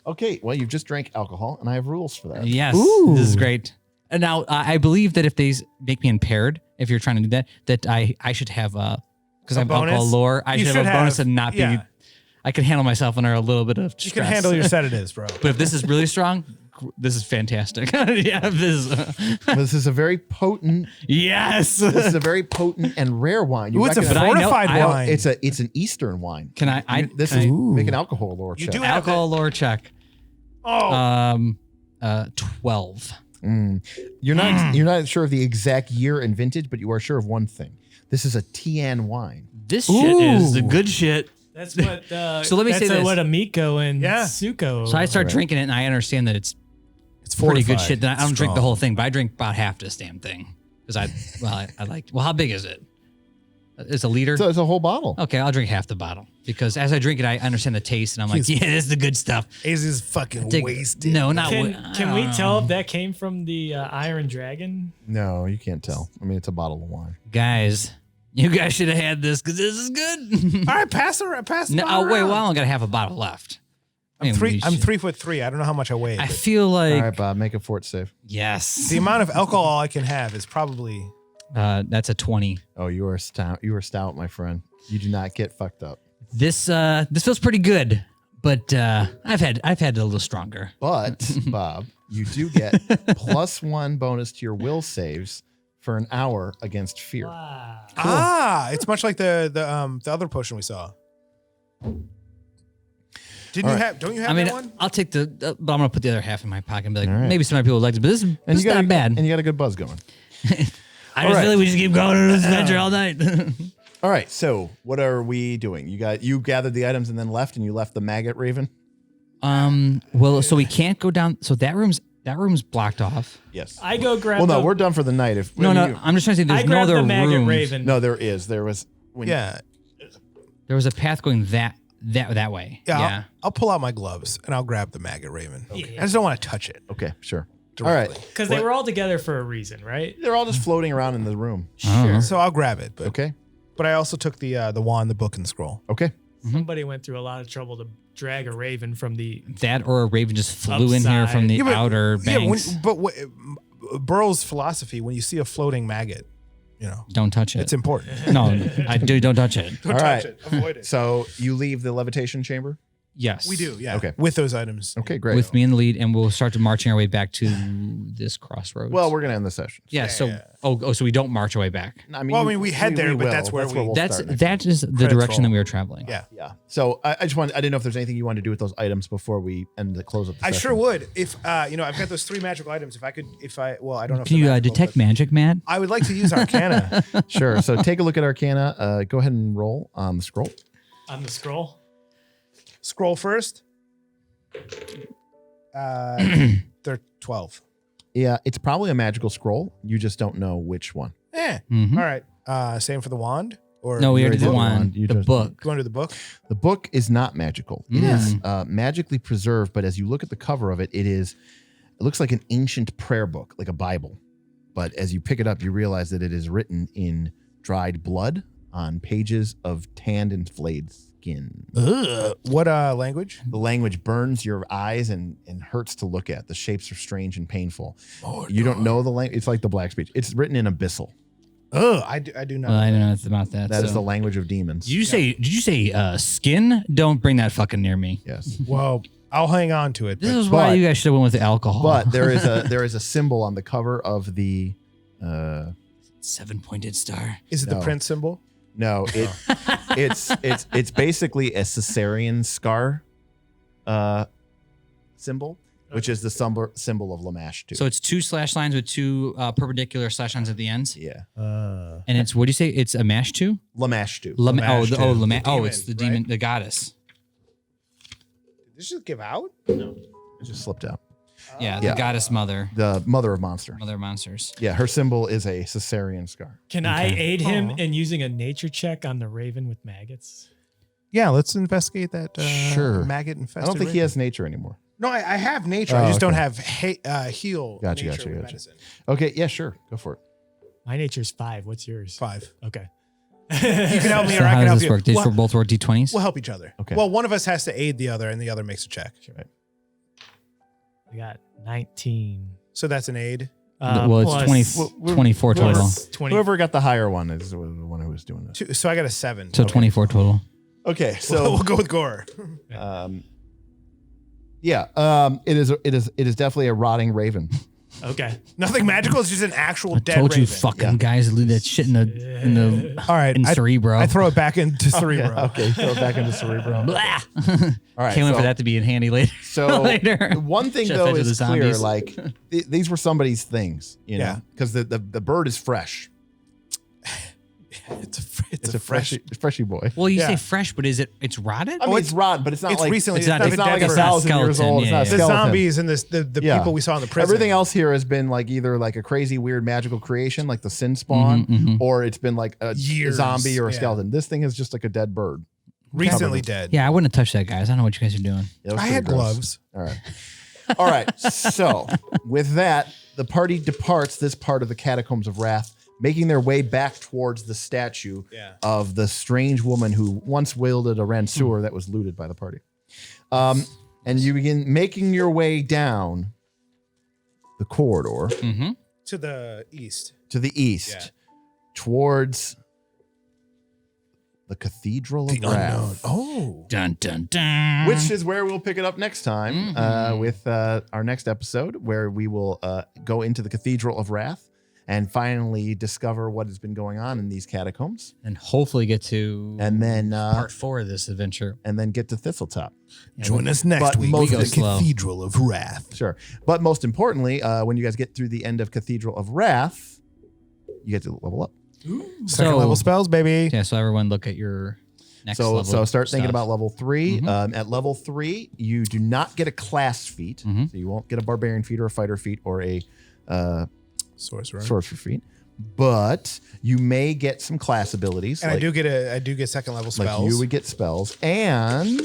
Okay. Well, you've just drank alcohol, and I have rules for that. Yes, Ooh. this is great. And now I believe that if they make me impaired, if you're trying to do that I should have because A I'm alcohol bonus? lore. I You should have should a bonus have- and not yeah. be. I can handle myself under a little bit of stress. You can handle your sedatives, bro. But if this is really strong, this is fantastic. Yeah, This is a very potent. yes. This is a very potent and rare wine. You Ooh, it's a recognize- But I know- fortified I know wine. It's an Eastern wine. Can I? This can is I- make an alcohol lore You check. do have alcohol lore check. 12. 12. You're not sure of the exact year and vintage, but you are sure of one thing. This is a Tian wine. This shit is the Ooh. good shit. That's what. So let me say this. What Amiko and Yeah. Suko. So I start Right. drinking it, and I understand that it's It's pretty good fortified. shit. Then I don't drink the Strong. whole thing, but I drink about half this damn thing because I like. Well, how big is it? It's a liter. So it's a whole bottle. Okay, I'll drink half the bottle because as I drink it, I understand the taste, and I'm like, He's- yeah, this is the good stuff. Azeas is fucking Take- wasted. No, not. Can we tell if that came from the Iron Dragon? No, you can't tell. I mean, it's a bottle of wine. guys? You guys should have had this because this is good. All right, pass the No, bottle oh wait, around. well, I only got half a bottle left. I'm Maybe we I'm should- 3'3". I don't know how much I weigh. I but feel like All right, Bob, make a fort save. yes. the amount of alcohol I can have is probably. That's a 20. Oh, you are stout. You are stout, my friend. You do not get fucked up. This feels pretty good, but I've had a little stronger. But Bob, you do get +1 bonus to your will saves for an hour against fear. Wow. Ah, it's much like the other potion we saw. Didn't All you right. have? Don't you have I mean, that one? I'll take but I'm gonna put the other half in my pocket and be like, All right. maybe some other people would like it, but this And is you got not bad. And you got a good buzz going. I all just right. feel like we just keep going on this adventure all night. All right. So what are we doing? You gathered the items and then left, and you left the maggot raven. Well, so we can't go down. So that room's blocked off. Yes. I go grab. Well, no, the, we're done for the night. If No, I'm just trying to say I there's no grab other the maggot rooms. raven. No, there is. There was. When Yeah, There was a path going that way. yeah. Yeah. I'll pull out my gloves and I'll grab the maggot raven. Okay. I just don't want to touch it Okay. Sure. directly. All right. Because they were all together for a reason, right? They're all just floating around in the room. Uh-huh. So I'll grab it. But Okay. but I also took the wand, the book, and the scroll. Okay. Somebody went through a lot of trouble to drag a raven from the. That or a raven just flew in here from the Upside. outer banks. Burrow's philosophy: when you see a floating maggot, Don't touch it. it's important. No, don't touch it. Don't All touch right. it. Avoid it. So you leave the levitation chamber. Yes. We do, yeah. Okay. With those items. Okay. Great. With me in the lead, and we'll start to marching our way back to this crossroads. Well, we're gonna end the session. yeah. So, yeah. So we don't march our way back. I Well, I mean, we head there, but will. that's where we'll That's start next that is the Credits direction roll. that we are traveling. Yeah. Yeah. So I didn't know if there's anything you wanted to do with those items before we end the close up. The I session. sure would. If I've got those 3 magical items. I don't know. If Can they're you magical, detect but magic, Matt? I would like to use Arcana. Sure. So take a look at Arcana. Go ahead and roll on the scroll. On the scroll. Scroll first. They're 12. Yeah, it's probably a magical scroll. You just don't know which one. Mhm. All right. Same for the wand. Or No, we You already did already did one. one. You The just- book. Going to the book. The book is not magical. It is magically preserved, but as you look at the cover of it, it looks like an ancient prayer book, like a Bible. But as you pick it up, you realize that it is written in dried blood on pages of tanned and flayed skin. What language? The language burns your eyes and hurts to look at. The shapes are strange and painful. You don't know the language. It's like the black speech. It's written in abyssal. I do not. Well, I don't know it's about that. That is so. the language of demons. Did you say skin? Don't bring that fucking near me. Yes. Well, I'll hang on to it. This but- is why but- you guys should have went with the alcohol. But there is a symbol on the cover of the 7-pointed star. Is it No. the prince symbol? No, it's basically a Caesarean scar symbol, which is the symbol of Lamashtu. So it's 2 slash lines with 2 perpendicular slash lines at the ends. yeah, And it's, what do you say? It's a mash 2? Lamashtu. Lamashtu. It's the demon, demon, the goddess. Did this just give out? It just slipped out. Yeah, Yeah. the goddess mother. The mother of monster. Mother of monsters. Yeah, her symbol is a Caesarean scar. Can I aid him Aw. in using a nature check on the raven with maggots? Yeah, let's investigate that Sure. maggot I infested. don't think he has nature anymore. No, I have nature. Oh, I just don't okay. have heal. Gotcha, nature gotcha, with gotcha. medicine. Okay, yeah, sure. Go for it. My nature's 5. What's yours? 5. Okay. You can help me, So or I how can does help this you. work? These both roll D20s? We'll help each other. Okay. Well, one of us has to aid the other, and the other makes a check. Right. I got 19. So that's an aid. Well, it's plus 24 total. plus 20. Whoever got the higher one is the one who was doing this. So I got a 7. So 24 total. Okay, So so we'll go with Gore. it is definitely a rotting raven. Okay. Nothing magical. It's just an actual I dead told you raven. fucking Yeah. guys leave that shit in the All right. in I Cerebro. throw it back into Cerebro. Yeah, okay, throw it back into Cerebro. Blah. All right, Can't wait so- for that to be in handy later. So Later. one thing Should though fed to is the clear, zombies. like these were somebody's things, you know, Yeah. because the bird is fresh. It's a freshy boy. Well, you Yeah. say fresh, but it's rotted? I mean, it's rotten, but it's not it's like recently. it's not- not it's not like dead a bird. not 1,000 years skeleton, old. It's yeah, not a yeah. The skeleton. zombies and the Yeah. people we saw in the prison. Everything else here has been like either like a crazy weird magical creation, like the sinspawn, Mhm. or it's been like a Years, zombie or a yeah. skeleton. This thing is just like a dead bird. recently Covered. dead. Yeah, I wouldn't have touched that, guys. I don't know what you guys are doing. That was I pretty had gross. gloves. All right. All right. So with that, the party departs this part of the Catacombs of Wrath, making their way back towards the statue Yeah. of the strange woman who once wielded a ransour that was looted by the party. And you begin making your way down the corridor Mm-hmm. To the east. to the east Yeah. towards the Cathedral of Wrath. Oh. Dun, dun, dun. Which is where we'll pick it up next time Mhm. with our next episode, where we will go into the Cathedral of Wrath and finally discover what has been going on in these catacombs, and hopefully get to and then part 4 of this adventure. get to Thistletop. Join us next but week most with the go slow. Cathedral of Wrath. Sure, but most importantly, when you guys get through the end of Cathedral of Wrath, you get to level up. Second So- level spells, baby. Yeah, so everyone look at your next So level. start thinking stuff. about level 3. Mhm. At level 3, you do not get a class feat, Mhm. so you won't get a barbarian feat or a fighter feat or a Sorcerer. sorcerer feat, but you may get some class abilities. And like, I do get second level spells. like you would get spells, and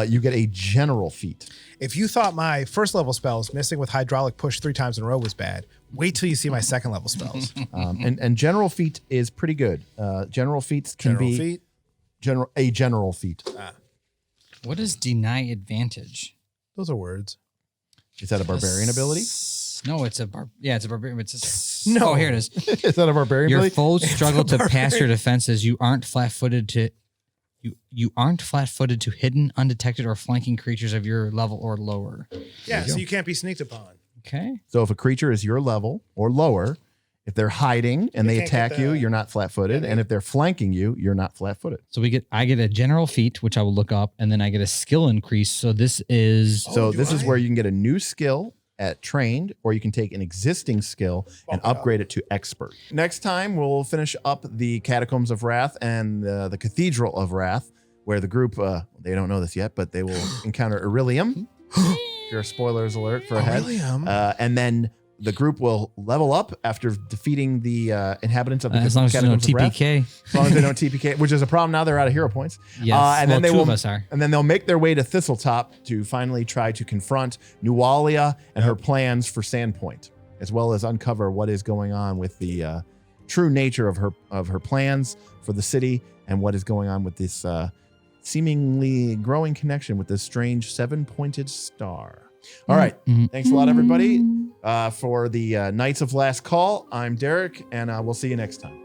you get a general feat. If you thought my first level spells, missing with hydraulic push 3 times in a row, was bad, wait till you see my second level spells. And general feat is pretty good. General feats can General be feat. a general feat. What is deny advantage? Those are words. Is that a barbarian ability? No, it's a barbarian. It's a, No. Oh, here it is. Is that a barbarian Your ability? foes struggle to pass barbarian. your defenses. You aren't flat-footed to hidden, undetected, or flanking creatures of your level or lower. Yeah, so you can't be sneaked upon. Okay. So if a creature is your level or lower, if they're hiding and they can't get attack you, the- you're not flat-footed, and if they're flanking you, you're not flat-footed. So I get a general feat, which I will look up, and then I get a skill increase. So this is So do this is I? where you can get a new skill at trained, or you can take an existing skill and upgrade it to expert. Next time, we'll finish up the Catacombs of Wrath and the Cathedral of Wrath, where the group, they don't know this yet, but they will encounter Irilium. Your spoilers alert for ahead. Irilium? And then the group will level up after defeating the inhabitants of the as long as there's no Catacombs of Wrath. TPK. As long as they don't TPK, which is a problem now. They're out of hero points. Yes. And then Well, they two will, of us are. And then they'll make their way to Thistletop to finally try to confront Nualia and her plans for Sandpoint, as well as uncover what is going on with the true nature of her plans for the city and what is going on with this seemingly growing connection with this strange 7-pointed star. All right. Mhm. Thanks a lot, everybody. For the Knights of Last Call, I'm Derek, and we'll see you next time.